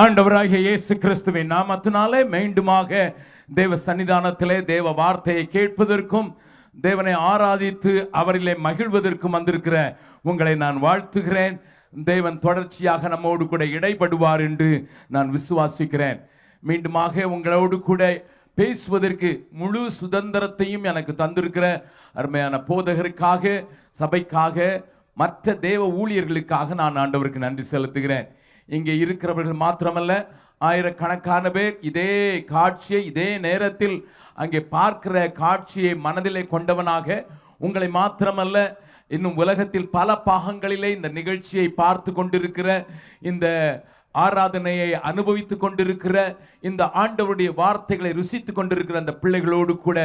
ஆண்டவராகிய இயேசு கிறிஸ்துவின் நாமத்தினாலே மீண்டுமாக தேவ சன்னிதானத்திலே தேவ வார்த்தையை கேட்பதற்கும் தேவனை ஆராதித்து அவரிலே மகிழ்வதற்கும் வந்திருக்கிற உங்களை நான் வாழ்த்துகிறேன். தேவன் தொடர்ச்சியாக நம்மோடு கூட இடைப்படுவார் என்று நான் விசுவாசிக்கிறேன். மீண்டுமாக உங்களோடு கூட பேசுவதற்கு முழு சுதந்திரத்தையும் எனக்கு தந்திருக்கிற அருமையான போதகருக்காக, சபைக்காக, மற்ற தேவ ஊழியர்களுக்காக நான் ஆண்டவருக்கு நன்றி செலுத்துகிறேன். இங்கே இருக்கிறவர்கள் மாத்திரமல்ல, ஆயிரக்கணக்கான பேர் இதே காட்சியை இதே நேரத்தில் அங்கே பார்க்கிற காட்சியை மனதிலே கொண்டவனாக, உங்களை மாத்திரமல்ல இன்னும் உலகத்தில் பல பாகங்களிலே இந்த நிகழ்ச்சியை பார்த்து கொண்டிருக்கிற, இந்த ஆராதனையை அனுபவித்துக் கொண்டிருக்கிற, இந்த ஆண்டவருடைய வார்த்தைகளை ருசித்துக் கொண்டிருக்கிற அந்த பிள்ளைகளோடு கூட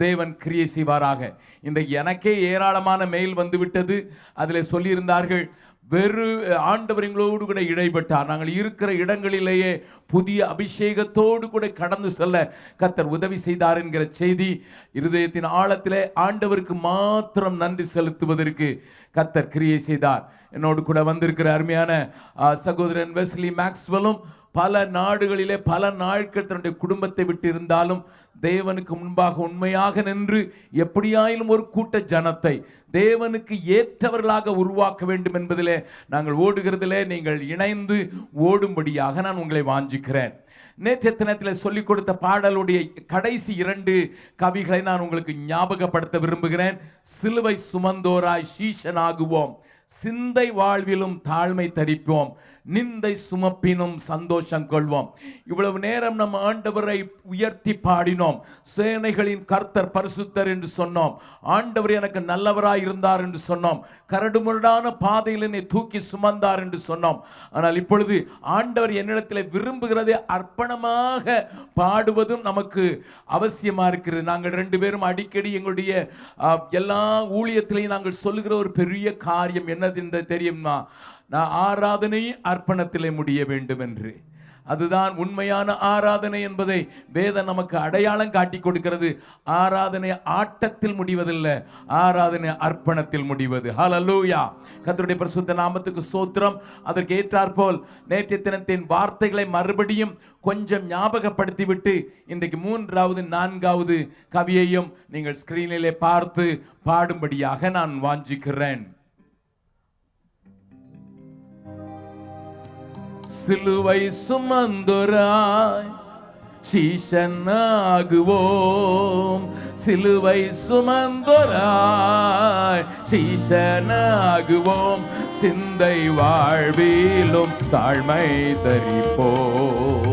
தேவன் கிரியை செய்வாராக. இன்றைக்கு எனக்கே ஏராளமான மெயில் வந்துவிட்டது. அதில் சொல்லியிருந்தார்கள், வெறு ஆண்டவர்களோடு கூட இடைப்பட்டார், நாங்கள் இருக்கிற இடங்களிலேயே புதிய அபிஷேகத்தோடு கூட கடந்து செல்ல கர்த்தர் உதவி செய்தார் என்கிற செய்தி இருதயத்தின் ஆழத்திலே ஆண்டவருக்கு மாத்திரம் நன்றி செலுத்துவதற்கு கர்த்தர் கிரியை செய்தார். என்னோடு கூட வந்திருக்கிற அருமையான சகோதரன் வெஸ்லி மேக்ஸ்வெல்லும் பல நாடுகளிலே பல நாட்கள் தன்னுடைய குடும்பத்தை விட்டு இருந்தாலும் தேவனுக்கு முன்பாக உண்மையாக நின்று எப்படியாயிலும் ஒரு கூட்ட ஜனத்தை தேவனுக்கு ஏற்றவர்களாக உருவாக்க வேண்டும் என்பதிலே நாங்கள் ஓடுகிறதிலே நீங்கள் இணைந்து ஓடும்படியாக நான் உங்களை வாஞ்சிக்கிறேன். நேற்றைய தினத்தில் சொல்லிக் கொடுத்த பாடலுடைய கடைசி 2 கவிகளை நான் உங்களுக்கு ஞாபகப்படுத்த விரும்புகிறேன். சிலுவை சுமந்தோராய் சீஷனாகுவோம், சிந்தை வாழ்விலும் தாழ்மை தரிப்போம், நிந்தை சுமப்பினும் சந்தோஷம் கொள்வோம். இவ்வளவு நேரம் நம் ஆண்டவரை உயர்த்தி பாடினோம். சேனைகளின் கர்த்தர் பரிசுத்தர் என்று சொன்னோம். ஆண்டவர் எனக்கு நல்லவராய் இருந்தார் என்று சொன்னோம். கரடுமுரடான பாதையில் என்னை தூக்கி சுமந்தார் என்று சொன்னோம். ஆனால் இப்பொழுது ஆண்டவர் என்னிடத்தில் விரும்புகிறதை அர்ப்பணமாக பாடுவதும் நமக்கு அவசியமா இருக்கிறது. நாங்கள் 2 பேரும் அடிக்கடி எங்களுடைய எல்லா ஊழியத்திலையும் நாங்கள் சொல்லுகிற ஒரு பெரிய காரியம் என்னது என்று தெரியுமா? நான் ஆராதனை அர்ப்பணத்திலே முடிய வேண்டும் என்று. அதுதான் உண்மையான ஆராதனை என்பதை வேதம் நமக்கு அடையாளம் காட்டி கொடுக்கிறது. ஆராதனை ஆட்டத்தில் முடிவதில்லை, ஆராதனை அர்ப்பணத்தில் முடிவது. ஹல்லேலூயா! கர்த்தருடைய பரிசுத்த நாமத்துக்கு ஸ்தோத்திரம். அதற்கு ஏற்றாற்போல் நேற்றைய தினத்தின் வார்த்தைகளை மறுபடியும் கொஞ்சம் ஞாபகப்படுத்திவிட்டு இன்றைக்கு 3வது 4வது கவியையும் நீங்கள் ஸ்கிரீனிலே பார்த்து பாடும்படியாக நான் வாஞ்சிக்கிறேன். சிலுவை சுமந்தோராய் சீஷனாகுவோம், சிலுவை சுமந்தோராய் சீஷனாகுவோம், சிந்தை வாழ்விலும் தாழ்மை தரிப்போம்,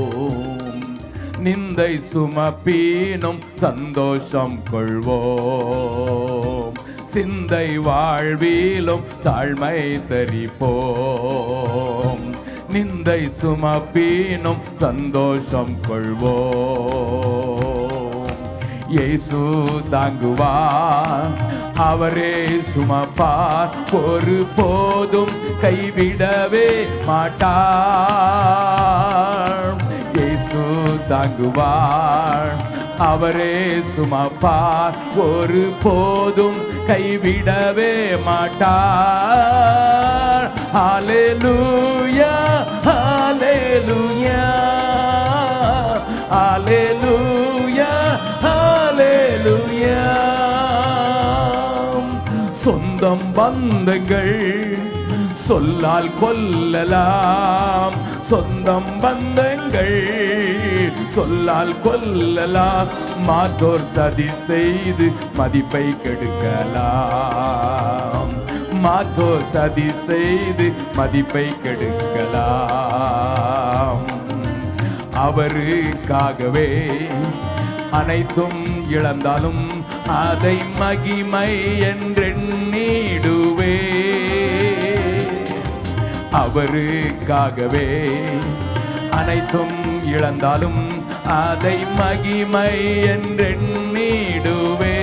நிந்தை சுமப்பினும் சந்தோஷம் கொள்வோம், சிந்தை வாழ்விலும் தாழ்மை தரிப்போம், நிந்தை சுமப்பினும் சந்தோஷம் கொள்வோம். இயேசு தாங்குவார், அவரே சுமப்பார், ஒரு போதும் கைவிடவே மாட்டார். இயேசு தாங்குவார், அவரே சுமப்பார், ஒரு போதும் கைவிடவே மாட்டார். ஹல்லேலூயா, ஹல்லேலூயா, ஹல்லேலூயா, ஹல்லேலூயா. சொந்தம் பந்தங்கள் சொல்லால் கொல்லலாம், சொந்தம் பந்தங்கள் சொல்லால் கொல்லலாம், மாற்றோர் சதி செய்து மதிப்பை கெடுக்கலாம், மாற்றோர் சதி செய்து மதிப்பை கெடுக்கலாம். அவருக்காகவே அனைத்தும் இழந்தாலும் அதை மகிமை என்றெண்ணிடுவே, அவருக்காகவே அனைத்தும் இழந்தாலும் அதை மகிமை என்றெண்ணிடுவே.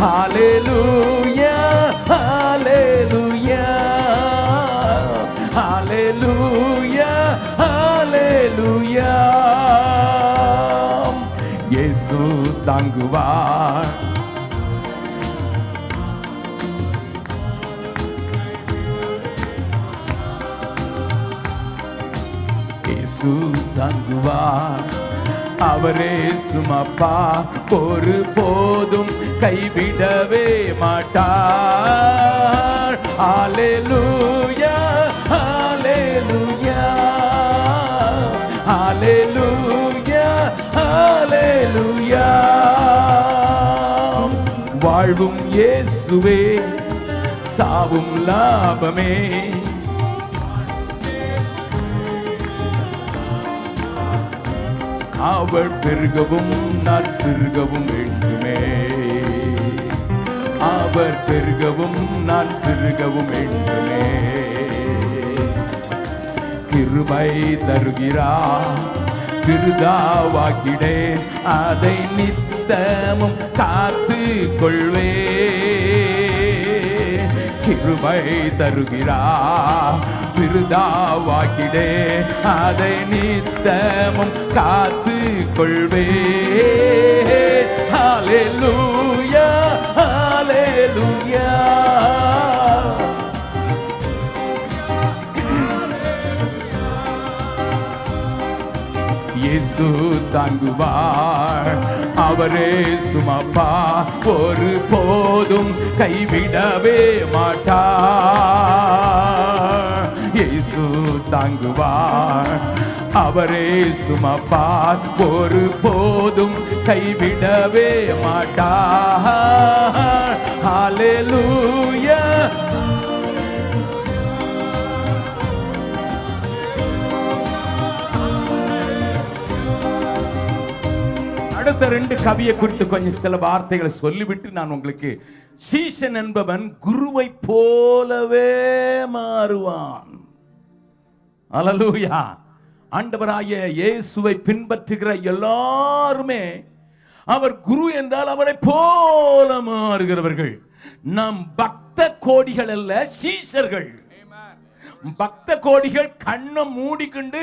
ஹல்லேலூயா, ஹல்லேலூயா, ஹல்லேலூயா, ஹல்லேலூயா. இயேசு தாங்குவார், இயேசு தாங்குவார், அவரே சுமப்பா, ஒரு போதும் கைவிடவே மாட்டார். ஹல்லேலூயா ஹல்லேலூயா ஹல்லேலூயா ஹல்லேலூயா. வாழ்வும் இயேசுவே, சாவும் லாபமே, அவர் பெருகவும் நான் சிறுகவும் வேண்டுமே, அவர் பெருகவும் நான் சிறுகவும் வேண்டுமே. கிருபை தருகிறார், விருதாவாக்கிடே, அதை நித்தமும் காத்து கொள்வே. கிருபை தருகிறார், விருதாவாக்கிடே, அதை நித்தமும் காத்து கொள்வே. ஹல்லேலூயா ஹல்லேலூயா. இயேசு தாங்குவார், அவரே சுமப்பா, ஒரு போதும் கைவிடவே மாட்டார். இயேசு தாங்குவார், அவரே சுமப்பார், ஒரு போதும் கைவிடவே மாட்டார். ஹல்லேலூயா. அடுத்த ரெண்டு கவியை குறித்து கொஞ்சம் சில வார்த்தைகளை சொல்லிவிட்டு நான் உங்களுக்கு, சீஷன் என்பவன் குருவை போலவே மாறுவான். அல்லேலூயா. ஆண்டவராகிய இயேசுவை பின்பற்றுகிற எல்லாருமே அவர் குரு என்றால் அவரை போல மாறுகிறவர்கள். நாம் பக்த கோடிகள் அல்ல, சீஷர்கள். பக்த கோடிகள் கண்ணை மூடிக்கொண்டு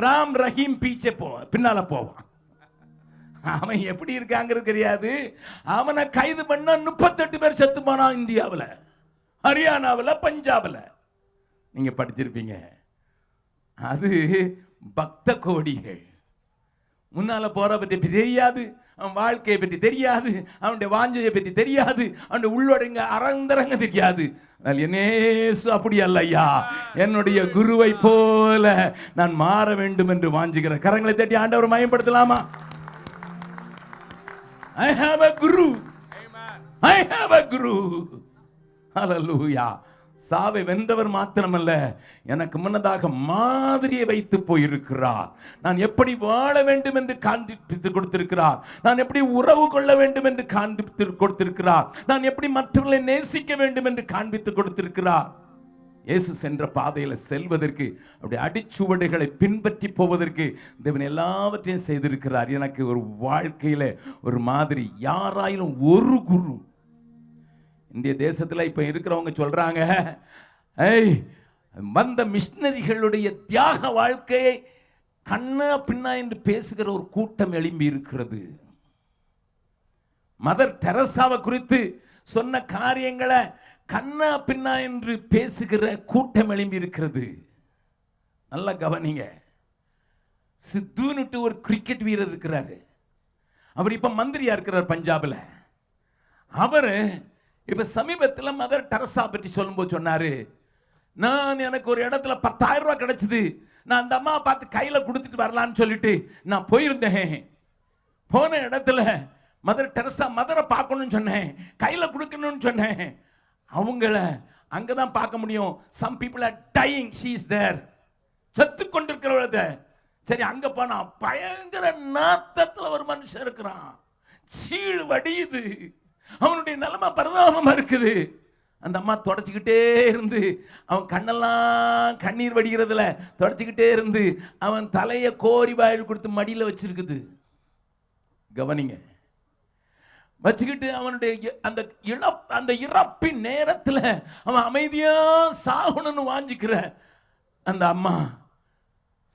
ராம் ரஹீம் பீச்சே பின்னால போவான். அவன் எப்படி இருக்காங்கிறது தெரியாது. அவனை கைது பண்ண 38 பேர் செத்து போனான் இந்தியாவில், ஹரியானாவில், பஞ்சாபில். நீங்க படிச்சிருப்பீங்க. அது பக்த கோடிகள். முன்னால போற பற்றி தெரியாது, அவன் வாழ்க்கையை பற்றி தெரியாது, அவனுடைய வாஞ்சையை பற்றி தெரியாது, அவனுடைய உள்ளடங்க அரந்தரங்க தெரியாது. என்னேசு அப்படி அல்ல ஐயா, என்னுடைய குருவை போல நான் மாற வேண்டும் என்று வாஞ்சுகிற கரங்களை தட்டி ஆண்டவர் மயப்படுத்தலாமா? I have a guru. Amen. I have a guru. Hallelujah. சாவை வென்றவர் மாத்திரமல்ல, எனக்கு முன்னதாக மாதிரியை வைத்து போயிருக்கிறார். நான் எப்படி வாழ வேண்டும் என்று காண்பித்து கொடுத்திருக்கிறார். நான் எப்படி உறவு கொள்ள வேண்டும் என்று காண்பித்து கொடுத்திருக்கிறார். நான் எப்படி மற்றவர்களை நேசிக்க வேண்டும் என்று காண்பித்து கொடுத்திருக்கிறார். இயேசு சென்ற பாதையில் செல்வதற்கு, அப்படி அடிச்சுவடுகளை பின்பற்றி போவதற்கு தேவன் எல்லாவற்றையும் செய்திருக்கிறார். எனக்கு ஒரு வாழ்க்கையில ஒரு மாதிரி, யாராயிலும் ஒரு குரு. இந்திய தேசத்தில் இப்ப இருக்கிறவங்க சொல்றாங்க, வந்த மிஷனரிகளுடைய தியாக வாழ்க்கையை கண்ணா பின்னா என்று பேசுகிற ஒரு கூட்டம் எழும்பி இருக்கிறது. மதர் தெரசாவை குறித்து சொன்ன காரியங்களை கண்ணா பின்னா என்று பேசுகிற கூட்டம் எழும்பி இருக்கிறது. நல்லா கவனிங்க. சித்துன்னு ஒரு கிரிக்கெட் வீரர் இருக்கிறாரு. அவர் இப்ப மந்திரியா இருக்கிறார் பஞ்சாப்ல. அவரு இப்ப சமீபத்தில் மதர் தெரசா பற்றி சொல்லும்போது சொன்னாரு, நான் எனக்கு ஒரு இடத்துல 10,000 ரூபாய் கிடைச்சது, நான் அந்த அம்மா பார்த்து கையில கொடுத்துட்டு வரலான்னு சொல்லிட்டு நான் போயிருந்தேன். போன இடத்துல மதர் தெரசா மதரை பார்க்கணும்னு சொன்னேன், கையில கொடுக்கணும்னு சொன்னேன். அவங்கள அங்கதான் பார்க்க முடியும். some people are dying, she is there. செத்து கொண்டிருக்கிறவள. சரி, அங்க போனா பயங்கர நாத்தத்துல ஒரு மனுஷன் இருக்கிறான். சீழ் வடியுது. அவனுடைய நிலைமை பரிதாபமா இருக்குது. அந்த அம்மா தொடச்சிக்கிட்டே இருந்து, அவன் கண்ணெல்லாம் கண்ணீர் வடிகிறதுல தொடச்சிக்கிட்டே இருந்து, அவன் தலையை கோரி வாயில் கொடுத்து மடியில வச்சிருக்குது. கவனிங்க. வச்சுக்கிட்டு அவனுடைய அந்த இறப்பின் நேரத்தில் அவன் அமைதியா சாகணும்னு வாஞ்சிக்கிற அந்த அம்மா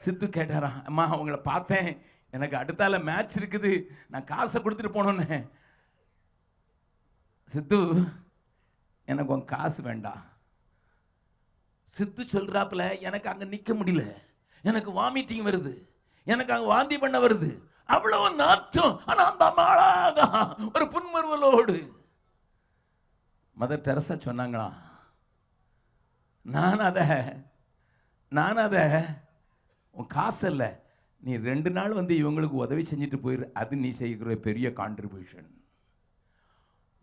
சித்து கேட்டாராம், அம்மா அவங்கள பார்த்தேன், எனக்கு அடுத்தால மேட்ச் இருக்குது, நான் காசை கொடுத்துட்டு போனோன்னு. சித்து, எனக்கு உன் காசு வேண்டாம். சித்து சொல்றாப்புல, எனக்கு அங்க நிக்க முடியல, எனக்கு வாமிட்டிங் வருது, எனக்கு அங்க வாந்தி பண்ண வருது, அவ்வளவு நாற்றம். ஆனா அந்த அழகா ஒரு புன்முறுவலோடு மதர் தெரசா சொன்னாங்களா, நான் அத உன் காசு இல்ல, நீ 2 நாள் வந்து இவங்களுக்கு உதவி செஞ்சுட்டு போயிரு, அது நீ செய்கிற பெரிய கான்ட்ரிபியூஷன்.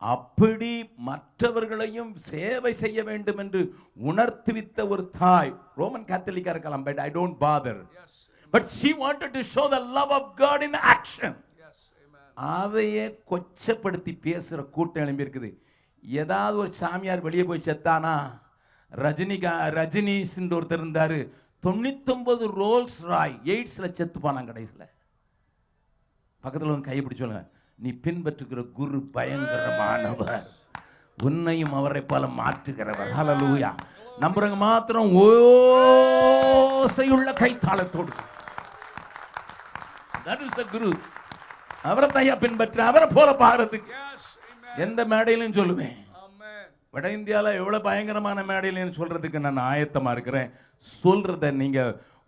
அப்படி மற்றவர்களையும் சேவை செய்ய வேண்டும் என்று உணர்த்துவித்த ஒரு தாய். ரோமன் கேத்தலிக்கா இருக்கலாம், but I don't father. But she wanted to show the love of God in action. அதையே கொச்சப்படுத்தி பேசுற கூட்டம் எழும்பி இருக்குது. ஏதாவது ஒரு சாமியார் வெளியே போய் செத்தானா, ரஜினிஸ் ஒருத்தர் இருந்தாரு, 99 ரோல்ஸ் ராய் எய்ட்ஸ்ல செத்து போனாங்க. கடைசியில் பக்கத்தில் வந்து கைப்பிடி சொல்லுங்க, நீ பின்பற்றுகிற குரு பயங்கரமானவர், உன்னையும் அவரை போல மாற்றுகிறவர். ஹல்லேலூயா. நம்புறவங்க மாத்திரம் ஓசையுள்ள கைத்தாளத்தோடு, that is the guru. அவரை தையா பின்பற்ற, அவரை போல பாடுறதுக்கு எந்த மேடையிலும் சொல்லுவேன். வட இந்தியாவில் எவ்வளவு பயங்கரமான மேடையிலும் சொல்றதுக்கு நான் ஆயத்தமா இருக்கிறேன். சொல்றத நீங்க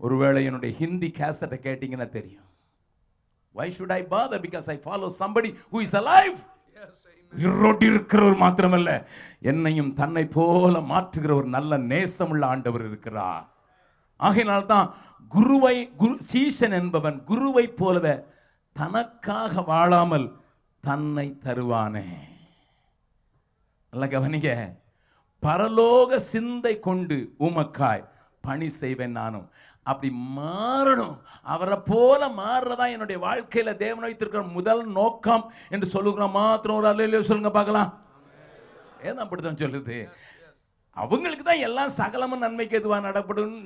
ஒருவேளை என்னுடைய ஹிந்தி கேசட்டை கேட்டீங்கன்னா தெரியும். Why should I bother? Because I follow somebody who is alive. உயிரோடு இருக்கிறவர் மாத்திரமல்ல, என்னையும் தன்னை போல மாற்றுகிற ஒரு நல்ல நேசமுள்ள ஆண்டவர் இருக்கிறார். ஆகையினால் தான் சீஷன் என்பவன் குருவை போலவே தனக்காக வாழாமல் தன்னை தருவானே. நல்ல கவனிங்க, பரலோக சிந்தை கொண்டு உமக்காய் பணி செய்வேன் நானும். அப்படி மாறணும், அவரை போல மாறுறதா என்னுடைய வாழ்க்கையில தேவன் வைத்திருக்கிற முதல் நோக்கம் என்று சொல்லுகிறோம். மாத்திரம் ஒரு அல்லேலூயா சொல்லுங்க பார்க்கலாம். ஏன் அப்படித்தான் சொல்லுது? அவங்களுக்கு தான் எல்லாம் சகலமும் நன்மைக்கு எதுவா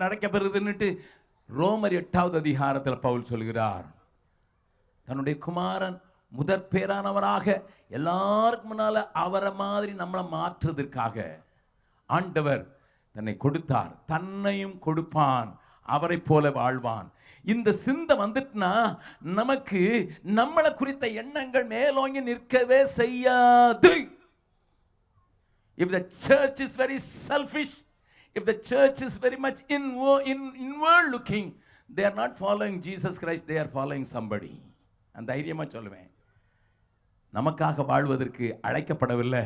நடக்கப்படுதுன்னுட்டு ரோமர் 8வது அதிகாரத்தில் பவுல் சொல்கிறார். தன்னுடைய குமாரன் முதற் பேரானவராக எல்லாருக்கும் முன்னால அவரை மாதிரி நம்மளை மாற்றுவதற்காக ஆண்டவர் தன்னை கொடுத்தார், தன்னையும் கொடுப்பான், அவரை போல வாழ்வான். இந்த சிந்தை வந்துட்டுனா நமக்கு நம்மளை குறித்த எண்ணங்கள் மேலோங்கி நிற்கவே செய்யாது. If the church is very selfish, if the church is very much inward looking, they are not following Jesus Christ, they are following somebody. அந்த தைரியமா சொல்லுவேன். நமக்காக வாழ்வதற்கு அழைக்கப்படவில்லை,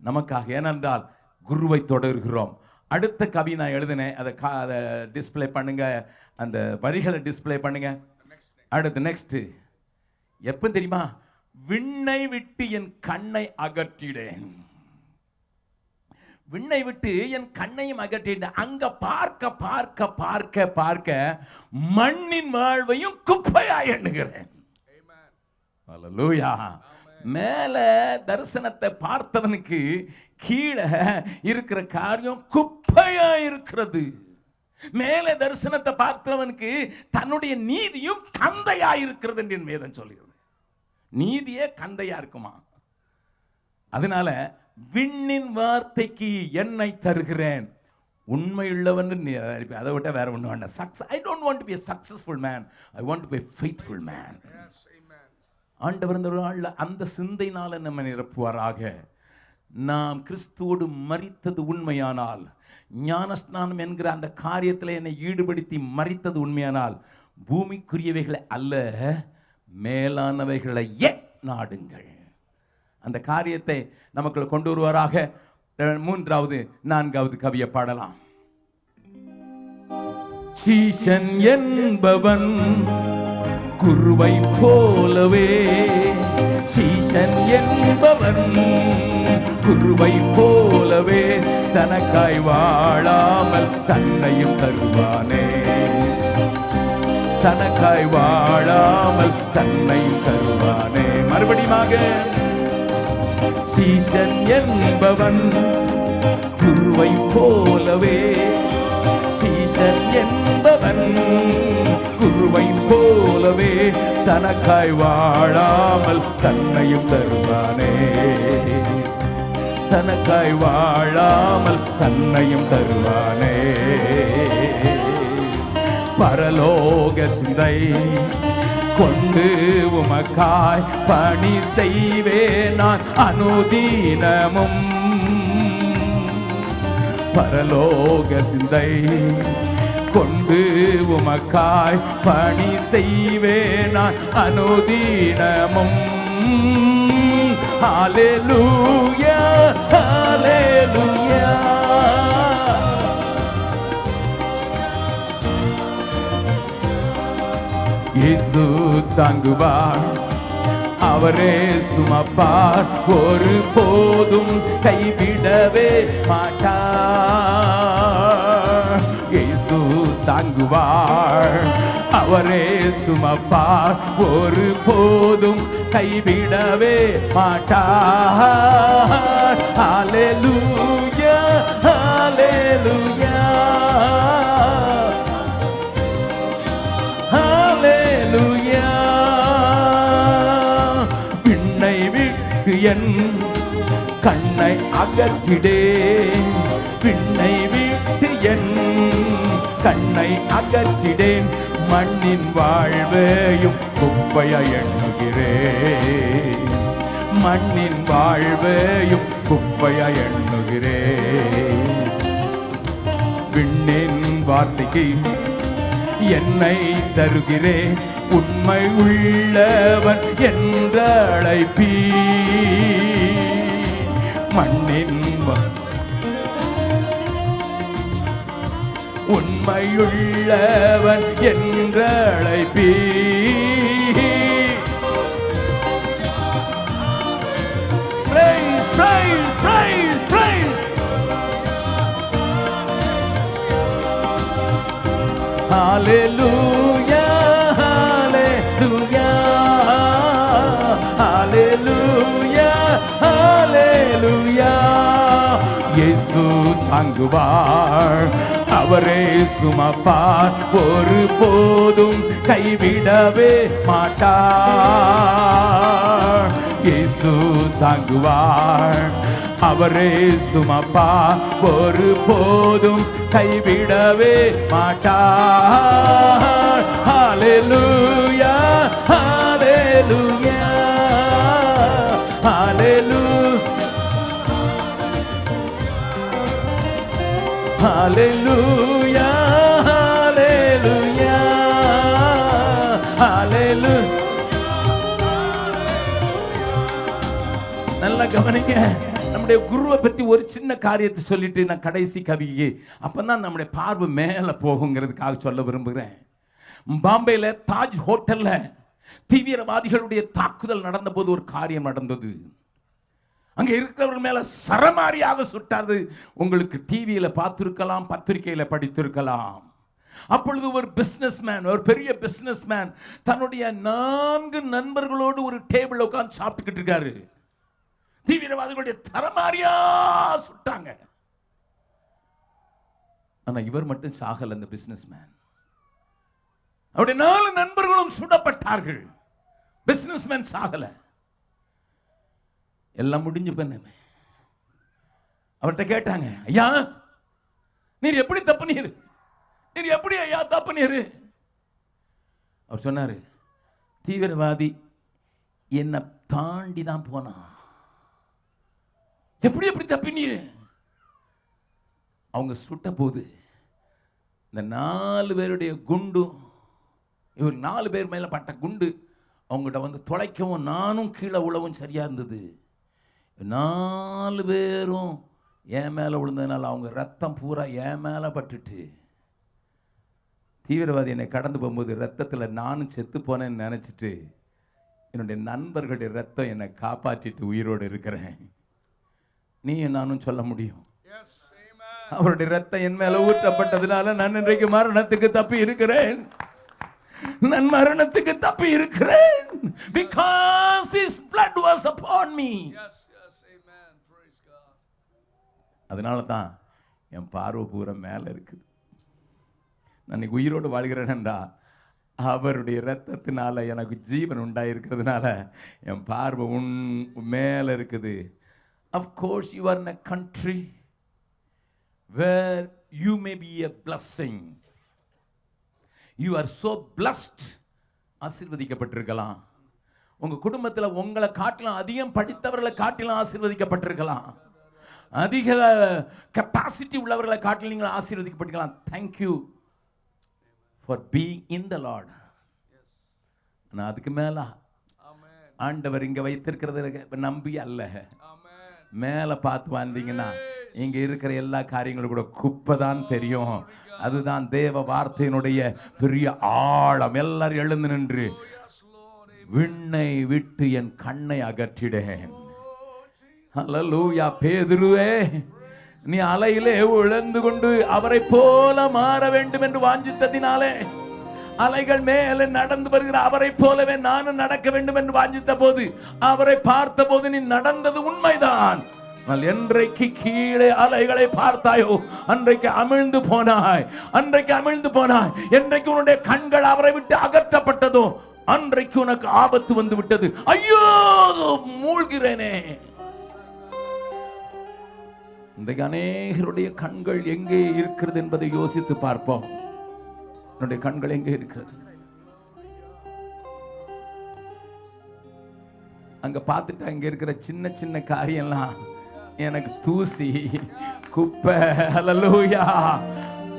நமக்காக. ஏனென்றால் குருவை தொடர்கிறோம். அடுத்த கவி நான் எழுதினேன், அதை டிஸ்பிளே பண்ணுங்க, அந்த வரிகளை டிஸ்பிளே பண்ணுங்க. அடுத்து நெக்ஸ்ட் எப்ப தெரியுமா? விண்ணை விட்டு என் கண்ணை அகற்றிடேன், விண்ணை விட்டு என் கண்ணையும் அகற்றிடேன். அங்க பார்க்க பார்க்க பார்க்க பார்க்க மண்ணின் வாழ்வையும் குப்பையாய் எண்ணுகிறேன். அல்லேலூயா. மேல தரிசனத்தை பார்த்தவனுக்கு கீழே இருக்கிற காரியம் குப்பையா இருக்கிறது. மேலே தரிசனத்தை பார்த்தவனுக்கு தன்னுடைய நீதியும் கந்தையா இருக்கிறது என்று வேதம் சொல்கிறது. நீதியே கந்தையா இருக்குமா? அதனால விண்ணின் வார்த்தைக்கு என்னை தருகிறேன், உண்மையுள்ளவன். அதை விட்ட வேற ஒண்ணு வேண்டாம். I don't want to be a successful man, I want to be a faithful man. ஆண்டவர் இந்த நாள்ல அந்த சிந்தையினால நம்ம நிரப்புவாராக. நாம் கிறிஸ்துவோடு மரித்தது உண்மையானால், ஞானஸ்நானம் என்கிற அந்த காரியத்தில் என்னை ஈடுபடுத்தி மரித்தது உண்மையானால், பூமிக்குரியவைகளை அல்ல மேலானவைகளையே நாடுங்கள். அந்த காரியத்தை நமக்குள்ள கொண்டு வருவாராக. 3வது 4வது கவியை பாடலாம். சீஷன் என்பவன் குருவை போலவே, சீஷன் என்பவன் குருவை போலவே தனக்காய் வாழாமல் தன்னையும் தருவானே, தனக்காய் வாழாமல் தன்னையும் தருவானே. மறுபடியுமாக, சீஷன் என்பவன் குருவை போலவே, சீஷன் என்பவன் குருவை போலவே தனக்காய் வாழாமல் தன்னையும் தருவானே, தனக்காய் வாழாமல் தன்னையும் தருவானே. பரலோக சிந்தை கொண்டு உமக்காய் பணி செய்வே நான் அனுதீனமும். பரலோக சிந்தை கொண்டு உமக்காய் பணி செய்வேன் நான் அனுதினமும். ஹல்லேலூயா ஹல்லேலூயா. இயேசு தாங்குவார், அவரே சுமப்பார், ஒரு போதும் கைவிடவே மாட்டார். இயேசு தாங்குவார், அவரே சுமப்பார், ஒரு போதும் கைவிடவே மாட்டார். ஹல்லேலூயா ஹல்லேலூயா ஹல்லேலூயா. விண்ணை விட்டு என் கண்ணை அகற்றிடே, விண்ணை விட்டு என் கண்ணை அகற்றிடேன், மண்ணின் வாழ்வையும் குப்பையா எண்ணுகிறேன், மண்ணின் வாழ்வையும் குப்பையா எண்ணுகிறேன். விண்ணின் வார்த்தைக்கு என்னை தருகிறேன், உண்மை உள்ளவன் என்றழைப்பீ. மண்ணின் உண்மையுள்ளவன் என்றழைப்பீ. Praise, praise, praise, praise. Hallelujah, hallelujah, hallelujah, hallelujah. இயேசு தாங்குவார், அவரே சுமப்பார், ஒரு போதும் கைவிடவே மாட்டார். இயேசு தாங்குவார், அவரே சுமப்பார், ஒரு போதும் கைவிடவே மாட்டார். ஹல்லேலூயா ஹல்லேலூயா ஹல்லேலூயா ஹல்லேலூயா ஹல்லேலூயா ஹல்லேலூயா. நல்லா கவனிங்க. நம்முடைய குருவை பற்றி ஒரு சின்ன காரியத்தை சொல்லிட்டு நான் கடைசி கவியை அப்பதான் நம்முடைய பார்வை மேல போகுங்கிறதுக்காக சொல்ல விரும்புகிறேன். பாம்பேல தாஜ் ஹோட்டல்ல தீவிரவாதிகளுடைய தாக்குதல் நடந்த போது ஒரு காரியம் நடந்தது. அங்க இருக்கிறவர்கள் மேல சரமாரியாக சுட்டாது. உங்களுக்கு டிவியில பார்த்திருக்கலாம், பத்திரிகையில படித்திருக்கலாம். அப்பொழுது ஒரு பிசினஸ்மேன், ஒரு பெரிய பிசினஸ்மேன் தன்னுடைய 4 நண்பர்களோடு ஒரு டேபிள் உட்கார்ந்து சாப்பிட்டுக்கிட்டு இருக்காரு. தீவிரவாதிகளுடைய தரமாரியா சுட்டாங்க. ஆனா இவர் மட்டும் சாகல. அந்த பிசினஸ்மேன், அவருடைய 4 நண்பர்களும் சுடப்பட்டார்கள். பிசினஸ்மேன் சாகல. எல்லாம் முடிஞ்சு பண்ண அவர்கிட்ட கேட்டாங்க, ஐயா நீர் எப்படி தப்புனீரு, நீர் எப்படி ஐயா தப்புனீரு? அவர் சொன்னாரு, தீவிரவாதி என்னை தாண்டி தான் போனான். எப்படி எப்படி தப்பினீரு? அவங்க சுட்ட போது இந்த 4 பேருடைய குண்டு, இவர் 4 பேர் மேல பட்ட குண்டு அவங்ககிட்ட வந்து தொலைக்கவும் நானும் கீழே உழவும் சரியா இருந்தது. 4 பேரும் என் மேல விழுந்ததுனால அவங்க ரத்தம் பூரா என் மேல பட்டுட்டு, தீவிரவாதி என்னை கடந்து போகும்போது ரத்தத்துல நானும் செத்து போனேன்னு நினைச்சிட்டு என்னுடைய நண்பர்களுடைய ரத்தம் என்னை காப்பாற்றிட்டு உயிரோடு இருக்கிறேன். நீயும் நானும் சொல்ல முடியும், அவருடைய ரத்தம் என் மேல ஊற்றப்பட்டதுனால நான் இன்றைக்கு மரணத்துக்கு தப்பி இருக்கிறேன். நான் மரணத்துக்கு தப்பி இருக்கிறேன். Because his blood was upon me. Yes, yes, amen. Praise God. அதனால தான் என் பார்வை பூரா மேல இருக்குது. நான் உயிரோடு வாழ்கிறேன்டா அவருடைய ரத்தத்தினால எனக்கு ஜீவன் உண்டாயிருக்கிறதுனால என் பார்வை மேல இருக்குது. Of course you are in a country where you may be a blessing. You are so blessed. ஆசீர்வதிக்கப்பட்டிருக்கலாம். உங்க குடும்பத்துல உங்களை காட்டிலும் அதிகம் படித்தவர்களை காட்டிலும் ஆசீர்வதிக்கப்பட்டிருக்கலாம். அதிக கெப்பாசிட்டி உள்ளவர்களை காட்டிலும் நீங்கள் ஆசீர்வதிக்கப்பட்டிருக்கலாம். Thank you for being in the Lord. நான் அதுக்கு மேல ஆண்டவர் இங்க வைத்திருக்கிறது நம்பி அல்ல, மேல பார்த்து வந்தீங்கன்னா இங்க இருக்கிற எல்லா காரியங்களும் கூட குப்பை தான் தெரியும். அதுதான் தேவ வார்த்தையினுடைய பெரிய ஆழம். எல்லாரும் எழுந்து நின்று, விண்ணை விட்டு என் கண்ணை அகற்றிடேன். அல்லேலூயா. பேதுருவே, நீ அலையிலே உழந்து கொண்டு அவரை போல மாற வேண்டும் என்று வாஞ்சித்ததினாலே, அலைகள் மேலே நடந்து வருகிற அவரை போலவே நானும் நடக்க வேண்டும் என்று வாஞ்சித்த போது, அவரை பார்த்த போது நீ நடந்தது உண்மைதான். என்றைக்கு கீழே அலைகளை பார்த்தாயோ அன்றைக்கு அமிழ்ந்து போனாய். அன்றைக்கு அமிழ்ந்து போனாய். என்றைக்கு உன்னுடைய கண்கள் அவரை விட்டு அகற்றப்பட்டதோ அன்றைக்கு உனக்கு ஆபத்து வந்து விட்டது. ஐயோ, மூழ்கிறேனே. இன்றைக்கு அநேகருடைய கண்கள் எங்கே இருக்கிறது என்பதை யோசித்து பார்ப்போம். என்னுடைய கண்கள் எங்கே இருக்கிறது? அங்க பார்த்துட்டு அங்க இருக்கிற சின்ன சின்ன காரியம்லாம் எனக்கு தூசி, குப்பை. அல்லேலூயா.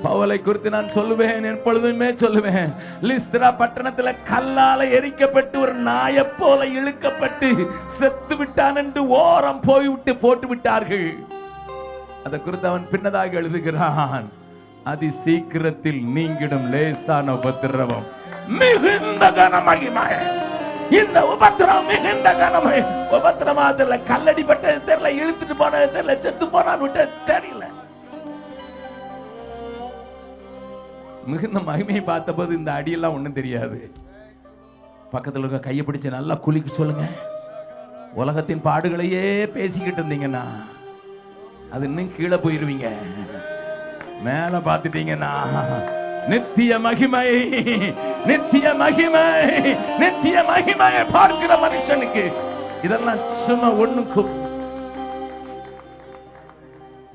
பவுலை குறித்து நான் சொல்லுவேன், எப்பொழுதுமே சொல்லுவேன். லிஸ்திரா பட்டணத்துல கல்லால எரிக்கப்பட்டு ஒரு நாயை போல இழுக்கப்பட்டு செத்து விட்டான் என்று ஓரம் போய்விட்டு போட்டு விட்டார்கள். அதை குறித்து அவன் பின்னதாக எழுதுகிறான், அதி சீக்கிரத்தில் நீங்கிடும் லேசான உபத்திரவம் மிகுந்த கனமகிமை. இந்த உபத்திரம் மிகுந்த கனமை. உபத்திரமாதில்ல, கல்லடிப்பட்டது தெரியல, இழுத்துட்டு போனது தெரியல, செத்து போனான்னு விட்டு தெரியல. மிகுந்த மகிமையை பார்த்த போது இந்த அடியெல்லாம் ஒண்ணும் தெரியாது. பக்கத்துல இருக்க கையை பிடிச்சு நல்லா குளிக்க சொல்லுங்க. உலகத்தின் பாடுகளையே பேசிக்கிட்டு இருந்தீங்கன்னா அது இன்னும் கீழே போயிருவீங்க. மேல பார்த்துட்டீங்கன்னா நித்திய மகிமை, நித்திய மகிமை, நித்திய மகிமையை பார்க்கிற மனுஷனுக்கு இதெல்லாம் சும்மா ஒண்ணுக்கு.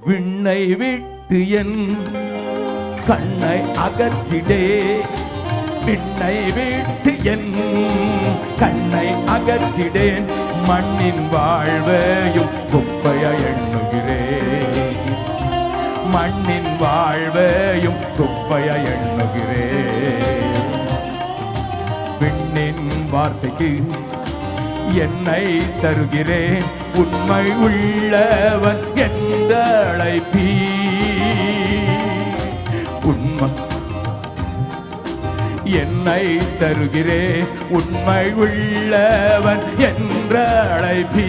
விண்ணை விட்டு என் கண்ணை அகற்றிடே, விண்ணை விட்டு என் கண்ணை அகற்றிடேன், மண்ணின் வாழ்வையும் குப்பையை எண்ணுகிறேன், மண்ணின் வாழ்வையும் குப்பையை எண்ணுகிறேன். விண்ணின் வார்த்தைக்கு என்னை தருகிறேன், உண்மை உள்ளவன் எந்த அழைப்பீ, உண்மை என்னை தருகிறேன், உண்மை உள்ளவன் என்ற அழைப்பீ.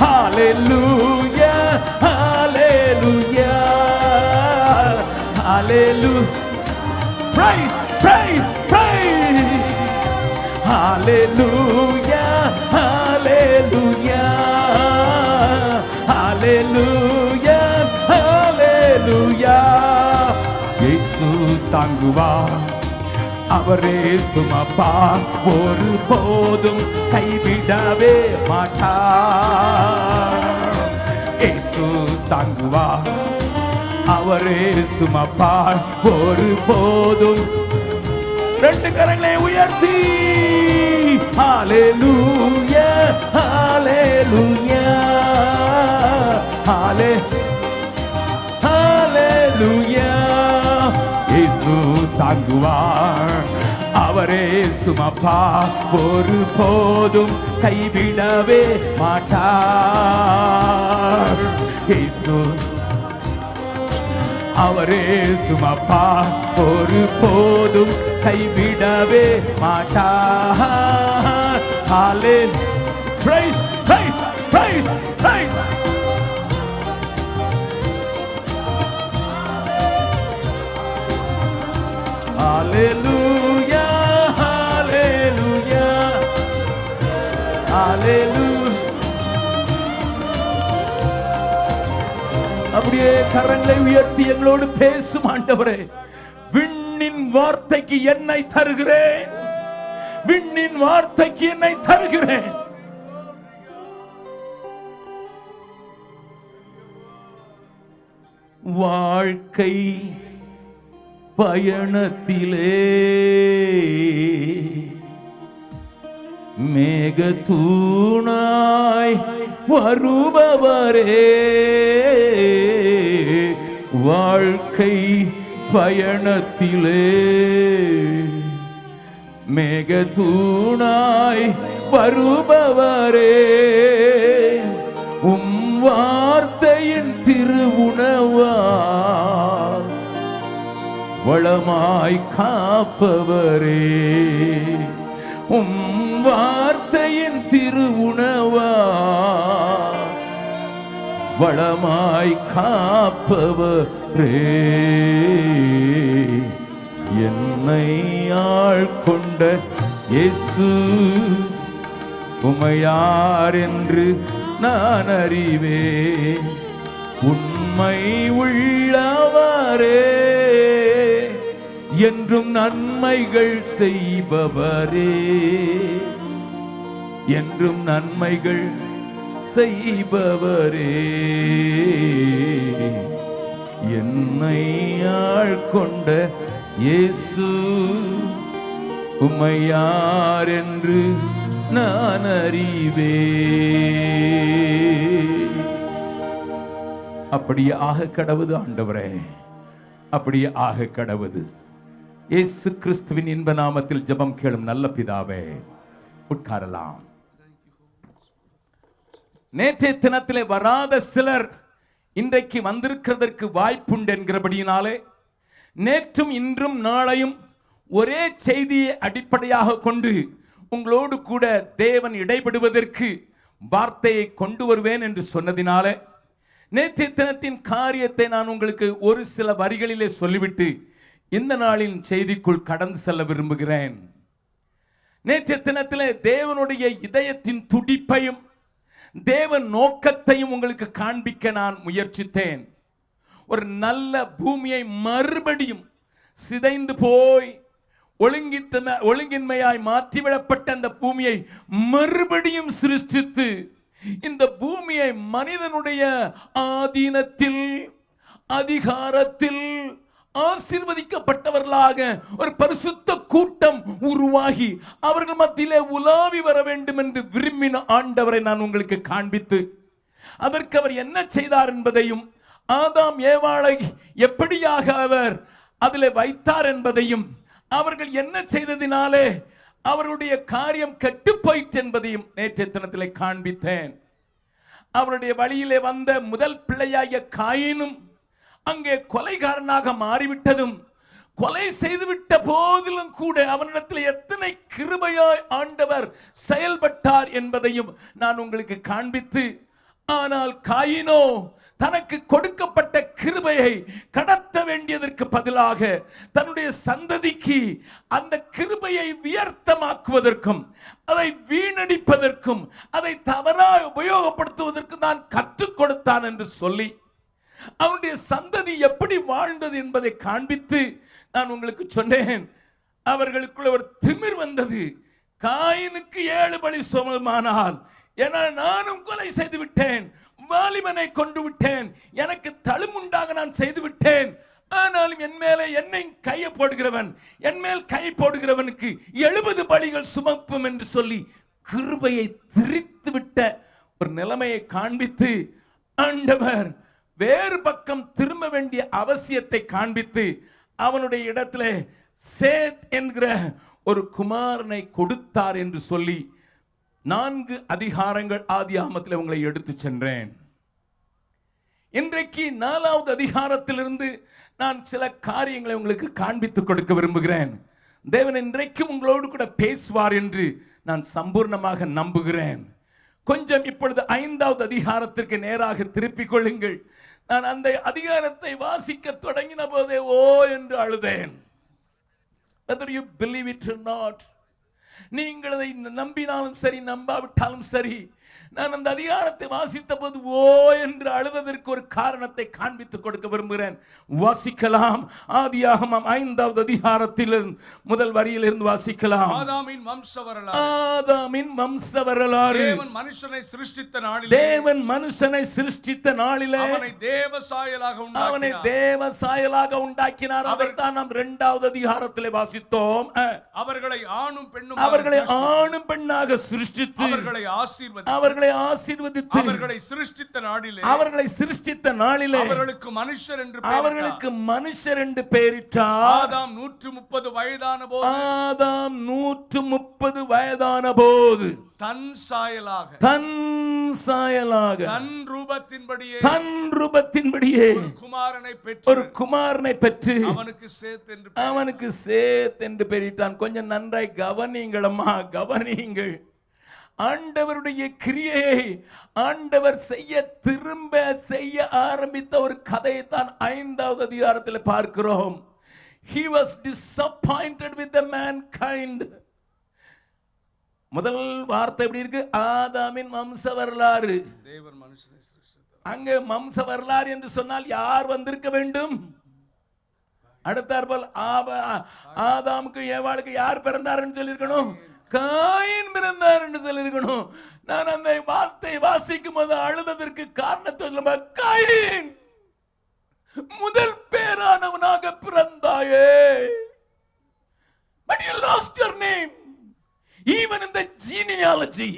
ஹல்லேலூயா, ஹல்லேலூயா, ஹல்லேலூயா. Praise, praise, praise. Hallelujah, hallelujah, hallelujah, hallelujah. இயேசு தாங்குவார், அவரே சுமப்பார், ஒரு போதும் கைவிடவே மாட்டார். இயேசு தாங்குவார், அவரே சுமப்பார், ஒரு போதும். ரெண்டு கரங்களை உயர்த்தி ஹல்லேலூயா, ஹல்லேலூயா, ஹல்லேலூயா. இயேசு தாங்குவார், அவரே சுமப்பார், ஒரு போதும் கைவிடவே மாட்டார். இயேசு அவரே சுமப்பார், ஒரு போதும் கைவிடவே மாட்டார். ஹல்லேலூயா. Praise, praise, praise, praise. Hallelujah, hallelujah, hallelujah. அப்படியே கரங்களை உயர்த்தி எங்களோடு பேசும் ஆண்டவரே. விண்ணின் வார்த்தைக்கு என்னை தருகிறேன், விண்ணின் வார்த்தைக்கு என்னை தருகிறேன். வாழ்க்கை பயணத்திலே மேகத்தூணாய் வருபவரே, வாழ்க்கை பயணத்திலே மேகதூணாய் வருபவரே, உம் வார்த்தையின் திருவுணவால் வளமாய் காப்பவரே, உம் வார்த்தையின் திருவுணவால் வளமாய் காப்பவரே, என்னை ஆள்கொண்ட இயேசு உமையார் என்று நான் அறிவேன். உண்மை உள்ளவரே, என்றும் நன்மைகள் செய்பவரே, என்றும் நன்மைகள் செய்பவரே, என்னை ஆள்கொண்ட இயேசு உமையார் என்று நான் அறிவேன். அப்படியே ஆக கடவுது ஆண்டவரே, அப்படியே ஆக கடவுது. இயேசு கிறிஸ்துவின் இன்ப நாமத்தில் ஜெபம் கேளும் நல்ல பிதாவே. உட்காரலாம். நேற்றைய தினத்திலே வராத சிலர் இன்றைக்கு வந்திருக்கிறதற்கு வாய்ப்புண்டு என்கிறபடியினாலே நேற்றும் இன்றும் நாளையும் ஒரே செய்தியை அடிப்படையாக கொண்டு உங்களோடு கூட தேவன் இடைபடுவதற்கு வார்த்தையை கொண்டு வருவேன் என்று சொன்னதினாலே நேற்றைய தினத்தின் காரியத்தை நான் உங்களுக்கு ஒரு சில வரிகளிலே சொல்லிவிட்டு இந்த நாளின் செய்திக்குள் கடந்து செல்ல விரும்புகிறேன். நேற்றைய தினத்திலே தேவனுடைய இதயத்தின் துடிப்பையும் தேவன் நோக்கத்தையும் உங்களுக்கு காண்பிக்க நான் முயற்சித்தேன். ஒரு நல்ல பூமியை மறுபடியும் சிதைந்து போய் ஒழுங்கின்மையாய் மாற்றிவிடப்பட்ட அந்த பூமியை மறுபடியும் சிருஷ்டித்து இந்த பூமியை மனிதனுடைய ஆதீனத்தில் அதிகாரத்தில் ஆசீர்வதிக்கப்பட்டவர்களாக ஒரு பரிசுத்த கூட்டம் உருவாகி அவர்கள் மத்தியிலே உலாவி வர வேண்டும் என்று விரும்பின ஆண்டவரை நான் உங்களுக்கு காண்பித்து அதற்கு அவர் என்ன செய்தார் என்பதையும் ஆதாம் ஏவாளை எப்படியாக அவர் அதிலே வைத்தார் என்பதையும் அவர்கள் என்ன செய்ததினாலே அவருடைய காரியம் கெட்டு போயிற்று என்பதையும் நேற்றைய தினத்திலே காண்பித்தேன். அவருடைய வழியிலே வந்த முதல் பிள்ளையாகிய காயினும் அங்கே கொலைகாரனாக மாறிவிட்டதும் கொலை செய்துவிட்ட போதிலும் கூட அவனிடத்தில் எத்தனை கிருபையாய் ஆண்டவர் செயல்பட்டார் என்பதையும் நான் உங்களுக்கு காண்பித்து, ஆனால் காயினோ தனக்கு கொடுக்கப்பட்ட கிருபையை கடத்த வேண்டியதற்கு பதிலாக தன்னுடைய சந்ததிக்கு அந்த கிருபையை வியர்த்தமாக்குவதற்கும் அதை வீணடிப்பதற்கும் அதை தவறாக உபயோகப்படுத்துவதற்கு நான் கற்றுக் கொடுத்தான் என்று சொல்லி அவனுடைய சந்ததி எப்படி வாழ்ந்தது என்பதை காண்பித்து நான் உங்களுக்கு சொன்னேன். அவர்களுக்குள்ள ஒரு திமிர் வந்தது. காயினுக்கு 7 பலி சமமானால் என நானும் கொலை செய்து விட்டேன், வாலிபனை கொண்டு விட்டேன், எனக்கு தழுமுண்டாக நான் செய்து விட்டேன், ஆனாலும் என் மேலே என்னை கையை போடுகிறவன் என் மேல் கை போடுகிறவனுக்கு 70 பலிகள் சுமப்பும் என்று சொல்லி கிருபையை திரித்து விட்ட ஒரு நிலைமையை காண்பித்து ஆண்டவர் வேறு பக்கம் திரும்ப வேண்டிய அவசியத்தை காண்பித்து அவனுடைய இடத்துல சேத் என்கிற ஒரு குமாரனை கொடுத்தார் என்று சொல்லி 4 அதிகாரங்கள் ஆதியாகமத்தில் உங்களை எடுத்து சென்றேன். இன்றைக்கு 4வது அதிகாரத்திலிருந்து நான் சில காரியங்களை உங்களுக்கு காண்பித்துக் கொடுக்க விரும்புகிறேன். தேவன் இன்றைக்கும் உங்களோடு கூட பேசுவார் என்று நான் சம்பூர்ணமாக நம்புகிறேன். கொஞ்சம் இப்பொழுது 5வது அதிகாரத்திற்கு நேராக திருப்பிக் கொள்ளுங்கள். நான் அந்த அதிகாரத்தை வாசிக்க தொடங்கின போதே ஓ என்று அழுதேன். Whether you believe it or not, நீங்கள் அதை நம்பினாலும் சரி நம்பாவிட்டாலும் சரி, நான் அந்த அதிகாரத்தை வாசித்த போது ஓ என்று அழுததற்கு ஒரு காரணத்தை காண்பித்துக் கொடுக்க விரும்புகிறேன். வாசிக்கலாம். ஆதியாகமம் 5வது அதிகாரத்தில் முதல் வரியிலிருந்து வாசிக்கலாம். ஆதாமின் வம்ச வரலாறு. ஆதாமின் வம்ச வரலாறு. தேவன் மனுஷனை சிருஷ்டித்த நாளிலே, தேவன் மனுஷனை சிருஷ்டித்த நாளிலே அவனை தேவ சாயலாக உண்டாக்கினார். அதைத்தான் நாம் 2வது அதிகாரத்திலே வாசித்தோம். அவர்களை ஆணும் பெண்ணும் அவர்களை ஆணும் பெண்ணாக சிருஷ்டித்து அவர்களை ஆசீர்வதித்தார். அவர்களை ஆசீர்வதித்து அவர்களை சிருஷ்டித்த நாளிலே அவர்களுக்கு மனுஷர் என்று பெயரிட்டார். ஆதாம் 130 வயதான போது தன் சாயலாக தன் ரூபத்தின்படியே ஒரு குமாரனை பெற்று அவனுக்கு சேத் என்று பெயரிட்டான். கொஞ்சம் நன்றாய் கவனிங்களம்மா, கவனிங்கள். ஆண்டவருடைய கிரியையை ஆண்டவர் திரும்ப செய்ய ஆரம்பித்த ஒரு கதையை தான் 5வது அதிகாரத்தில் பார்க்கிறோம். He was disappointed with the mankind. முதல் வார்த்தை எப்படி இருக்கு? ஆதாமின் வம்ச வரலாறு. தேவன் மனுஷனை சிருஷ்டித்தார். அங்கே வம்ச வரலாறு என்று சொன்னால் யார் வந்திருக்க வேண்டும்? அடுத்தாற்போல் ஆதாமுக்கு ஏவாளுக்கு யார் பிறந்தார்னு சொல்லியிருக்கணும்? காயின் பிறந்தார் என்று சொல்லியிருக்கணும். நான் அந்த வார்த்தை வாசிக்கும் போது அழுததற்கு காரணத்தை சொல்ல, காயின் முதல் பேரானவனாக பிறந்தாயே, but you lost your name. Even in the genealogy,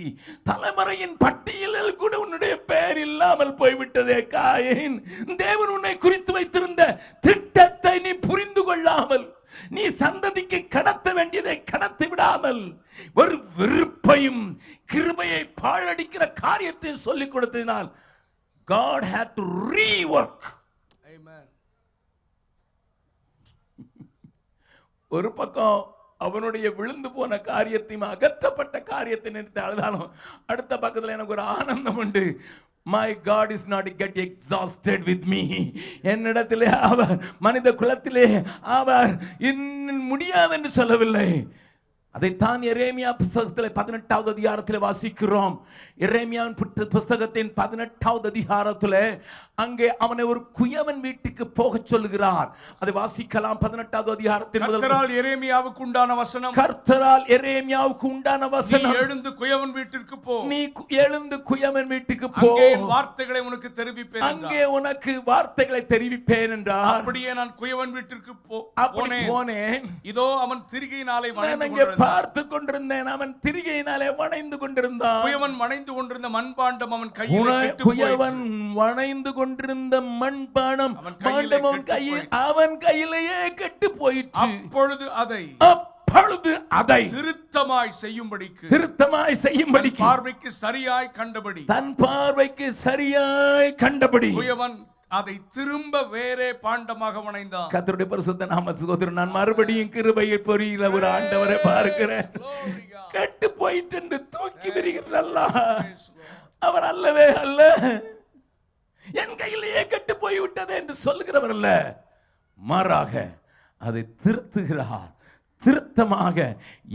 தலைமறையின் பட்டியலில் கூட உன்னுடைய பெயர் இல்லாமல் போய்விட்டதே காயின். தேவன் உன்னை குறித்து வைத்திருந்த திட்டத்தை நீ புரிந்து கொள்ளாமல், நீ சந்ததிக்கு கடத்த வேண்டியதை கடத்தி விடாமல், ஒரு வெறுப்பையும் கிருபையை பாழடிக்கிற காரியத்தை சொல்லிக் கொடுத்ததினால் God had to rework. Amen. ஒரு பக்கம் அவனுடைய விழுந்து போன காரியத்தையும் அகற்றப்பட்ட காரியத்தை நினைத்து அழுதாலும், அடுத்த பக்கத்தில் எனக்கு ஒரு ஆனந்தம் உண்டு. My God is not get exhausted with me. என்னிடத்திலே அவர் மனித குலத்திலே அவர் இன்னும் முடியாது என்று சொல்லவில்லை. அதைத்தான் எரேமியா புத்தகத்தில் 18வது அதிகாரத்தில் வாசிக்கிறோம். எரேமியாவின் புத்தகத்தின் 18வது அதிகாரத்தில் அங்கே அவனை ஒரு குயவன் வீட்டுக்கு போக சொல்லுகிறார். அதை வாசிக்கலாம். 18வது அதிகாரத்தின் கர்த்தரால் எரேமியாவுக்கு உண்டான வசனம். நீ எழுந்து குயவன் வீட்டுக்கு போ. அங்கே வார்த்தைகளை உனக்கு தெரிவிப்பேன். அங்கே உனக்கு வார்த்தைகளை தெரிவிப்பேன் என்றார். அப்படியே நான் குயவன் வீட்டிற்கு போனேன். இதோ அவன் திரிகையினாலே பார்த்து கொண்டிருந்தேன். அவன் திரிகையினாலே வணைந்து கொண்டிருந்தான். குயவன் வணைந்து கொண்டிருந்த மண்பாண்டம் அவன் கையில் கொண்டிருந்த மண்பானம் அவன் கையிலேயே கெட்டு போயிற்று. அப்பொழுது அதை திருத்தமாய் செய்யும்படிக்கு தன் பார்வைக்கு சரியாய் கண்டபடி குயவன் அதை திரும்ப வேறே பாண்டமாக வணைந்தான். கர்த்தருடைய பரிசுத்த நாம சகோதரன், நான் மறுபடியும் கிருபையை பொறியில ஒரு ஆண்டவரை பார்க்கிறேன். கெட்டு போயிட்டு என்று தூக்கி விரிகிறல்ல, அவர் அல்லவே அல்ல, என் கையிலேயே கெட்டு போய்விட்டது என்று சொல்லுகிறவர் அல்ல, மாறாக அதை திருத்துகிறார். திருத்தமாக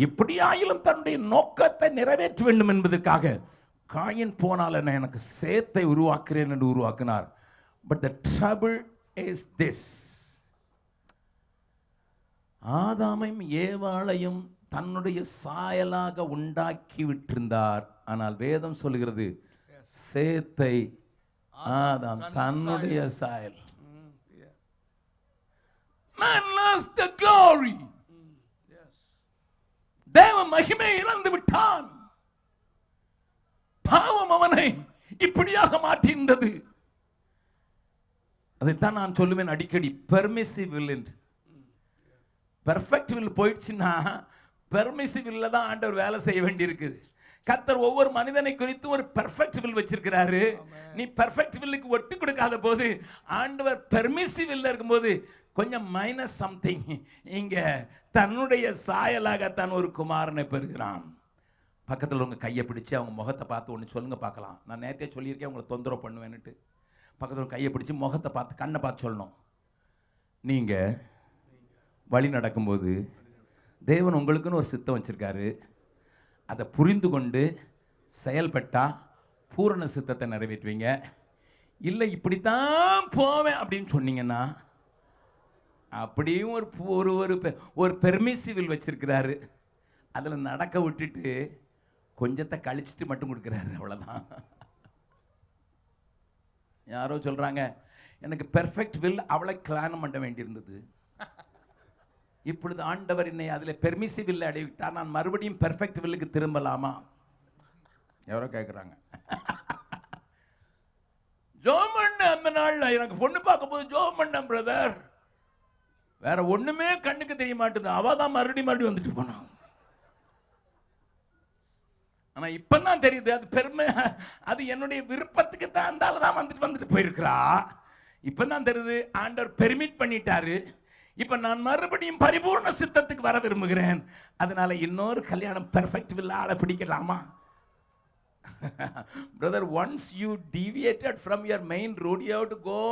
எப்படியாயிலும் தன்னுடைய நோக்கத்தை நிறைவேற்ற வேண்டும் என்பதற்காக காயின் போனால் என்ன, எனக்கு சேத்தை உருவாக்குறேன் என்று உருவாக்கினார். But the trouble is this. ஆதாமையும் ஏவாளையும் தன்னுடைய சாயலாக உண்டாக்கி விட்டிருந்தார். ஆனால் வேதம் சொல்லுகிறது சேத்தை ஆதாம் தன்னுடைய சாயல். Man lost the glory. தேவ மகிமை இழந்து விட்டான். பாவம் அவனை இப்படியாக மாற்றியிருந்தது. அதைத்தான் நான் சொல்லுவேன் அடிக்கடி, பெர்மிசிவ் வில் என்று. பெர்ஃபெக்ட் வில் போயிடுச்சுன்னா பெர்மிசிவ் வில்ல தான் ஆண்டவர் வேலை செய்ய வேண்டி இருக்குது. கர்த்தர் ஒவ்வொரு மனிதனை குறித்து ஒரு பெர்ஃபெக்ட் வில் வச்சிருக்கிறாரு. நீ பெர்ஃபெக்ட் வில்லுக்கு ஒட்டு கொடுக்காத போது, ஆண்டவர் பெர்மிசிவ் வில்ல இருக்கும்போது கொஞ்சம் மைனஸ் சம்திங், இங்க தன்னுடைய சாயலாக தான் ஒரு குமாரனை பெறுகிறான். பக்கத்தில் உங்க கையை பிடிச்சு அவங்க முகத்தை பார்த்து ஒன்று சொல்லுங்க பார்க்கலாம். நான் நேற்றே சொல்லியிருக்கேன் உங்களை தொந்தரவு பண்ணுவேன்னுட்டு. பக்கத்தில் கையை பிடிச்சி முகத்தை பார்த்து கண்ணை பார்த்து சொல்லணும். நீங்கள் வழி நடக்கும்போது தேவன் உங்களுக்குன்னு ஒரு சித்தம் வச்சுருக்காரு. அதை புரிந்து கொண்டு செயல்பட்டால் பூரண சித்தத்தை நிறைவேற்றுவீங்க. இல்லை இப்படித்தான் போவேன் அப்படின்னு சொன்னீங்கன்னா, அப்படியும் ஒரு பெர்மிசிவில் வச்சிருக்கிறாரு. அதில் நடக்க விட்டுட்டு கொஞ்சத்தை கழிச்சிட்டு மட்டும் கொடுக்குறாரு, அவ்வளோதான். யாரோ சொல்கிறாங்க, எனக்கு பெர்ஃபெக்ட் வில் அவளை கல்யாணம் பண்ண வேண்டியிருந்தது, இப்பொழுது ஆண்டவர் என்னை அதில் பெர்மிசிவ் வில் அடைவிட்டார், நான் மறுபடியும் பெர்ஃபெக்ட் வில்லுக்கு திரும்பலாமா? யாரோ கேட்குறாங்க. ஜோம் பண்ண அந்த நாள்ல எனக்கு பொண்ணு பார்க்க போது ஜோம் பண்ண பிரதர், வேற ஒண்ணுமே கண்ணுக்கு தெரிய மாட்டேது. அவ தான் மறுபடியும் வந்துட்டு போனான். ஆனா இப்பதான் தெரியுது அது பெருமை, அது என்னுடைய விருப்பத்துக்கு தான் இருந்தாலும் தான் வந்துட்டு போயிருக்கிறா. இப்பதான் தெரியுது ஆண்டவர் பெர்மிட் பண்ணிட்டாரு. இப்ப நான் மறுபடியும் பரிபூர்ண சித்தத்துக்கு வர விரும்புகிறேன். அதனால இன்னொரு கல்யாணம் பெர்ஃபெக்ட் ஆளை பிடிக்கலாமா? Brother, once you deviated from your main road, you have to go.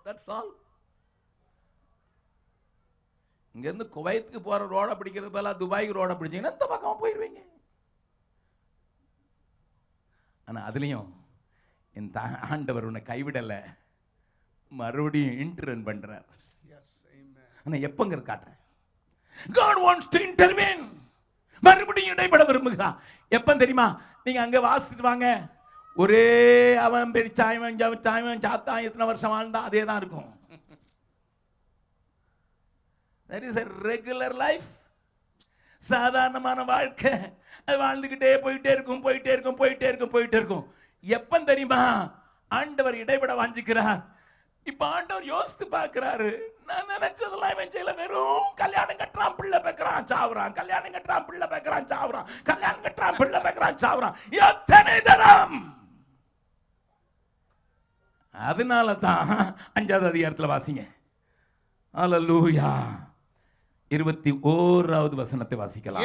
That's all. இங்க இருந்து குவைத்துக்கு போற ரோட பிடிக்கிறது பதிலா துபாய்க்கு ரோட பிடிச்சீங்கன்னா இந்த பக்கம் போயிருவீங்க. ஆனா அதுலயும் இந்த ஆண்டவர் உன்னை கைவிடல, மறுபடியும் இன்டர்வென் பண்றார். ஆனா எப்பங்க காட்டுறேன், God wants to intervene. மறுபடியும் இடைப்பட விரும்புகிறான். எப்ப தெரியுமா? நீங்க அங்க வாசிட்டு வாங்க, ஒரே அவன் பெரிச்சாயவன் ஜவச்சாயவன் சாத்தான் எத்தனை வருஷம் வாழ்ந்தா அதே தான் இருக்கும். That is a regular life. சாதாரணமான வாழ்க்கை. அது வாழ்ந்துகிட்டே போயிட்டே இருக்கும். எப்ப தெரியுமா ஆண்டவர் இடைவிட வாஞ்சிக்கிறார்? இப்ப ஆண்டவர் யோசித்து பார்க்கிறாரு, நான் நினைச்சதெல்லாம் இவன் செய்யல. வெறும் கல்யாணம் கட்டுறான், பிள்ளை பெக்கிறான், சாவுறான். கல்யாணம் கட்டுறான், பிள்ளை பெக்கிறான், சாவுறான். கல்யாணம் கட்டுறான், பிள்ளை பெக்கிறான், சாவுறான். எத்தனை தரம்! அதனால தான் 5வது அதிகாரத்தில் வாசிங்க. அல்லேலூயா. 21வது வசனத்தை வாசிக்கலாம்.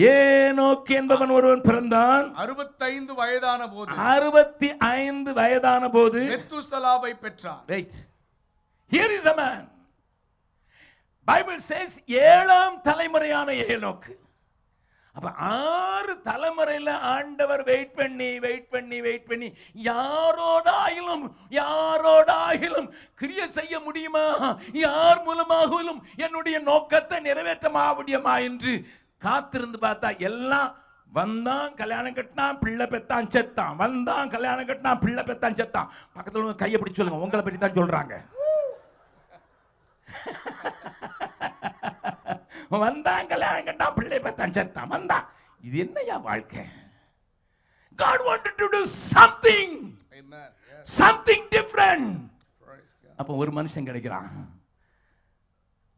ஏனோக்கு என்பவன் ஒருவன் பிறந்தான். 65 வயதான போது 65 வயதான போது மெத்துசலாவை பெற்றான். Wait. Here is a man. Bible says 7ஆம் தலைமுறையான ஏனோக்கு. அப்ப 6 தலைமுறையில ஆண்டவர் வெயிட் பண்ணி யாரோடாயிலும் கிரியை செய்ய முடியுமா, யார் மூலமாகவும் என்னுடைய நோக்கத்தை நிறைவேற்ற முடியுமா என்று காத்திருந்து பார்த்தா எல்லாம் வந்தான், கல்யாணம் கட்டினான், பிள்ளை பெத்தான், செத்தான். வந்தான், கல்யாணம் கட்டினான், பிள்ளை பெத்தான், செத்தான். பக்கத்துல கையை பிடிச்சு சொல்லுங்க, உங்களை பற்றி தான் சொல்றாங்க. வந்தான், கல்யாணம் கட்டினான், பிள்ளை பெத்தான், செத்தான். வந்தான். இது என்னையா வாழ்க்கை? God wanted to do something. Amen. Yes. Something different. அப்ப ஒரு மனுஷன் கிடைக்கிறான்.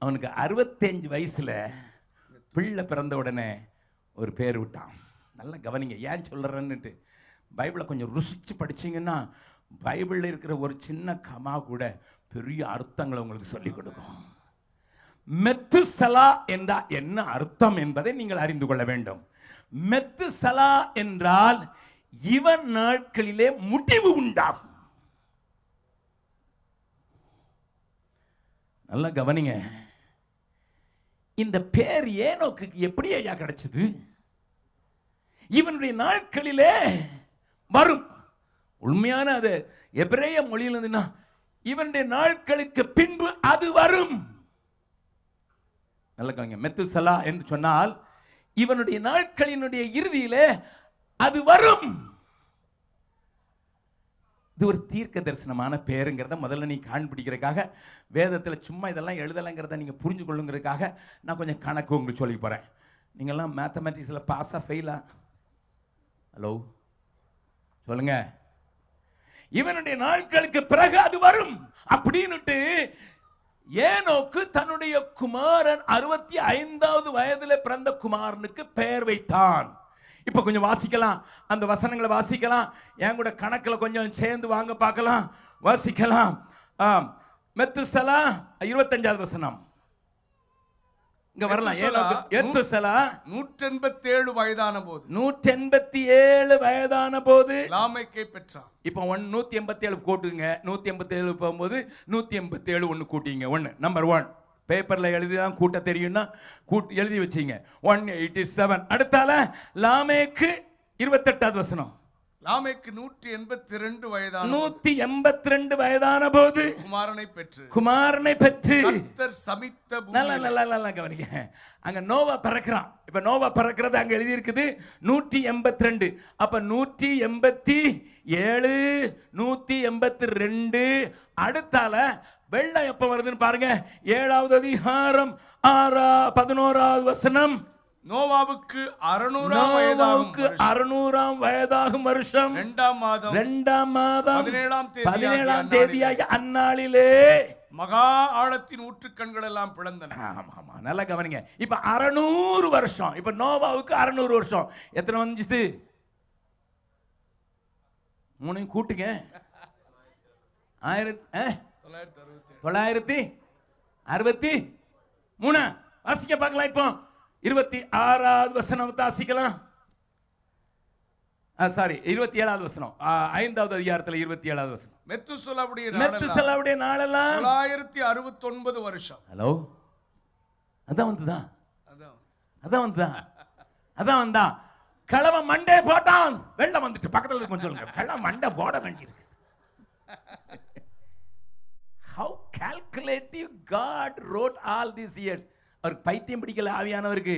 அவனுக்கு 65 வயசுல பிள்ளை பிறந்த உடனே ஒரு பேர் விட்டான். நல்லா கவனிங்க, ஏன் சொல்றேன்னுட்டு. பைபிளை கொஞ்சம் ருசிச்சு படிச்சீங்கன்னா பைபிள்ல இருக்கிற ஒரு சின்ன கமா கூட பெரிய அர்த்தங்களை உங்களுக்கு சொல்லிக் கொடுக்கும். மெத்துசலா என்றால் என்ன அர்த்தம் என்பதை நீங்கள் அறிந்து கொள்ள வேண்டும். மெத்துசலா என்றால் இவன் நாட்களிலே முடிவு உண்டாகும். நல்லா கவனிங்க, இந்த பேர் ஏனோக்கு எப்படி ஐயா கிடைச்சது? இவனுடைய நாட்களிலே வரும். உண்மையான அது எபிரேய மொழியில் இருந்துன்னா இவனுடைய நாட்களுக்கு பின்பு அது வரும். நல்ல கவனிங்க, மெத்துசலா என்று சொன்னால் இவனுடைய நாட்களினுடைய இறுதியிலே அது வரும். இது ஒரு தீர்க்க தரிசனமான பேருங்கிறத முதல்ல நீ காண்பிடிக்கிறதுக்காக வேதத்தில் சும்மா இதெல்லாம் எழுதலைங்கிறத நீங்க புரிஞ்சு கொள்ளுங்கிறதுக்காக நான் கொஞ்சம் கணக்கு உங்களுக்கு சொல்லி போறேன். நீங்கெல்லாம் மேத்தமெட்டிக்ஸ்ல பாஸா ஃபெயிலா? ஹலோ சொல்லுங்க. இவனுடைய நாட்களுக்கு பிறகு அது வரும் அப்படின்னுட்டு ஏனோக்கு தன்னுடைய குமாரன் 65வது வயதிலே பிறந்த குமாரனுக்கு பெயர் வைத்தான். இப்ப கொஞ்சம் வாசிக்கலாம், அந்த வசனங்களை வாசிக்கலாம். என் கூட கணக்குல கொஞ்சம் சேர்ந்து வாங்க பார்க்கலாம், வாசிக்கலாம். மெத்துசலா 25வது வசனம் இங்க வரலாம். மெத்துசலா 187 வயதான போது 187 வயதான போது லாமேக்கை பெற்றான். இப்போ 187 கூட்டுங்க. 187 போகும்போது 187 ஒன்று கூட்டிங்க. ஒன்று நம்பர் 1 பேப்பர்ல எழுதிதான் கூட்ட தெரியும்னா எழுதி வச்சிங்க. 187. அடுத்தால லாமேக்கு 28வது வசனம். லாமேக்கு 182 வயதான போது குமாரனை பெற்று கர்த்தர் சபித்த பூமியிலே. நல்லா கவனிங்க, அங்க நோவா பிறக்கிறான். இப்ப நோவா பிறக்கிறது அங்க எழுதி இருக்குது 182. அப்ப 187 182. அடுத்தால வெள்ளம் எப்ப வருதுன்னு பாருங்க. 7வது அதிகாரம் 11வது வசனம். நோவாவுக்கு 600 வயதாகும் வருஷம் 2ஆம் மாதம் 17ஆம் தேதியாகிய அந்நாளிலே மகா ஆழத்தின் ஊற்றுக்கண்கள் எல்லாம் பிளந்தன. ஆமா நல்லா கவனிங்க. இப்ப 600 வருஷம். இப்ப நோவாவுக்கு 600 வருஷம். எத்தனை வந்துச்சு? மூணையும் கூட்டுங்க. 1963. வாசிக்க பார்க்கலாம். இப்போ 26வது வசனம் வாசிக்கலாம். சாரி 27வது வசனம், 5வது அதிகாரத்துல 27வது வசனம். மெத்துசலாவுடைய நாளெல்லாம் 969 வருஷம். ஹலோ, அதான் வந்தா கிழவன் மண்டே போட்டான், வெள்ளம் வந்துட்டு. பக்கத்துல கொஞ்சம் சொல்லுங்க, கிழவன் மண்டை போட வேண்டியிருக்கு. How calculative God wrote all these years. அவருக்கு பைத்தியம் பிடிக்கல ஆவியானவருக்கு.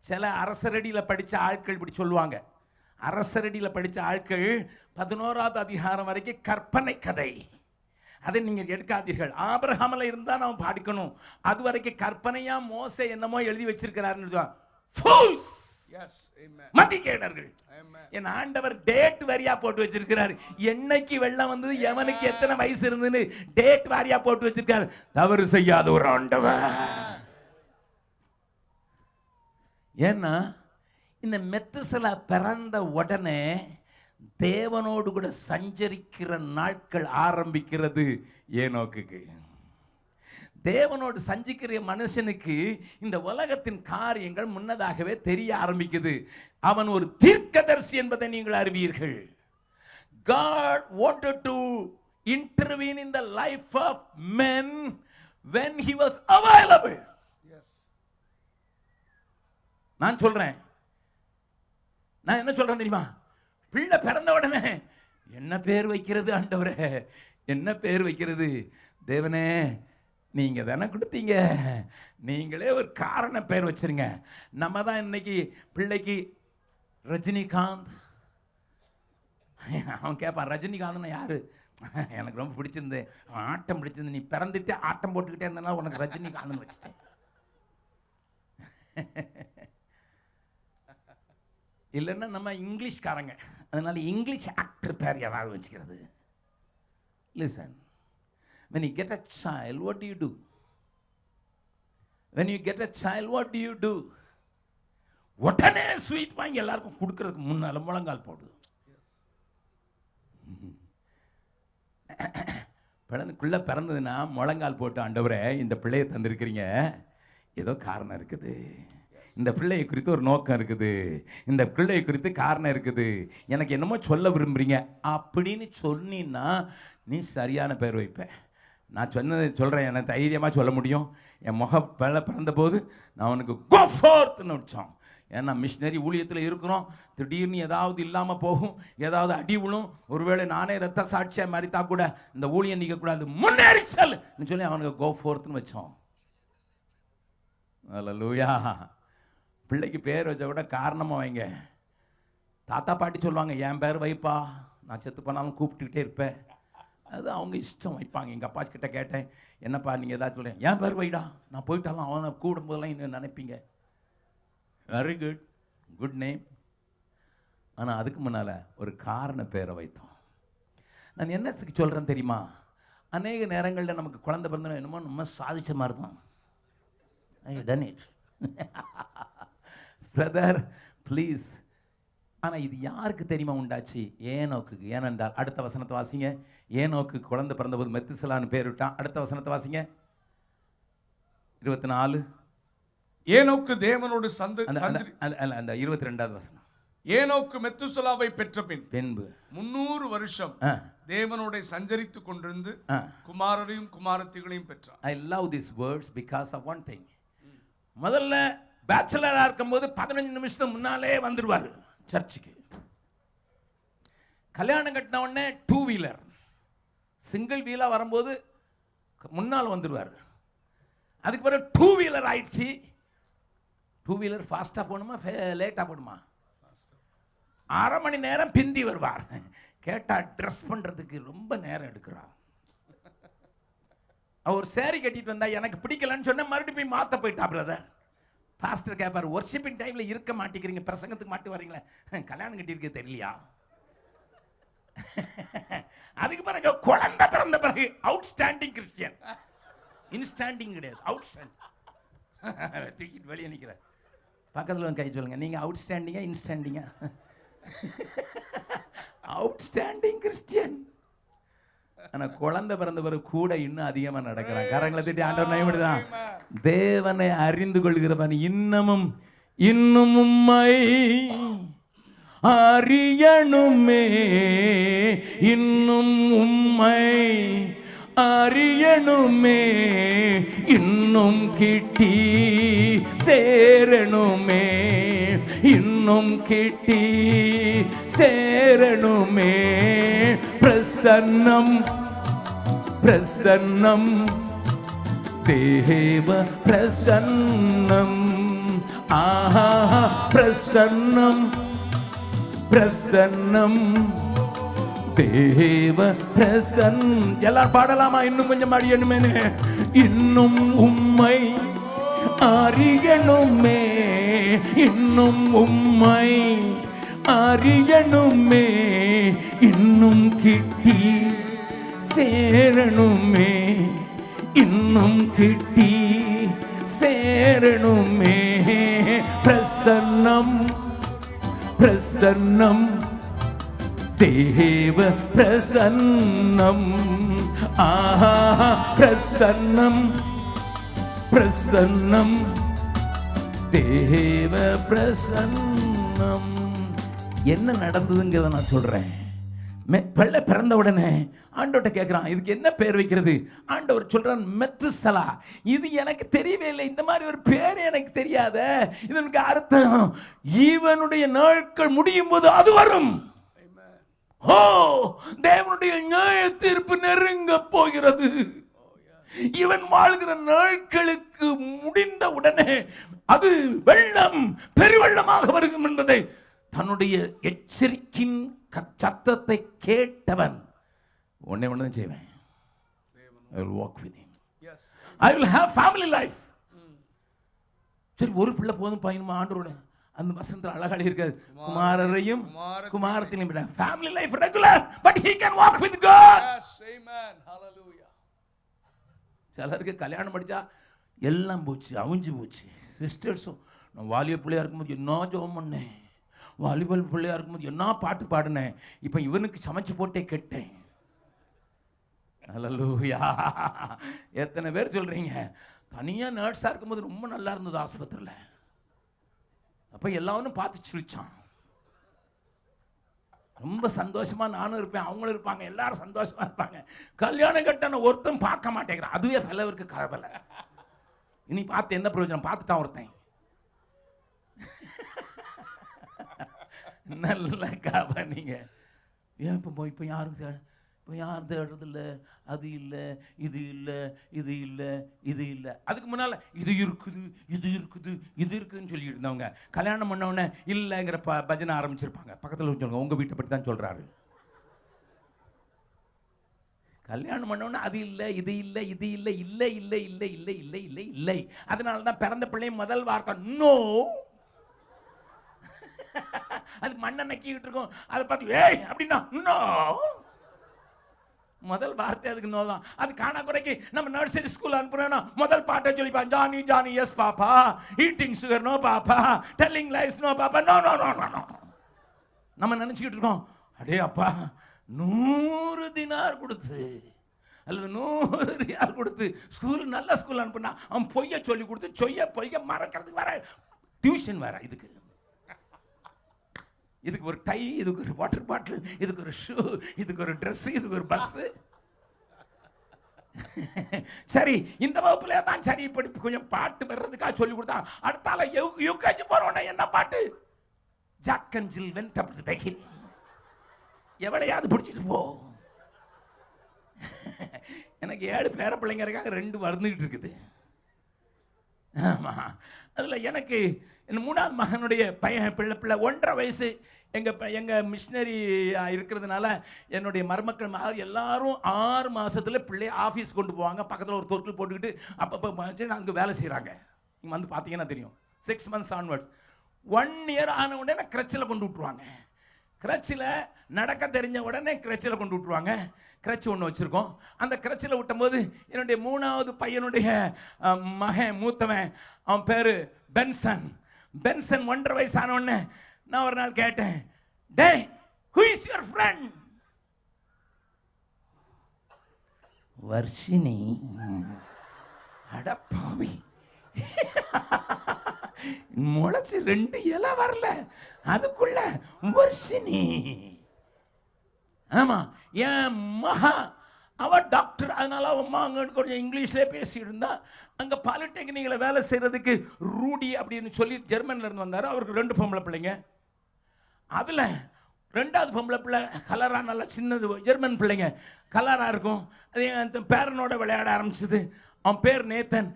சில அரசரடியில படிச்ச ஆட்கள் இப்படி சொல்லுவாங்க. அரசரடியில படிச்ச ஆட்கள் 11வது அதிகாரம் வரைக்கும் கற்பனை கதை, அதை நீங்க எடுக்காதீர்கள். ஆபிரகாம்ல இருந்தா நாம் பாடிக்கணும். அது வரைக்கும் கற்பனையா மோசே என்னமோ எழுதி வச்சிருக்கிறாருன்னு ஃபூல்ஸ். மதிகேடர்கள். என் ஆண்டவர் டேட் வாரியா போட்டு வச்சிருக்கிறார். என்னைக்கு வெள்ளம் வந்தது, எவனுக்கு எத்தனை வயசு இருந்ததுன்னு டேட் வாரியா போட்டு வச்சிருக்காரு. தவறு செய்யாத ஒரு ஆண்டவர். ஏன்னா இந்த மெத்துசலா பிறந்த உடனே தேவனோடு கூட சஞ்சரிக்கிற நாட்கள் ஆரம்பிக்கிறது ஏனோக்குக்கு. தேவனோடு சஞ்சிக்கிற மனுஷனுக்கு இந்த உலகத்தின் காரியங்கள் முன்னதாகவே தெரிய ஆரம்பிக்குது. அவன் ஒரு தீர்க்கதரிசி என்பதை நீங்கள் அறிவீர்கள். God wanted to intervene in the life of men when he was available. நான் சொல்றேன், நான் என்ன சொல்றேன் தெரியுமா? பிள்ளை பிறந்த உடனே என்ன பேர் வைக்கிறது ஆண்டவரே, என்ன பேர் வைக்கிறது? தேவனே நீங்க தானே கொடுத்தீங்க, நீங்களே ஒரு காரண பேர் வச்சிருங்க. நம்ம தான் இன்னைக்கு பிள்ளைக்கு ரஜினிகாந்த். அவன் கேட்பான், ரஜினிகாந்த்னா யாரு? எனக்கு ரொம்ப பிடிச்சிருந்து, ஆட்டம் பிடிச்சிருந்து, நீ பிறந்துட்டு ஆட்டம் போட்டுக்கிட்டே இருந்தனால உனக்கு ரஜினிகாந்த் வச்சுட்டேன். இல்லைன்னா நம்ம இங்கிலீஷ்காரங்க, அதனால இங்கிலீஷ் ஆக்டர் பேர் ஏதாவது வச்சுக்கிறது. Listen, when you get a child, what do you do? When you get a child, what do you do? உடனே ஸ்வீட் வாங்கி எல்லாருக்கும் கொடுக்கறதுக்கு முன்னால முழங்கால் போடுது. பிள்ளைக்குள்ள பிறந்ததுன்னா முழங்கால் போட்டு, ஆண்டவரே இந்த பிள்ளையை தந்திருக்கிறீங்க, ஏதோ காரணம் இருக்குது, இந்த பிள்ளையை குறித்து ஒரு நோக்கம் இருக்குது, இந்த பிள்ளையை குறித்து காரணம் இருக்குது, எனக்கு என்னமோ சொல்ல விரும்புறீங்க அப்படின்னு சொன்னீன்னா நீ சரியான பேர் வைப்ப. நான் சொன்னதை சொல்கிறேன், எனக்கு தைரியமாக சொல்ல முடியும். என் பிறந்த போது நான் உனக்கு கோ ஃபோர்த்னு வச்சோம். ஏன்னா மிஷினரி ஊழியத்தில் இருக்கிறோம், திடீர்னு ஏதாவது இல்லாமல் போகும், ஏதாவது அடி விழும், ஒருவேளை நானே ரத்த சாட்சியாக மறித்தா கூட இந்த ஊழியம் நீக்கக்கூடாது, முன்னேறி செல்லுன்னு சொல்லி அவனுக்கு கோ ஃபோர்த்னு வச்சோம். அல்லேலூயா. பிள்ளைக்கு பேர் வச்ச கூட காரணமாக வைங்க. தாத்தா பாட்டி சொல்லுவாங்க, என் பேர் வைப்பா, நான் செத்து போனாலும் கூப்பிட்டுக்கிட்டே இருப்பேன். அது அவங்க இஷ்டம் வைப்பாங்க. எங்கள் அப்பா கிட்ட கேட்டேன், என்னப்பா நீங்கள் ஏதாவது சொல்கிறேன், என் பேர் வைடா, நான் போயிட்டாலும் அவனை கூடும்போதெல்லாம் இன்னும் நினைப்பீங்க. Very good, good name. ஆனால் அதுக்கு முன்னால் ஒரு காரண பேரை வைத்தோம். நான் என்னத்துக்கு சொல்கிறேன் தெரியுமா? அநேக நேரங்களில் நமக்கு குழந்தை பிறந்தோம் என்னமோ நம்ம சாதிச்ச மாதிரி தான். I done it brother please. ஆனால் இது யாருக்கு தெரியுமா உண்டாச்சு? ஏனோக்கு. ஏனென்றால் அடுத்த வசனத்தை வாசிங்க. ஏனோக்கு குழந்தை பிறந்தபோது மெத்துசலான்னு பேர் விட்டான். அடுத்த வசனத்தை வாசிங்க, 24. ஏனோக்கு தேவனோடு அந்த 22வது வசனம். ஏனோக்கு மெத்துசலாவை பெற்ற பின்பு 300 வருஷம் தேவனோட சஞ்சரித்துக் கொண்டிருந்து குமாரரையும் குமாரத்திகளையும் பெற்றார். I love these words because of one thing. முதல்ல பேச்சுலரா இருக்கும்போது 15 நிமிஷத்துக்கு முன்னாலே வந்துடுவார் சர்ச்சுக்கு. கல்யாணம் கட்டின உடனே 2 வீலர் சிங்கிள் வீலா வரும்போது முன்னால் வந்துடுவார். அதுக்கு பிறகு 2 வீலர் ஆயிடுச்சு. 2 வீலர் ஃபாஸ்டா போகணுமா லேட்டா போகணுமா? அரை மணி நேரம் பிந்தி வருவார். கேட்டா ட்ரெஸ் பண்றதுக்கு ரொம்ப நேரம் எடுக்கிறார். அவர் சேரி கட்டிட்டு வந்தா எனக்கு பிடிக்கலன்னு சொன்ன, மறுபடியும் போய் மாத்த போயிட்டா பிரதர். பாஸ்டர் கேட்பார், வொர்ஷிப்பிங் டைம்ல இருக்க மாட்டேங்கிறீங்க, பிரசங்கத்துக்கு மாட்டு வரீங்களே, கல்யாணம் கட்டியிருக்க தெரியலையா? அதுக்கு பிறகு குழந்தை பிறந்த பிறகு அவுட்ஸ்டாண்டிங் கிறிஸ்டியன். இன்ஸ்டாண்டிங் கிடையாது, அவுட்ஸ்டாண்டிங். தூக்கிட்டு வெளியே நிற்கிற பக்கத்தில் கை சொல்லுங்க, நீங்க அவுட்ஸ்டாண்டிங்கா இன்ஸ்டாண்டிங்கா? Outstanding Christian. ஆனா குழந்தை பிறந்த பிறகு கூட இன்னும் அதிகமா நடக்கிறான். கரங்களை திட்டி ஆண்டவர் நயமிடுதான். தேவனை அறிந்து கொள்கிறவன் இன்னமும் உம்மை அறியணுமே, இன்னும் உம்மை அறியணுமே, இன்னும் கிட்டி சேரணுமே, இன்னும் கிட்டி சேரணுமே. பிரசன்னம் பிரசன்னம் தேவ பிரசன்னம். ஆஹா பிரசன்னம் பிரசன்னம் தேவ பிரசன். எல்லாரும் பாடலாமா? இன்னும் கொஞ்சம் அறியணுமே, இன்னும் உம்மை அறியணுமே, இன்னும் உம்மை அறியணுமே, இன்னும் கிட்டி சேரணுமே, இன்னும் கிட்டி சேரணுமே. பிரசன்னம் பிரசன்னம் தேவ பிரசன்னம். ஆஹா பிரசன்னம் பிரசன்னம் தேவ பிரசன்னம். என்ன நடந்ததுங்கிறத நான் சொல்றேன். பிள்ளை பிறந்த உடனே ஆண்டவர்கிட்ட கேட்கிறான், இதுக்கு என்ன பேர் வைக்கிறது? ஆண்டவர் சொல்றான், மெத்துசலா. இது எனக்கு தெரியவே இல்லை, இந்த மாதிரி ஒரு பேர் எனக்கு தெரியாத. இதற்கு அர்த்தம், இவனுடைய நாட்கள் முடியும் போது அது வரும். ஓ, தேவனுடைய நியாய தீர்ப்பு நெருங்க போகிறது. இவன் வாழ்கிற நாட்களுக்கு முடிந்த உடனே அது வெள்ளம் பெருவெள்ளமாக வரும் என்பதை தன்னுடைய எச்சரிக்கையின் சத்தத்தை கேட்டவன் ஒன்னே ஒன்று செய்வேன். I will walk with him. Yes. I will have family life. சரி, ஒரு பிள்ளை போதும் பையனுமா? ஆண்டவரோட அந்த வசனத்தில் அழகாக இருக்காது, குமாரரையும் குமாரத்தையும் விட family life regular, but he can walk with God. Yes, amen, hallelujah. சிலருக்கு கல்யாணம் படிச்சா எல்லாம் போச்சு, அவிஞ்சு போச்சு. சிஸ்டர்ஸும், நான் வாலிப பிள்ளையா இருக்கும்போது என்ன ஜெபம் பண்ணேன், வாலிபல் பிள்ளையா இருக்கும்போது என்ன பாட்டு பாடினேன், இப்போ இவனுக்கு சமைச்சு போட்டே கேட்டேன். ஹல்லேலூயா. எத்தனை பேர் சொல்றீங்க, தனியாக நர்ஸாக இருக்கும்போது ரொம்ப நல்லா இருந்தது ஆஸ்பத்திரியில், அப்போ எல்லாரும் பார்த்து சிரிச்சான், ரொம்ப சந்தோஷமா நானும் இருப்பேன், அவங்களும் இருப்பாங்க, எல்லாரும் சந்தோஷமா இருப்பாங்க. கல்யாணம் கட்டண ஒருத்தன் பார்க்க மாட்டேங்கிறான், அதுவே பலவருக்கு கவலை. இனி பார்த்து என்ன பிரயோஜனம்? பார்த்துட்டான் ஒருத்தன். நல்ல கவனிங்க. ஏன் இப்போ யாரும் தேடுறதில்ல, அது இல்லை, இது இல்லை, இது இல்லை, இது இல்லை. அதுக்கு முன்னால் இது இருக்குது, இது இருக்குது, இது இருக்குதுன்னு சொல்லிட்டு இருந்தவங்க கல்யாணம் பண்ணவொடனே இல்லைங்கிற பஜனை ஆரம்பிச்சிருப்பாங்க. பக்கத்தில் சொல்லுங்க, உங்கள் வீட்டை பற்றி தான் சொல்கிறாரு. கல்யாணம் பண்ணவொடனே அது இல்லை, இது இல்லை, இது இல்லை, இல்லை இல்லை இல்லை இல்லை இல்லை இல்லை இல்லை. அதனால தான் பிறந்த பிள்ளை முதல் வார்த்தை நோ. அது மண்ணை நக்கிக்கிட்டு இருக்கும், அதை பார்த்து ஏய் அப்படின்னா நோ. முதல் வார்த்தை அதுக்கு நோ தான். அது காணா குறைக்கு நம்ம நர்சரி ஸ்கூல் அனுப்புறோம்னா முதல் பாட்டை சொல்லிப்பான், Johnny Johnny yes papa, eating sugar no papa, telling lies no papa, no no no no no. நம்ம நினைச்சுக்கிட்டு இருக்கோம், அடே அப்பா 100 தினார் கொடுத்து அல்லது 100 ரியால் கொடுத்து ஸ்கூல் நல்ல ஸ்கூல் அனுப்புனா அவன் பொய்ய சொல்லி கொடுத்து பொய்ய மறக்கிறதுக்கு வேற டியூஷன் வேற. இதுக்கு ஒரு டை, இதுக்கு ஒரு வாட்டர் பாட்டில், இதுக்கு ஒரு ஷூ, இதுக்கு ஒரு ட்ரெஸ், இதுக்கு ஒரு பஸ். சரி, இந்த வகுப்புல தான் சரி இப்படி கொஞ்சம் பாட்டு வர்றதுக்காக சொல்லி கொடுத்தா, அடுத்தால யூகேஜி போறோம்னா என்ன பாட்டு? Jack and Jill went up the hill. எவளையாவது பிடிச்சிட்டு போ. எனக்கு 7 பேர பிள்ளைங்கிறதுக்காக 2 வந்துகிட்டு இருக்குது. ஆமா, அதில் எனக்கு என் 3வது மகனுடைய பையன் பிள்ளை 1.5 வயசு. எங்க மிஷினரி இருக்கிறதுனால என்னுடைய மருமக்கள் மகள் எல்லாரும் 6 மாசத்துல பிள்ளைய ஆஃபீஸ் கொண்டு போவாங்க. பக்கத்தில் ஒரு தொட்டில் போட்டுக்கிட்டு அப்பப்போ அங்கே வேலை செய்கிறாங்க. நீங்கள் வந்து பார்த்தீங்கன்னா தெரியும், 6 months onwards. 1 year ஆன உடனே கிரச்சில் கொண்டு விட்டுருவாங்க. கிரச்சில் நடக்க தெரிஞ்ச உடனே கிரச்சில் கொண்டு விட்டுருவாங்க. கிரச்சி ஒன்று வச்சுருக்கோம். அந்த கிரச்சில் விட்டும்போது என்னுடைய 3வது பையனுடைய மகன் மூத்தவன், அவன் பேர் பென்சன். 1.5 வயசு ஆன உடனே நான் ஒரு நாள் கேட்டேன், டே who is your friend? Varshini. அடப்பாவி, முளைச்சு 2 இலை வரல, அதுக்குள்ள வர்ஷினி. ஆமா, என் மகா அவ டாக்டர், அதனால அவன் அம்மா அங்கே கொஞ்சம் இங்கிலீஷ்லேயே பேசிட்டு இருந்தா. அங்கே பாலிடெக்னிக்கில் வேலை செய்கிறதுக்கு ரூடி அப்படின்னு சொல்லி ஜெர்மனில் இருந்து வந்தார். அவருக்கு 2 பொம்பளை பிள்ளைங்க. அதில் 2வது பொம்பளை பிள்ளை கலராக, நல்லா சின்னது ஜெர்மன் பிள்ளைங்க, கலராக இருக்கும். அது என் பேரனோட விளையாட ஆரம்பிச்சது. அவன் பேர் நேத்தன்.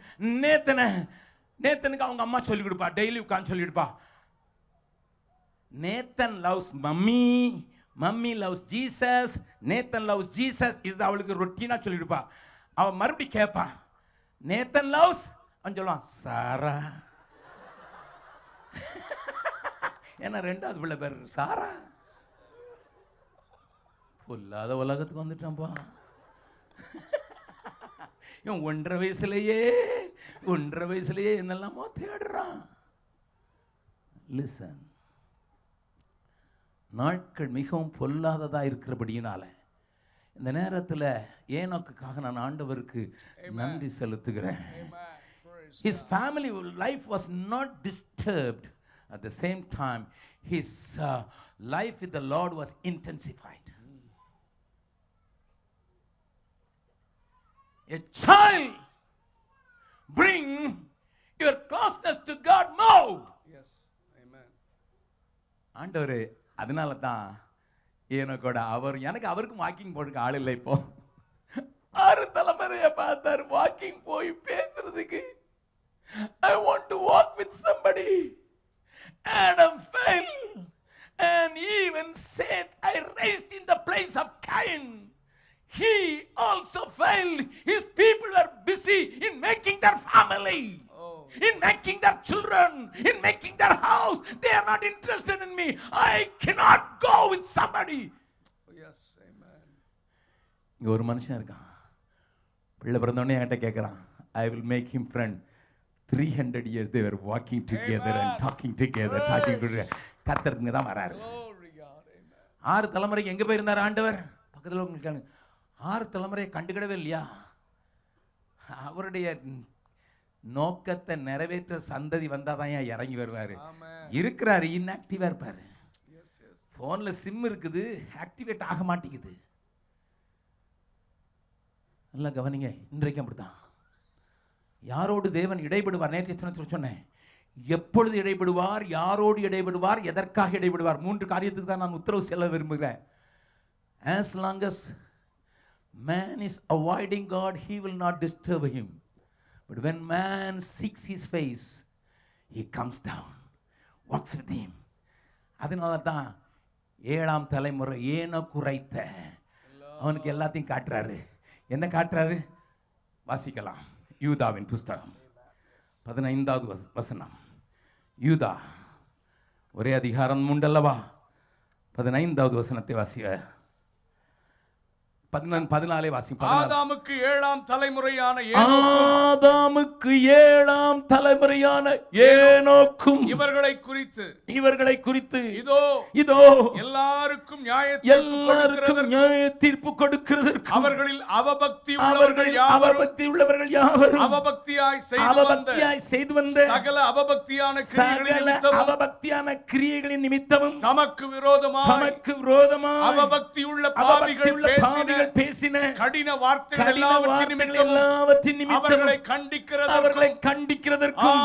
நேத்தனுக்கு அவங்க அம்மா சொல்லிக் கொடுப்பா, டெய்லி உட்காந்து சொல்லி கொடுப்பா, Nathan loves mummy, mummy loves Jesus, Nathan loves Jesus. இது அவளுக்கு ரொட்டீனா சொல்லிடுப்பா. அவன் மறுபடியும் கேட்பா, நேத்தன் லவ்ஸ், அவன் சொல்லுவான் சாரா. ஏன்னா 2வது பிள்ளை பேர் சாரா. பொல்லாத உலகத்துக்கு வந்துட்டான்ப்பா. இவன் 1.5 வயசுலயே என்னெல்லாமோ தேடுறான். லிசன், நாட்கள் மிகவும் பொல்லாததா இருக்கிறபடியினால இந்த நேரத்தில் ஏனோக்குக்காக நான் ஆண்டவருக்கு நன்றி செலுத்துகிறேன். His family life was not disturbed. At the same time, his life with the Lord was intensified. A child bring your closeness to God more. Yes, amen. ஆண்டவரே, அதனால தான் ஏனோக்கோட அவருக்கும் வாக்கிங் போறதுக்கு ஆள் இல்லை. இப்போ 6 தலைமுறையை பார்த்தார் வாக்கிங் போய் பேசுறதுக்கு. I want to walk with somebody. Adam fell, and even Seth I raised in the place of Cain. He also failed. His people were busy in making their family, in making their children, in making their house. They are not interested in me. I cannot go with somebody. Yes, amen. இங்க ஒரு மனுஷன் இருக்கான், பிள்ளை பிறந்தோடனே என்கிட்ட கேட்குறான், I will make him friend. 300 years they were walking together and talking together. கர்த்தருக்கு தான் வராரு. 6 தலைமுறைக்கு எங்க போயிருந்தார் ஆண்டவர்? பக்கத்தில் உங்களுக்கு 6 தலைமுறையை கண்டுக்கிடவே இல்லையா? அவருடைய நோக்கத்தை நிறைவேற்ற சந்ததி வந்தாதான் இறங்கி வருவாரு. இருக்கிறாரு, இன்ஆக்டிவா இருப்பாரு. போன்ல சிம் இருக்குது, ஆக்டிவேட் ஆக மாட்டேங்குது. நல்லா கவனிங்க, இன்றைக்கு அப்படித்தான். யாரோடு தேவன் இடைபடுவார்? நேற்று சொன்னேன், எப்பொழுது இடைபடுவார், யாரோடு இடைபடுவார், எதற்காக இடைபடுவார்? 3 காரியத்துக்கு தான் நான் உத்தரவு செல்ல விரும்புகிறேன். As long as man is avoiding God, he will not disturb him. But when man seeks his face, he comes down, walks with him. அதனால தான் 7ஆம் தலைமுறை ஏனோக்கு குறைத்த அவனுக்கு எல்லாத்தையும் காட்டுறாரு. என்ன காட்டுறாரு? வாசிக்கலாம். யூதாவின் புஸ்தகம் 15வது வசனம். யூதா ஒரே அதிகாரம் உண்டல்லவா? 15வது வசனத்தை வாசிக்க. 14 வாசி. ஆதாமுக்கு 7ஆம் தலைமுறையான ஏனோக்கும் இவர்களை குறித்து இதோ எல்லாருக்கும் நியாய தீர்ப்பு கொடுக்கிறதற்கு அவர்களில் அவபக்தி உள்ளவர்கள் யாவரும் அவபக்தியாய் செய்து வந்த சகல அவபக்தியான கிரியைகளின் நிமித்தமும் தமக்கு விரோதமாய் அவபக்தி உள்ள பாவிகள் பேசின கடின வார்த்தைகள் எல்லாவற்றின் நிமித்தம் அவர்களை கண்டிக்கிறதற்கும்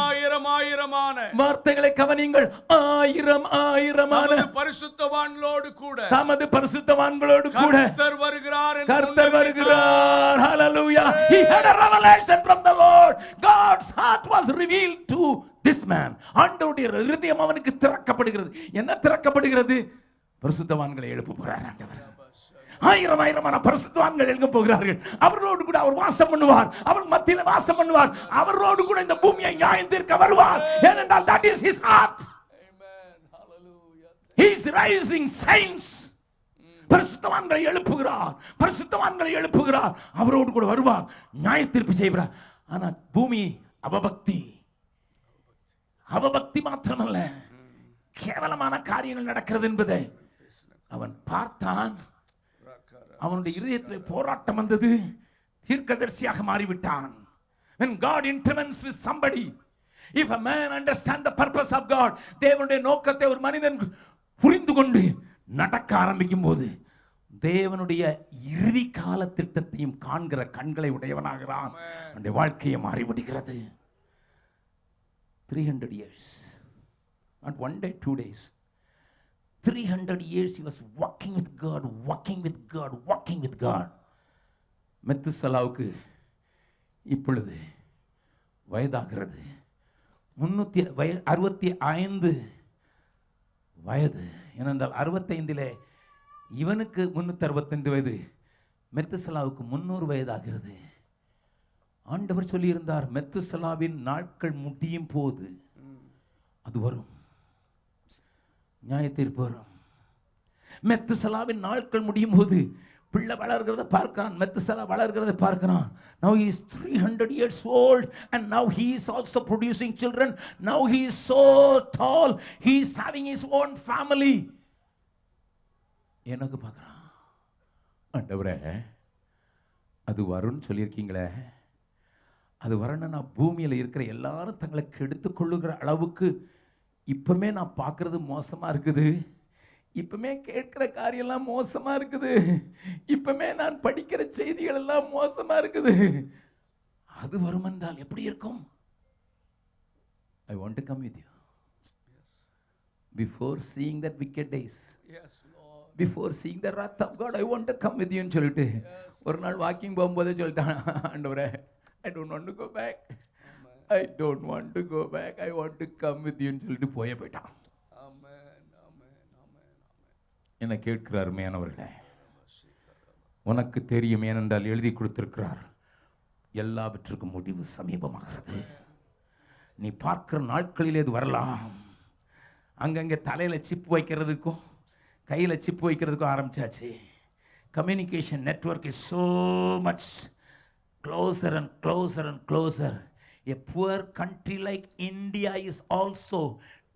ஆயிரமான வார்த்தைகளை கவனிங்கள். ஆயிரமான பரிசுத்தவான்களோடு கூட கர்த்தர் வருகிறார். Hallelujah. He had a revelation from the Lord. God's heart was revealed to this man. ஆண்டவருடைய இருதயம் அவனுக்கு திறக்கப்படுகிறது. என்ன திறக்கப்படுகிறது? பரிசுத்தவான்களை எழுப்ப போறார் ஆண்டவர். ஆயிரம் ஆயிரமான பரிசுத்தவான்கள் எழுக போகிறார்கள். அவர்களோடு கூட அவர் வாசம் பண்ணுவார். அவர் மத்தியில் வாசம் பண்ணுவார். அவர்களோடு கூட இந்த பூமியை நியாயம் தீர்க்க வருவார். ஏனென்றால் that is his heart. He is raising saints. பரிசுத்தவான்களை எழுப்புகிறார். பரிசுத்தவான்களை எழுப்புகிறார். அவரோடு கூட வருவார். நியாய தீர்ப்பு செய்கிறார். ஆனா பூமி அவபக்தி. அவபக்தி மாத்திரமல்ல, கேவலமான காரியங்கள் நடக்கிறது என்பதை அவன் பார்த்தான். அவனுடைய இதயத்தில் போராட்டம் வந்தது. தீர்க்கதரிசியாக மாறிவிட்டான். When God intervenes with somebody, if a man understand the purpose of God, தேவனுடைய நோக்கத்தை ஒரு மனிதன் புரிந்து கொண்டு நடக்க ஆரம்பிக்கும் போது தேவனுடைய இறுதி கால திட்டத்தையும் காண்கிற கண்களை உடையவனாகிறான். அவனுடைய வாழ்க்கையை மாறிவிடுகிறது. 300 years, not one day, 2 days, 300 years he was walking with God, walking with God, walking with God. மெத்துசலாவுக்கு இப்பொழுது வயதாகிறது. 365 வயது. ஏனென்றால் 65 இவனுக்கு 365 வயது, மெத்துசலாவுக்கு 300 வயதாகிறது. ஆண்டவர் சொல்லியிருந்தார், மெத்துசலாவின் நாட்கள் முடியும் போது அது வரும், நியாய தீர்ப்பு வரும். மெத்துசலாவின் நாட்கள் முடியும் போது பிள்ளை வளர்கிறத பார்க்கிறான். மெத்துசலா வளர்கிறத பார்க்கிறான். Now he is 300 years old and now he is also producing children. Now he is so tall, he is having his own family. எனக்கு பார்க்கிறான், ஆண்டவரே அது வரும்னு சொல்லியிருக்கீங்களே, அது வரணும்னா பூமியில் இருக்கிற எல்லாரும் தங்களை கெடுத்து கொள்ளுகிற அளவுக்கு இப்பமே நான் பார்க்கறது மோசமா இருக்குது. இப்பமே கேட்கிற காரியெல்லாம் மோசமா இருக்குது. இப்பமே நான் படிக்கிற செய்திகள் எல்லாம் மோசமா இருக்குது. அது வரும் என்றால் எப்படி இருக்கும்? I want to come with you. Before seeing that wicked days, before seeing the wrath of God, I want to come with you ன்னு சொல்லிட்டு ஒரு நாள் வாக்கிங் போகும்போதே சொல்லிட்டான், ஆண்டவரே I don't want to go back. I don't want to go back. I want to come with you ன்னு சொல்லிட்டு போயிட்டான். என்ன கேட்கிறார் மேனவர்களே? உனக்கு தெரியும், ஏனென்றால் எழுதி கொடுத்திருக்கிறார், எல்லாவற்றுக்கும் முடிவு சமீபமாகிறது. நீ பார்க்கிற நாட்களிலே இது வரலாம். அங்கங்கே தலையில் சிப் வைக்கிறதுக்கும் கையில் சிப் வைக்கிறதுக்கும் ஆரம்பிச்சாச்சு. Communication network is so much closer and closer and closer. A poor country like India is also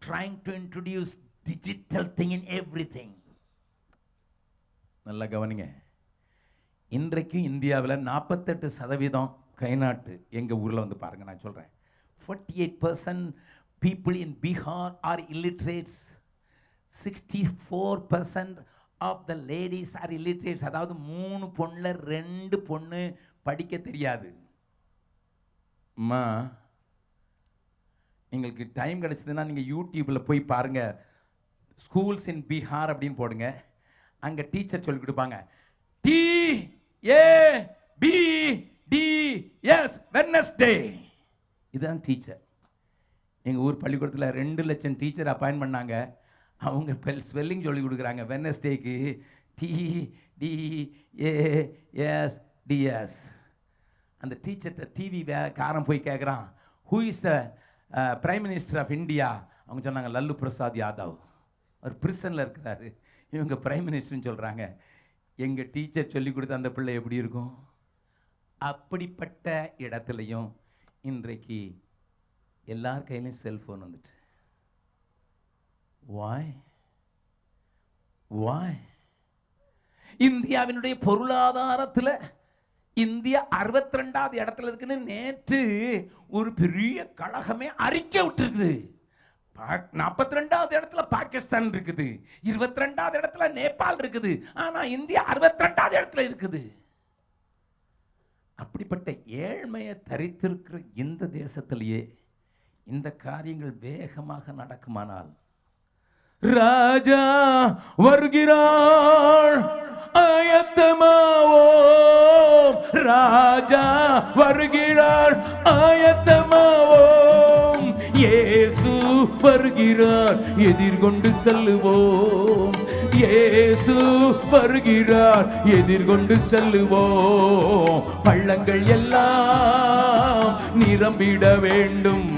trying to introduce digital thing in everything. நல்லா கவனிங்க. இன்றைக்கும் இந்தியாவில் 48% கைநாட்டு. எங்கள் ஊரில் வந்து பாருங்கள், நான் சொல்கிறேன், 48% people in Bihar are illiterates. 64% of the ladies are illiterates. அதாவது 3 பொண்ணுல 2 பொண்ணு படிக்க தெரியாது. அம்மா, எங்களுக்கு டைம் கிடைச்சதுன்னா நீங்கள் யூடியூப்பில் போய் பாருங்கள், ஸ்கூல்ஸ் இன் பீகார் அப்படின்னு போடுங்க. அங்கே டீச்சர் சொல்லி கொடுப்பாங்க, TABDS வெட்னஸ்டே. இதுதான் டீச்சர். எங்கள் ஊர் பள்ளிக்கூடத்தில் 2 லட்சம் டீச்சர் அப்பாயின் பண்ணாங்க. அவங்க ஸ்பெல்லிங் சொல்லி கொடுக்குறாங்க. வெட்னஸ்டேக்கு TDASDS. அந்த டீச்சர்கிட்ட டிவி காரம் போய் கேட்குறான், who is the prime minister of India? அவங்க சொன்னாங்க, லல்லு பிரசாத் யாதவ். அவர் பிரிசனில் இருக்கிறாரு. இவங்க பிரைம் மினிஸ்டர்னு சொல்கிறாங்க. எங்கள் டீச்சர் சொல்லி கொடுத்த அந்த பிள்ளை எப்படி இருக்கும்? அப்படிப்பட்ட இடத்துலையும் இன்றைக்கு எல்லார் கையிலையும் செல்ஃபோன் வந்துட்டு. வாய் இந்தியாவினுடைய பொருளாதாரத்தில் இந்தியா 62வது இடத்துல இருக்குன்னு நேற்று ஒரு பெரிய கழகமே அறிக்கை விட்டுருக்குது. 42வது இடத்துல பாகிஸ்தான் இருக்குது, 22வது இடத்துல நேபாள் இருக்குது, ஆனா இந்தியா 62வது இடத்துல இருக்குது. அப்படிப்பட்ட ஏழ்மையை தரித்திருக்கிற இந்த தேசத்திலேயே இந்த காரியங்கள் வேகமாக நடக்குமானால், ராஜா வருகிறார் ஆயத்தமாவோம், ராஜா வருகிறார் ஆயத்தமாவோம், இயேசு வருகிறார், எதிர்கொண்டு செல்லுவோம். இயேசு வருகிறார், எதிர்கொண்டு செல்லுவோம். பள்ளங்கள் எல்லாம் நிரம்பிட வேண்டும்,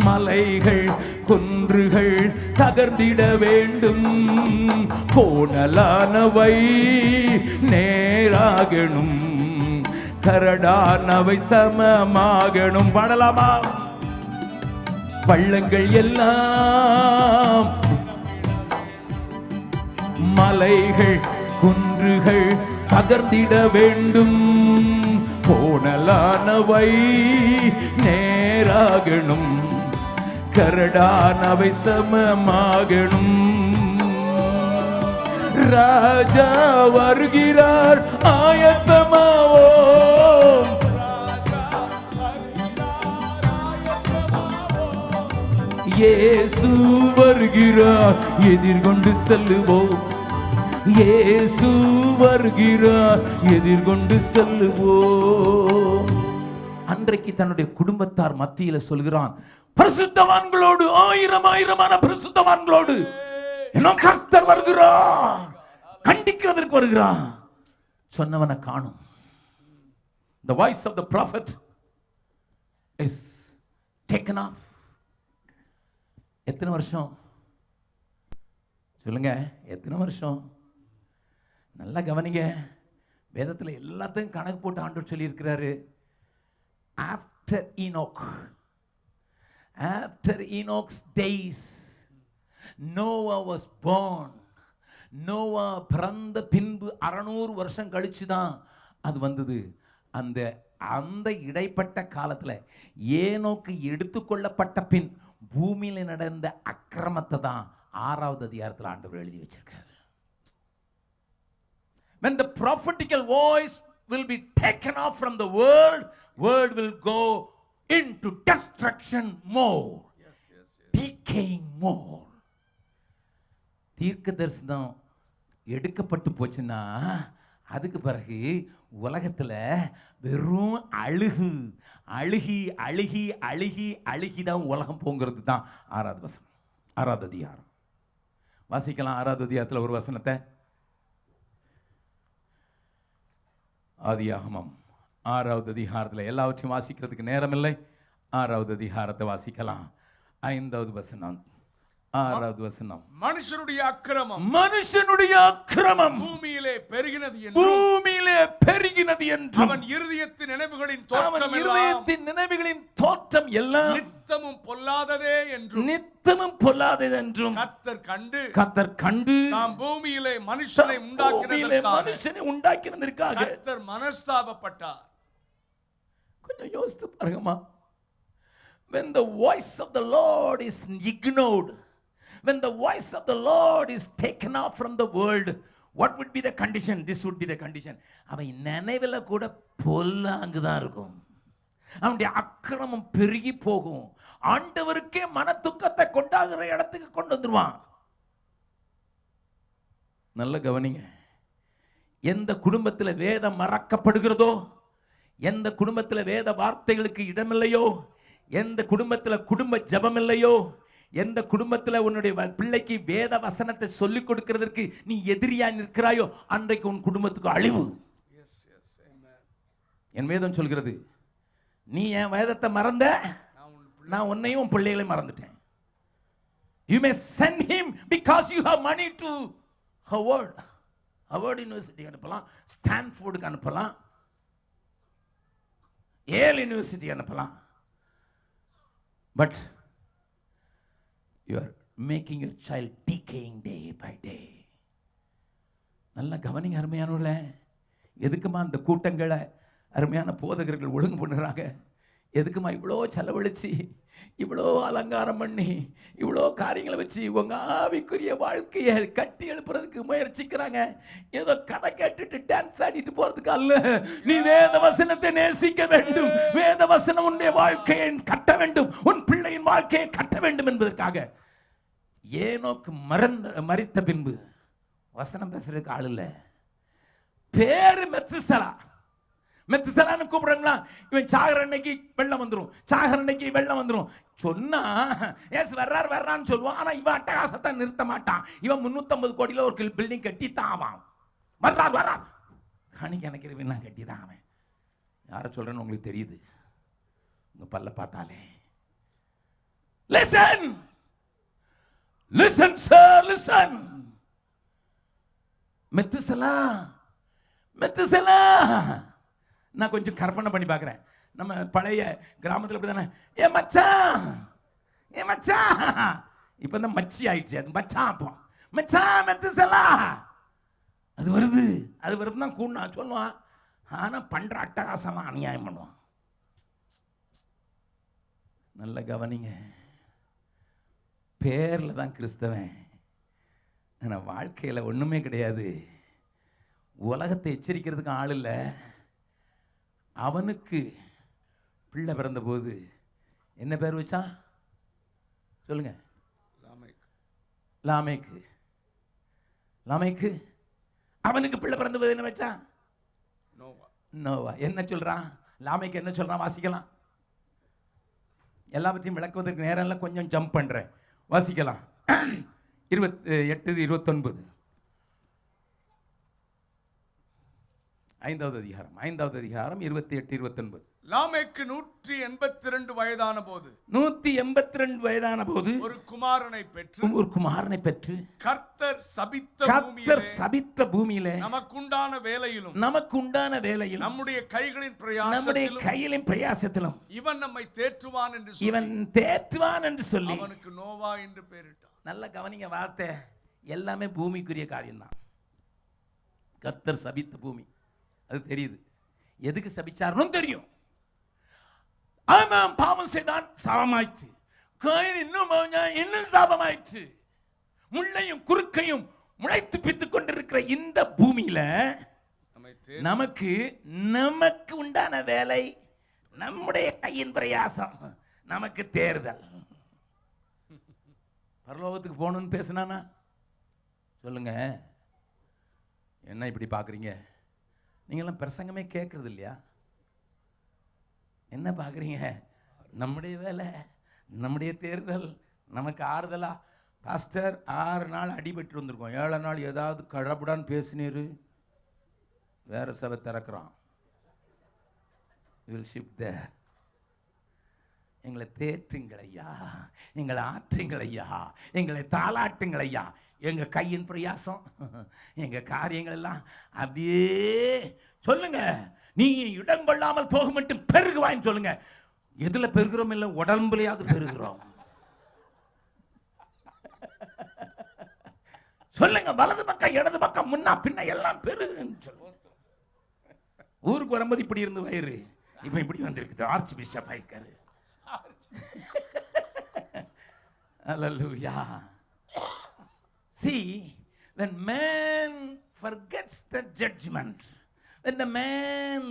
மலைகள் குன்றுகள் தகர்ந்திட வேண்டும். கோணலானவை நேராகணும், கரடானவை சமமாகணும். பாடலாமா? பள்ளங்கள் எல்லாம், மலைகள் குன்றுகள் தகர்ந்திட வேண்டும். கோணலானவை நேராகணும், கரடானவை சமமாகணும். ராஜா வருகிறார், ஆயத்தமாவோம். இயேசு வருகிறார், எதிர்கொண்டு செல்லுவோம். இயேசு வருகிறார், எதிர்கொண்டு செல்லுவோம். அன்றைக்கு தன்னுடைய குடும்பத்தார் மத்தியில சொல்கிறான், பரிசுத்தவான்களோடு, ஆயிரம் ஆயிரமான பரிசுத்தவான்களோடு இன்னும் கர்த்தர் வருகிறார், கண்டிக்கிறதற்கு வருகிறார். சொன்னவனை காணும். The voice of the prophet is taken off. எத்தனை வருஷம் சொல்லுங்க? எத்தனை வருஷம்? நல்லா கவனிங்க. வேதத்துல எல்லாத்தையும் கணக்கு போட்டு ஆண்டவர் சொல்லி இருக்கிறாரு. After Enoch, after Enoch's days, Noah was born. Noah பிறந்த பின்பு 600 வருஷம் கழிச்சு தான் அது வந்தது. அந்த அந்த இடைப்பட்ட காலத்துல ஏனோக்கு எடுத்துக்கொள்ளப்பட்ட பின் பூமியில நடந்த அக்கிரமத்தை தான் 6வது அதிகாரத்தில் ஆண்டவர் எழுதி வச்சிருக்காரு. When the prophetical voice will be taken off from the world will go into destruction more, decaying more. தீர்க்க தரிசனம் எடுக்கப்பட்டு போச்சுன்னா அதுக்கு பிறகு உலகத்துல வெறும் அழுகு அழுகி அழுகி அழுகி அழுகி தான் உலகம் போங்கிறது தான் 6வது வசனம், 6வது அதிகாரம். வாசிக்கலாம் 6வது அதிகாரத்தில் ஒரு வசனத்தை. ஆதியாகமம் 6வது அதிகாரத்தில், எல்லாவற்றையும் வாசிக்கிறதுக்கு நேரம் இல்லை, 6வது அதிகாரத்தை வாசிக்கலாம். 5வது வசனம், 6வது வசனம். மனுஷனுடைய அக்கிரமம், மனுஷனுடைய அக்கிரமம் பூமியிலே பெருகினது என்றும், பூமியிலே பெருகினது என்றும், அவன் இருதயத்தின் நினைவுகளின் தோற்றம் எல்லாம் நித்தமும் பொல்லாததே என்றும், நித்தமும் பொல்லாதது என்றும் கர்த்தர் கண்டு நாம் பூமியிலே மனுஷனை உண்டாக்கினதற்காக கர்த்தர் மனஸ்தாபப்பட்டார். கொஞ்சம் யோசித்து பாருங்கம்மா. When the voice of the Lord is ignored, when the voice of the Lord is taken off from the world, what would be the condition? This would be the condition. அவன் நினைவில் கூட பொல்லாங்கு தான் இருக்கும், அவனுடைய அக்கிரமம் பெருகி போகும், ஆண்டவருக்கே மன துக்கத்தை கொண்டாடுற இடத்துக்கு கொண்டு வந்துருவான். நல்ல கவனிங்க. எந்த குடும்பத்தில் வேதம் மறக்கப்படுகிறதோ, எந்த குடும்பத்தில் வேத வார்த்தைகளுக்கு இடமில்லையோ, எந்த குடும்பத்தில் குடும்ப ஜெபம் இல்லையோ, எந்த குடும்பத்தில் உன்னுடைய பிள்ளைக்கு வேத வசனத்தை சொல்லிக் கொடுக்கிறதற்கு நீ எதிரியா நிற்கிறாயோ, அன்றைக்கு உன் குடும்பத்துக்கு அழிவு. என் வேதம் சொல்கிறது, நீ என் வேதத்தை மறந்த, நான் உன்னையும் உன் பிள்ளைகளையும் மறந்துட்டேன். You may send him because you have money to Harvard university அனுப்பலாம், ஸ்டான்ஃபோர்டுக்கு அனுப்பலாம், ஏல் யூனிவர்சிட்டி அனுப்பலாம். But you are making your child decaying day by day. நல்ல கவனிங்க அருமையானவர்களே. எதுக்குமா அந்த கூட்டங்களை அருமையான போதகர்கள் ஒழுங்கு பண்ணுறாங்க? எதுக்குமா இவ்வளோ செலவழிச்சு, இவ்வளோ அலங்காரம் பண்ணி, இவ்வளோ காரியங்களை வச்சு உங்க ஆவிக்குரிய வாழ்க்கையை கட்டி எழுப்புறதுக்கு முயற்சிக்கிறாங்க? ஏதோ கதை கேட்டுட்டு டான்ஸ் ஆடிட்டு போறதுக்கு அல்ல. நீ வேத வசனத்தை நேசிக்க வேண்டும், வேத வசனம் உன்னுடைய வாழ்க்கையை கட்ட வேண்டும், உன் பிள்ளையின் வாழ்க்கையை கட்ட வேண்டும் என்பதற்காக. ஏனோக்கு மரித்த பின்பு வசனம் பேசுறதுக்கு ஆள் இல்லை. பேரு மெத்துசலா, மெத்துசலான்னு கூப்பிடுறாங்களா? இவன் சாகர அன்னைக்கு வெள்ளம் வந்துடும், சாகர அன்னைக்கு வெள்ளம் வந்துடும் சொன்னா ஏசு வர்றான்னு சொல்லுவான். ஆனா இவன் அட்டகாசத்தை நிறுத்த மாட்டான். இவன் 350 கோடியில ஒரு பில்டிங் கட்டி தான் ஆவான். வர்றார் கணிக்கு நினைக்கிறவன் கட்டி தான் அவன். யாரை சொல்றேன்னு உங்களுக்கு தெரியுது, உங்க பல்ல பார்த்தாலே. Listen sir, listen. மெத்துசலா நான் கொஞ்சம் கற்பனை பண்ணி பார்க்கிறேன். நம்ம பழைய கிராமத்தில் இப்படி தானே, ஏ மச்சான் இப்ப தான் மச்சி ஆயிடுச்சு. அது மச்சான், அப்போ மச்சான் மெத்துசலா அது வருது தான் கூண்ணா சொல்லுவான். ஆனா பண்ற அட்டகாசமா அநியாயம் பண்ணுவான். நல்ல கவனிங்க, பேர்ல தான் கிறிஸ்தவன், ஆனா வாழ்க்கையில ஒண்ணுமே கிடையாது. உலகத்தை எச்சரிக்கிறதுக்கு ஆள் இல்லை. அவனுக்கு பிள்ளை பிறந்த போது என்ன பேர் வச்சான் சொல்லுங்க? லாமேக்கு. அவனுக்கு பிள்ளை பிறந்த போது என்ன வச்சான்? நோவா. என்ன சொல்றான் லாமேக்கு? என்ன சொல்றான்? வாசிக்கலாம். எல்லாவற்றையும் விளக்குவதற்கு நேரம் இல்லை, கொஞ்சம் ஜம்ப் பண்றேன். வாசிக்கலாம். 28-29 5வது அதிகாரம் 28-29. லாமேக்கு 182 வயதான போது ஒரு குமாரனை பெற்று கர்த்தர் சபித்த பூமியிலே நமக்குண்டான வேலையிலும் நம்முடைய கைகளின் பிரயாசத்திலும் இவன் நம்மை தேற்றுவான் என்று சொல்லி அவனுக்கு நோவா என்று பெயரிட்டான். நல்ல கவனிங்க, வார்த்தை எல்லாமே பூமிக்குரிய காரியம்தான். கர்த்தர் சபித்த பூமி, அது தெரியுது. எதுக்கு சபிச்சாருன்னு தெரியும். ஆமாம், பாவம் செய்தான், சாபமாயிற்று. காயின் இன்னும் சாபமாயிற்று. முள்ளையும் குறுக்கையும் முளைத்து பித்துக் கொண்டிருக்கிற இந்த பூமியில நமக்கு உண்டான வேலை, நம்முடைய கையின் பிரயாசம், நமக்கு தேர்தல். பரலோகத்துக்கு போகணும்னு பேசினானா? சொல்லுங்க, என்ன இப்படி பாக்குறீங்க? நீங்களாம் பிரசங்கமே கேட்கறது இல்லையா? என்ன பார்க்குறீங்க? நம்முடைய வேலை, நம்முடைய தேர்தல், நமக்கு ஆறுதலா? பாஸ்டர் 6 நாள் அடிபட்டு வந்திருக்கோம், 7 நாள் ஏதாவது கடப்புடான்னு பேசினீரு, வேற சபை திறக்கிறோம். எங்களை தேற்றுங்கள் ஐயா, எங்களை ஆற்றுங்கள் ஐயா, எங்களை தாளாட்டுங்கள் ஐயா. எங்க கையின் பிரயாசம், எங்க காரியங்கள் எல்லாம் அப்படியே சொல்லுங்க. நீ இடம் கொள்ளாமல் போக மட்டும் பெருகுவான்னு சொல்லுங்க. எதுல பெருகிறோம்? இல்லை, உடம்புலையாவது பெருகிறோம். சொல்லுங்க, வலது பக்கம் இடது பக்கம் முன்னா பின்ன எல்லாம் பெருகுன்னு சொல்லுங்க. ஊருக்கு வரும்போது இப்படி இருந்து வயிறு இப்ப இப்படி வந்திருக்குது. ஆர்ச் பிஷப் ஆயிருக்காரு. Hallelujah. See, when man forgets the judgment, when the man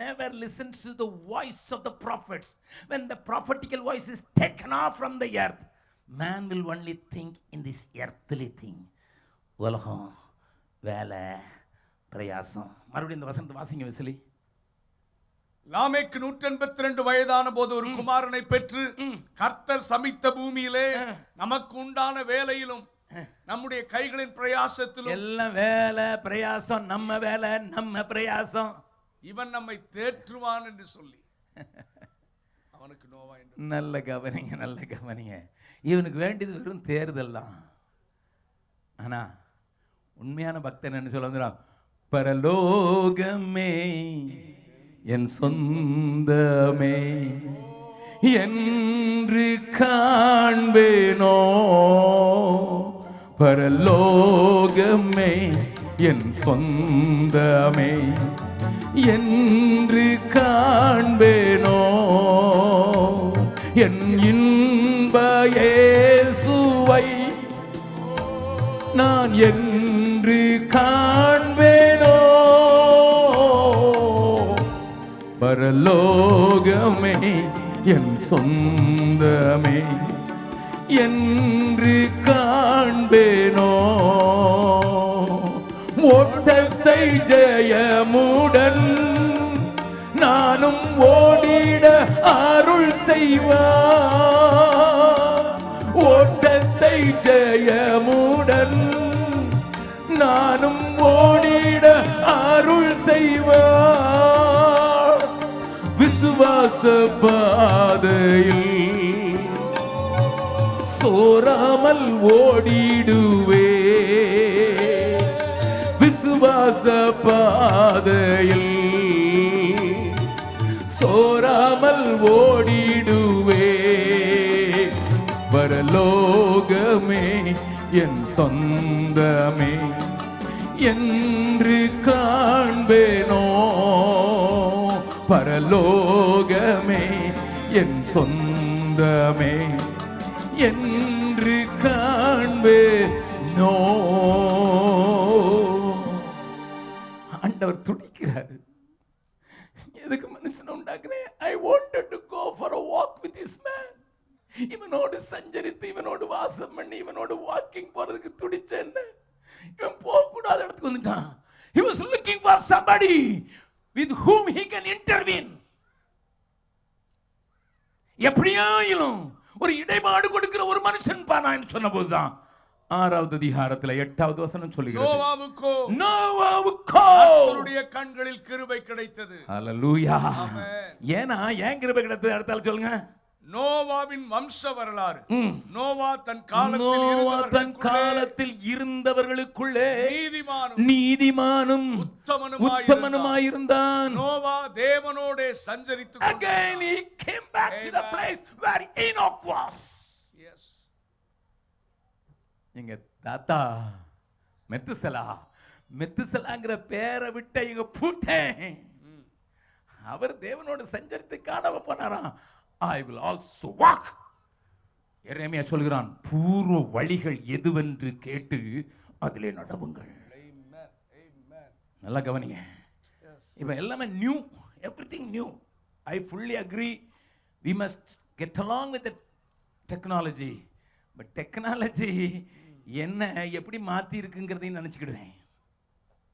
never listens to the voice of the prophets, when the prophetical voice is taken off from the earth, man will only think in this earthly thing. உலகம், வேலை, பிரயாசம். மறுபடியும் இந்த வசனத்தை வாசிங்க Wesley. லாமேக்கு 182 வயதான போது ஒரு குமாரனை பெற்று கர்த்தர் சபித்த பூமியிலே நமக்கு உண்டான வேலையிலும் நம்முடைய கைகளின் பிரயாசத்திலும், எல்லாம் வேலை பிரயாசம், நம்ம வேலை நம்ம பிரயாசம், இவன் நம்மை தேற்றுவான் என்று சொல்லி அவனுக்கு நோவா என்று. நல்ல கவனிங்க. இவனுக்கு வேண்டியது வெறும் தேர்தல் தான். ஆனா உண்மையான பக்தன் என்ன சொல்ல, பரலோகமே என் சொந்தமே என்று காண்பேனோ, பரலோகமே என் சொந்தமே என்று காண்பேனோ, என் இன்ப இயேசுவை நான் என்று காண்பேனோ, பரலோகமே என் சொந்தமே என்று காண்பேனோ, ஓட்டத்தை ஜெயமுடன் ஓடிட அருள் செய்வார். ஓட்டத்தை ஜெயமுடன் நானும் ஓடிட அருள் செய்வார். விசுவாச பாதையில் சோராமல் ஓடிடுவே. விசுவாச பாதையில் சோராமல் ஓடிடுவே. பரலோகமே என் சொந்தமே என்று காண்பேனோ. பரலோகமே என் சொந்தமே என்று காண்பேனோ. ஆண்டவர் துடிக்கிறார். எதுக்கு மனுஷனை உண்டாக்குறேன்? I wanted to go for a walk with this man. இவனோடு சஞ்சரித்து இவனோடு வாசம் பண்ணி இவனோடு வாக்கிங் போறதுக்கு துடிச்ச என்ன? இவன் போக கூடாத இடத்துக்கு வந்துட்டான். He was looking for somebody with whom he can intervene. எப்படியாயிலும் ஒரு இடைபாடு கொடுக்கிற ஒரு மனுஷன் பானான்னு சொன்ன போதுதான் 6வது அதிகாரத்துல 8வது வசனம் சொல்லுகிறது, நோவாவுக்கோ கர்த்தருடைய கண்களில் கிருபை கிடைத்தது. ஹல்லேலூயா. ஆமென். ஏனா ஏன் கிருபை கிடைத்தது? அடுத்தால சொல்லுங்க. நோவாவின் வம்ச வரலாறு. நோவா தன் காலத்தில் இருந்தவர்களுக்குள்ளே நீதிமானும் உத்தமனுமாயிருந்தான். நோவா தேவனோடே சஞ்சரித்து again he came back to the place where Enoch was. Yes. எங்க தாத்தா மெத்துசலாங்கிற பேரை விட்ட எங்க பூட்டேன். அவர் தேவனோடு சஞ்சரித்து காணவ போனாராம். I will also walk. எரேமியா சொல்கிறான், பூர்வ வழிகள் எதுவென்று கேட்டு அதிலே நடவுங்கள். நல்லா கவனிங்க. இப்ப எல்லாமே new, everything new. I fully agree. We must get along with the technology. But technology என்ன எப்படி மாத்தி இருக்குங்கிறதையும் நினைச்சுக்கிடுவேன்.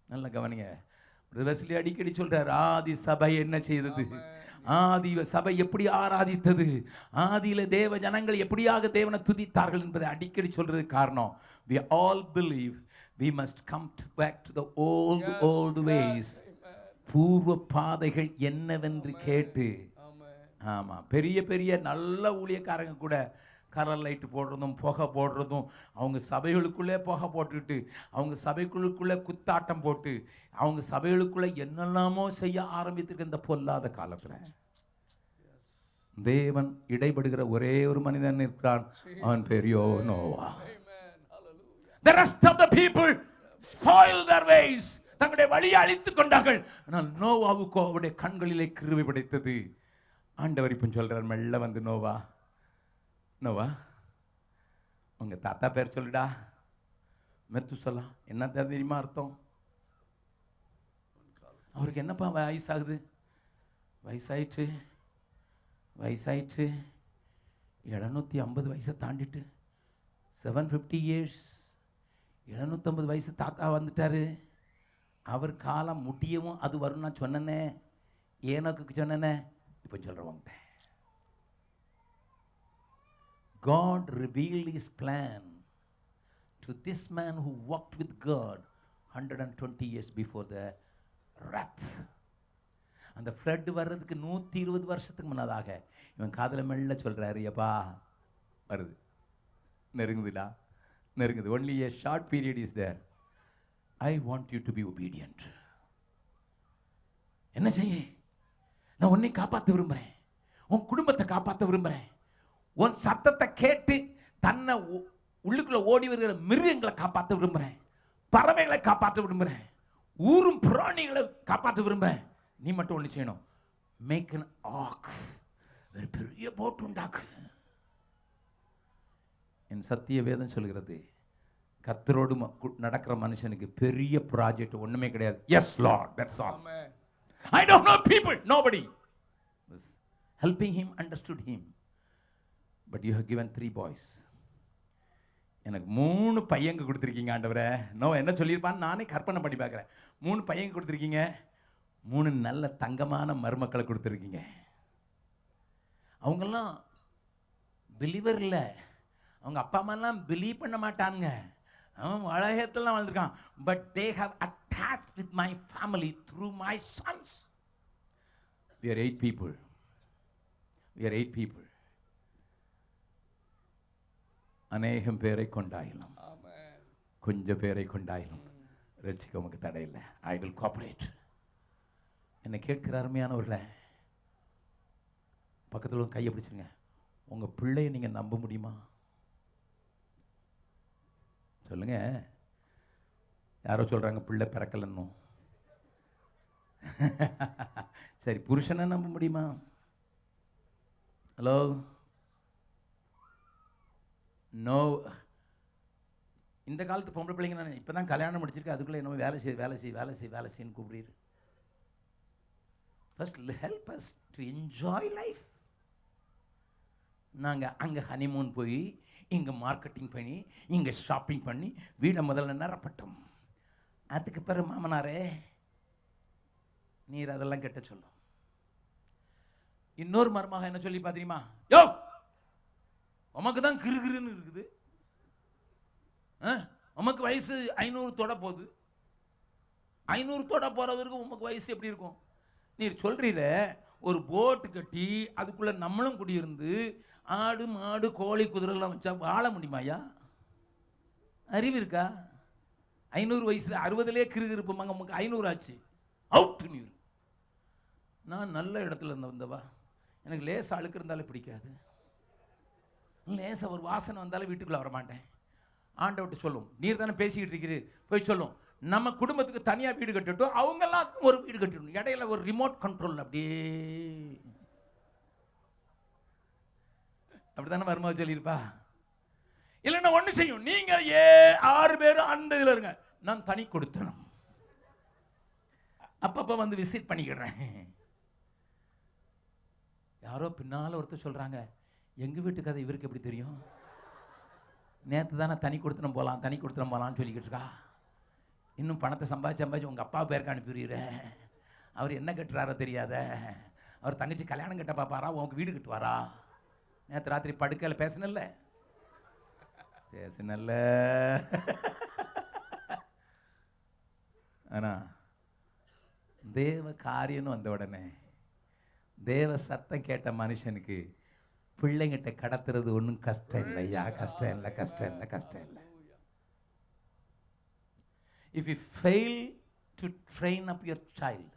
நல்லா கவனிங்க. வெஸ்லி அடிக்கடி சொல்றார், ஆதி சபை என்ன செய்தது, ஆதி சபை எப்படி ஆராதித்தது, ஆதியில தேவ ஜனங்கள் எப்படியாக தேவனை துதித்தார்கள் என்பதை அடிக்கடி சொல்றது காரணம். we all believe we must come back to the old ways. பூர்வ பாதைகள் என்னவென்று கேட்டு. ஆமா, பெரிய பெரிய நல்ல ஊழியக்காரங்க கூட கரல் லைட் போடுறதும் புகை போடுறதும், அவங்க சபைகளுக்குள்ளே புகை போட்டுக்கிட்டு அவங்க சபைக்குள்ளுக்குள்ளே குத்தாட்டம் போட்டு அவங்க சபைகளுக்குள்ளே என்னெல்லாமோ செய்ய ஆரம்பித்திருக்க இந்த பொல்லாத காலத்தில் தேவன் இடைபடுகிற ஒரே ஒரு மனிதன் இருக்கிறான். அவன் பெரியோ Noah. The rest of the people spoiled their ways. தங்களுடைய வழியை அழித்துக் கொண்டார்கள். ஆனால் நோவாவுக்கோ அவருடைய கண்களிலே கிருபை கிடைத்தது. ஆண்டவர் இப்போ சொல்றார், மெல்ல வந்து நோவா உங்க தாத்தா பேர் சொல்லுடா. மெத்துசலா. என்ன தெரியுமா அர்த்தம்? அவருக்கு என்னப்பா வயசாகுது? வயசாயிட்டு 750 வயசை தாண்டிட்டு 750 years 750 வயசு தாத்தா வந்துட்டாரு. அவர் காலம் முட்டியவும் அது வரும். நான் சொன்னேனே, ஏனோக்கு சொன்னேனே, இப்போ சொல்றவங்க. God revealed his plan to this man who walked with God 120 years before the wrath. அந்த ஃப்ளட் வர்றதுக்கு 120 வருஷத்துக்கு முன்னதாக இவன் காதல மெல்ல சொல்றாரு, எப்பா வருது, நெருங்குது. only a short period is there. I want you to be obedient. என்ன செய்ய? நான் உன்னை காப்பாற்ற விரும்புறேன், உன் குடும்பத்தை காப்பாற்ற விரும்புறேன். உன் சத்தத்தை கேட்டு தன்னை உள்ளுக்குள்ள ஓடி வருகிற மிருகங்களை காப்பாற்ற விரும்புறேன், பறவைகளை காப்பாற்ற விரும்புறேன், ஊரும் பிராணிகளை காப்பாற்ற விரும்புறேன். நீ மட்டும் ஒண்ணு செய்யணும், மேக் an ark. ஒரு பெரிய போட் உண்டாக்கு. என் சத்திய வேதம் சொல்கிறது, கர்த்தரோடு நடக்கிற மனுஷனுக்கு பெரிய ப்ராஜெக்ட் ஒண்ணுமே கிடையாது. Yes lord, that's all. I don't know people, nobody was helping him, understood him. But you have given 3 boys. எனக்கு 3 பையங்க கொடுத்துருக்கீங்க ஆண்டவரே. நோ என்ன சொல்லியிருப்பான்னு நானே கற்பனை பண்ணி பார்க்குறேன். 3 பையங்க கொடுத்துருக்கீங்க. 3 நல்ல தங்கமான மருமக்களை கொடுத்துருக்கீங்க. அவங்கெல்லாம் பிலீவர் இல்லை, அவங்க அப்பா அம்மாலாம் பிலீவ் பண்ண மாட்டாங்க, அவன் உலகத்திலாம் வளர்ந்துருக்கான். But they have attached with my family through my sons. We are 8 people. We are 8 people. அநேகம் பேரை கொண்டாயிலும் கொஞ்சம் பேரை கொண்டாயிலும் ரட்சிக்க உமக்கு தடையில்லை. I will cooperate. என்னை கேட்கிற அருமையானவர்களே, பக்கத்தில் கையை பிடிச்சிருங்க. உங்கள் பிள்ளையை நீங்கள் நம்ப முடியுமா? சொல்லுங்க. யாரோ சொல்கிறாங்க பிள்ளை பிறக்கலன்னு. சரி, புருஷனை நம்ப முடியுமா? Hello, no. இந்த காலத்து பொம்பளை பிள்ளைங்க நான் இப்போ தான் கல்யாணம் முடிச்சிருக்கேன், அதுக்குள்ளே என்னமோ வேலை செய்யுன்னு கூப்பிடுறீர். First help us to enjoy life. நாங்கள் அங்கே ஹனிமூன் போய் இங்கே மார்க்கெட்டிங் பண்ணி இங்கே ஷாப்பிங் பண்ணி வீடை முதல்ல நிரப்பட்டோம். அதுக்கு பிறகு மாமனாரே நீர் அதெல்லாம் கெட்ட சொல்லும். இன்னொரு மருமக என்ன சொல்லி பார்த்தீங்களா? யோ, உமக்கு தான் கிருகிருன்னு இருக்குது, உமக்கு வயசு 500 தொட போகுது, 500 தொட போறவருக்கு உமக்கு வயசு எப்படி இருக்கும்? நீர் சொல்றீர ஒரு போட்டு கட்டி அதுக்குள்ள நம்மளும் குடியிருந்து ஆடு மாடு கோழி குதிரைலாம் வச்சா வாழ முடியுமாயா? அறிவு இருக்கா? 500 வயசுல 60லே கிருகிருப்பாங்க, உமக்கு 500 ஆச்சு, அவுட் நீர். நான் நல்ல இடத்துல வந்தவா, எனக்கு லேசா அழுக்கு இருந்தாலே பிடிக்காது, லேசா ஒரு வாசனை வந்தாலும் வீட்டுக்குள்ள வரமாட்டேன். ஆண்டவர்கிட்ட சொல்லும், நீர் தானே பேசிக்கிட்டு இருக்கிறீர், போய் சொல்லும் நம்ம குடும்பத்துக்கு தனியாக வீடு கட்டட்டும், அவங்கெல்லாம் ஒரு வீடு கட்டணும், இடையில ஒரு ரிமோட் கண்ட்ரோல் அப்படியே. அப்படித்தானே மருமக சொல்லியிருப்பா. இல்லைன்னா ஒன்று செய்யும், நீங்க 6 பேரும் அந்த இதில் இருங்க, நான் தனி கொடுத்தனும், அப்பப்போ வந்து விசிட் பண்ணிக்கிறேன். யாரோ பின்னால் ஒருத்தர் சொல்றாங்க, எங்க வீட்டு கதை இவருக்கு எப்படி தெரியும்? நேற்று தானே தனி கொடுத்துனம் போகலான்னு சொல்லிக்கிட்டு இருக்கா. இன்னும் பணத்தை சம்பாதிச்சு உங்கள் அப்பா பேருக்கு அனுப்பிடுற. அவர் என்ன கட்டுறாரோ தெரியாத, அவர் தங்கச்சி கல்யாணம் கட்ட பார்ப்பாரா, உனக்கு வீடு கட்டுவாரா? நேற்று ராத்திரி படுக்கையில் பேசினல்ல. ஆனால் தேவ காரியம்னு வந்த உடனே தேவ சத்தம் கேட்ட மனுஷனுக்கு பிள்ளைங்கிட்ட கடத்துறது ஒன்றும் கஷ்டம் இல்லையா? கஷ்டம் இல்லை. If you fail to train up your child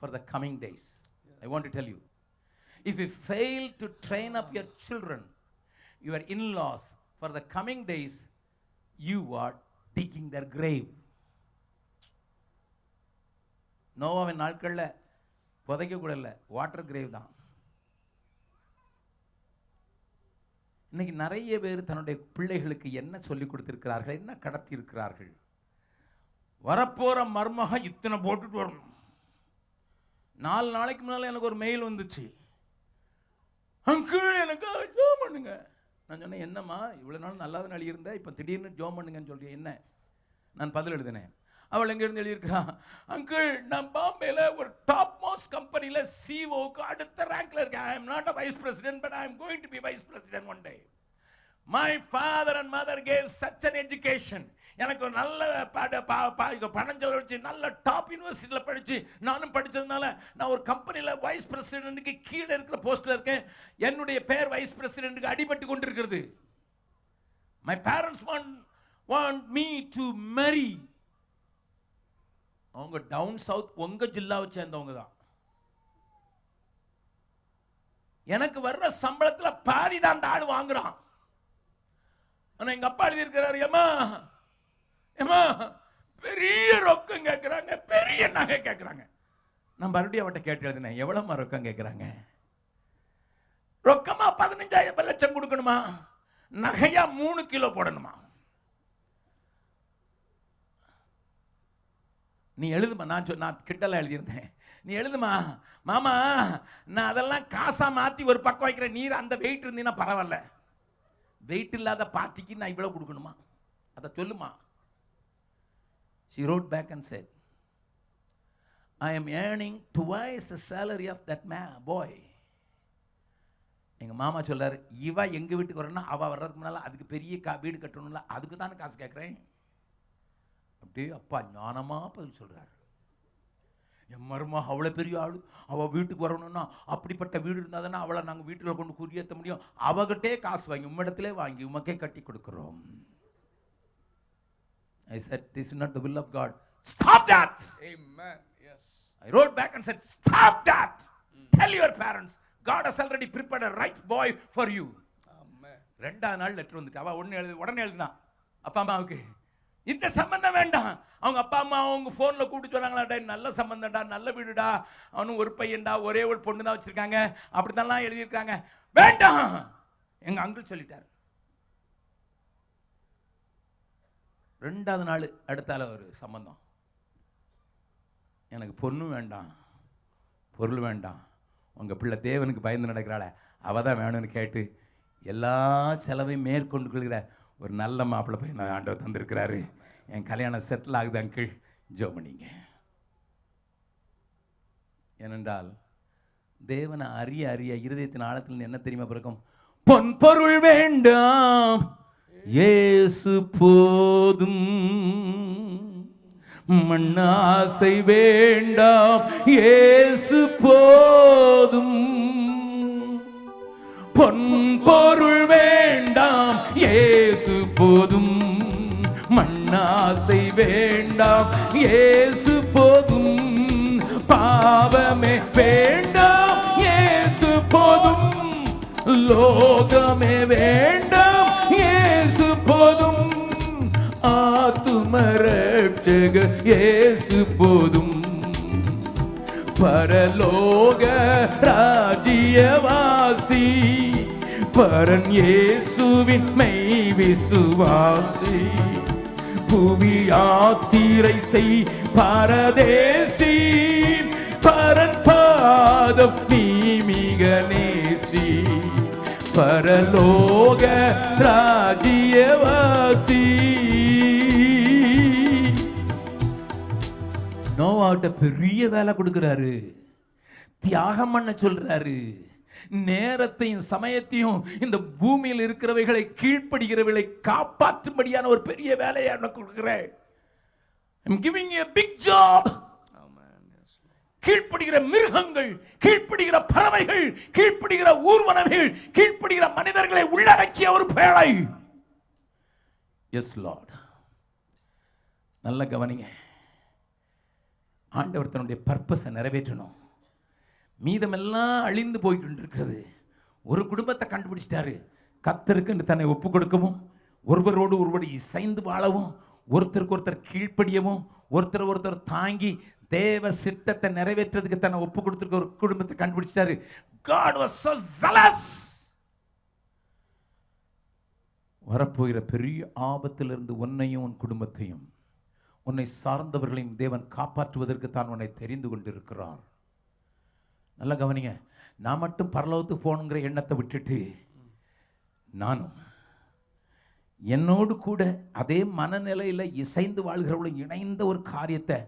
for the coming days, I want to tell you, if you fail to train up your children, your in-laws, for the coming days, you are digging their grave. நோவாவின் நாட்களில் புதைக்க கூட இல்லை, water grave தான். இன்னைக்கு நிறைய பேர் தன்னுடைய பிள்ளைகளுக்கு என்ன சொல்லி கொடுத்திருக்கிறார்கள், என்ன கடத்தி இருக்கிறார்கள்? வரப்போற மர்மக இத்தனை போட்டுட்டு வரணும். 4 நாளைக்கு முன்னால எனக்கு ஒரு மெயில் வந்துச்சு, அங்கிள் எனக்கு ஜோம் பண்ணுங்க. நான் சொன்னேன், என்னம்மா இவ்வளவு நாள் நல்லா தான் இருந்த, இப்போ திடீர்னு ஜோம் பண்ணுங்கன்னு சொல்றேன், என்ன? நான் பதில் எழுதினேன். அவள் எங்கிருந்து எழுதியிருக்கிறான், அங்கிள் நான் பாம்பேல ஒரு டாப் மோஸ்ட் கம்பெனியில் சிஓக்கு அடுத்த ரேங்க்ல இருக்கேன். I am not a vice president, but I am going to be vice president one day. My father and mother cave such an education. எனக்கு ஒரு நல்ல பணம் செலவழிச்சு நல்ல டாப் யூனிவர்சிட்டியில் படிச்சு நானும் படித்ததுனால நான் ஒரு கம்பெனியில் வைஸ் பிரசிடென்ட்டுக்கு கீழே இருக்கிற போஸ்டில் இருக்கேன். என்னுடைய பேர் வைஸ் பிரசிடென்ட்டுக்கு அடிபட்டு கொண்டிருக்கிறது. My parents want me to marry. அவங்க டவுன் சவுத் உங்க ஜில்லாவை சேர்ந்தவங்க தான். எனக்கு வர்ற சம்பளத்துல பாதி தான் அந்த ஆள் வாங்குறான். ஆனா எங்க அப்பா எழுதி இருக்கிறாரு, ஏமா ஏமா பெரிய ரொக்கம் கேட்கிறாங்க, பெரிய நகை கேட்கிறாங்க. நான் மறுபடியும் அவட்ட கேட்டு எழுதினேன், எவ்வளவுமா ரொக்கம் கேட்கிறாங்க? ரொக்கமா 15,000 லட்சம் கொடுக்கணுமா, நகையா 3 கிலோ போடணுமா? நீ எழுதுமா. நான் கிண்டலா எழுதியிருந்தேன், நீ எழுதுமா. மாமா நான் அதெல்லாம் காசா மாத்தி ஒரு பக்கம் வைக்கிறேன், நீர் அந்த வெயிட் இருந்தீங்கன்னா பரவாயில்ல, வெயிட் இல்லாத பார்ட்டிக்கு நான் இவ்வளவு கொடுக்கணுமா, அதை சொல்லுமா. She wrote back and said, I am earning twice the salary of that boy. எங்க மாமா சொல்றாரு, இவ எங்க வீட்டுக்கு வரணும்னா அவ வர்றதுக்கு முன்னால அதுக்கு பெரிய வீடு கட்டணும்ல, அதுக்கு தானே காசு கேட்குறேன். அப்படியே அப்பா ஞானமா பதில் சொல்றாரு. என் மருமா அவ்வளோ பெரிய ஆள், அவள் வீட்டுக்கு வரணும்னா அப்படிப்பட்ட வீடு இருந்தால் தானே அவளை நாங்கள் வீட்டில் கொண்டு குறியேற்ற முடியும். அவகிட்டே காசு வாங்கி உம்மிடத்திலே வாங்கி உமக்கே கட்டி கொடுக்குறோம். I said, this is not the will of God. Stop that. Amen. Yes. I wrote back and said, stop that. Tell your parents, God has already prepared a right boy for you. Amen. ரெண்டாவது நாள் letter வந்துட்டு அவள் உடனே எழுதினா அப்பா அம்மாவுக்கு, இந்த சம்பந்தம் வேண்டாம். அவங்க அப்பா அம்மா அவங்க ஃபோனில் கூப்பிட்டு சொன்னாங்களா, நல்ல சம்பந்தம்டா, நல்ல வீடுடா, அவனும் ஒரு பையன்டா, ஒரே ஒரு பொண்ணு தான் வச்சிருக்காங்க, அப்படித்தான் எழுதியிருக்காங்க, வேண்டாம். எங்க அங்கிள் சொல்லிட்டார். ரெண்டாவது நாள் அடுத்தால ஒரு சம்பந்தம், எனக்கு பொண்ணும் வேண்டாம் பொருள் வேண்டாம், உங்க பிள்ளை தேவனுக்கு பயந்து நடக்கிறாள அவ தான் வேணும்னு கேட்டு எல்லா செலவையும் மேற்கொண்டு கொள்கிற ஒரு நல்ல மாப்பிள்ளை போய் நான் ஆண்டவர் தந்திருக்கிறாரு. என் கல்யாணம் செட்டில் ஆகுது அங்கிள், ஜோ பண்ணிங்க. ஏனென்றால் தேவனை அறிய அறிய இருதயத்தின் ஆழத்தில் என்ன தெரியுமா பிறக்கும், பொன் பொருள் வேண்டாம் இயேசு போதும், மண்ணாசை வேண்டாம் இயேசு போதும், பொன் பொருள் வேண்டாம் இயேசு போதும், மண்ணாசை வேண்டாம் இயேசு போதும், பாவமே வேண்டாம் இயேசு போதும், லோகமே வேண்டாம் இயேசு போதும், ஆத்தும ரட்சகர் இயேசு போதும், பரலோக ராஜ்யவாசி பரன் இயேசுவின் மெய் விசுவாசி, புவி யாத்திரை செய் பரதேசி, பரன் பாதம் நீ மிக நேசி, பரலோக ராஜ்யவாசி. நோவாட்ட பெரிய வேலை கொடுக்கிறாரு, தியாகம் பண்ண சொல்றாரு, நேரத்தையும் சமயத்தையும் இந்த பூமியில் இருக்கிறவைகளை கீழ்ப்படுகிறவைகளை காப்பாற்றும்படியான ஒரு பெரிய வேலையை எனக்கு கொடுக்கிறேன். I'm giving you a big job. கீழ்ப்படுகிற மிருகங்கள், கீழ்ப்படுகிற பறவைகள், கீழ்ப்படுகிற ஊர்வனங்கள், கீழ்ப்படுகிற மனிதர்களை உள்ளடக்கிய ஒரு பேழை. Yes lord. நல்ல கவனிங்க, ஆண்டவர் தன்னுடைய பர்பஸை நிறைவேற்றணும். மீதமெல்லாம் அழிந்து போய்கிட்டு இருக்கிறது. ஒரு குடும்பத்தை கண்டுபிடிச்சிட்டாரு, கர்த்தருக்கு தன்னை ஒப்பு கொடுக்கவும், ஒருவரோடு ஒருவர் இசைந்து வாழவும், ஒருத்தருக்கு ஒருத்தர் கீழ்ப்படியவும், ஒருத்தர் ஒருத்தர் தாங்கி தேவ சித்தத்தை நிறைவேற்றதுக்கு தன்னை ஒப்பு கொடுத்துருக்க ஒரு குடும்பத்தை கண்டுபிடிச்சிட்டாரு. God was so zealous. வரப்போகிற பெரிய ஆபத்திலிருந்து உன்னையும் உன் குடும்பத்தையும் உன்னை சார்ந்தவர்களையும் தேவன் காப்பாற்றுவதற்கு தான் உன்னை தெரிந்து கொண்டிருக்கிறார். நல்லா கவனிங்க, நான் மட்டும் பரலோகத்துக்கு போகணுங்கிற எண்ணத்தை விட்டுட்டு நானும் என்னோடு கூட அதே மனநிலையில் இசைந்து வாழ்கிறவங்களும் இணைந்த ஒரு காரியத்தை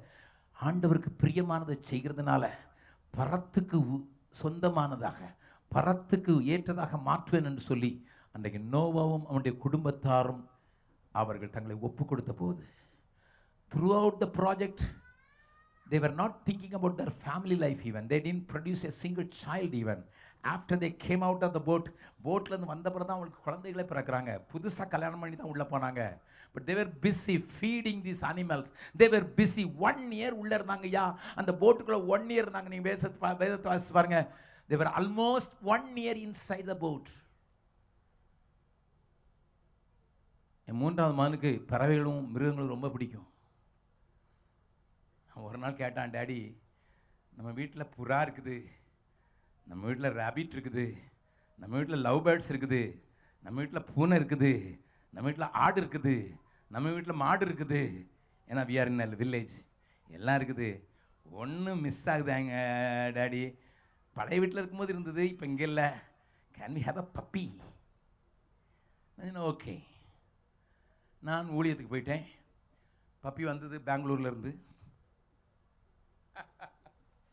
ஆண்டவருக்கு பிரியமானதை செய்கிறதுனால பரத்துக்கு சொந்தமானதாக, பரத்துக்கு ஏற்றதாக மாற்றுவேன் என்று சொல்லி அன்றைக்கு நோவாவும் அவனுடைய குடும்பத்தாரும் அவர்கள் தங்களை ஒப்பு கொடுத்த போது, throughout the project they were not thinking about their family life even. They didn't produce a single child even. After they came out of the boat, boatல இருந்து வந்த பிறகு தான் அவங்களுக்கு குழந்தைகளே பிறக்கிறாங்க. புதுசாக கல்யாணம் பண்ணி தான் உள்ளே போனாங்க. But they were busy feeding these animals. They were busy. 1 year உள்ளே இருந்தாங்க. யா அந்த போட்டுக்குள்ளே 1 year இருந்தாங்க. நீங்கள் வேதத்தை வாசித்து பாருங்க. They were almost 1 year inside the boat. என் 3வது மகனுக்கு பறவைகளும் மிருகங்களும் ரொம்ப பிடிக்கும். ஒரு நாள் கேட்டான், டேடி நம்ம வீட்டில் புறா இருக்குது, நம்ம வீட்டில் ரேபிட் இருக்குது, நம்ம வீட்டில் லவ் பேர்ட்ஸ் இருக்குது, நம்ம வீட்டில் பூனை இருக்குது, நம்ம வீட்டில் ஆடு இருக்குது, நம்ம வீட்டில் மாடு இருக்குது. ஏன்னா we are in a village, எல்லாம் இருக்குது, ஒன்று மிஸ் ஆகுதாங்க டேடி. பழைய வீட்டில் இருக்கும்போது இருந்தது, இப்போ இங்கே இல்லை. Can we have a puppy? Okay. நான் ஊழியத்துக்கு போயிட்டேன். பப்பி வந்தது பெங்களூர்லேருந்து.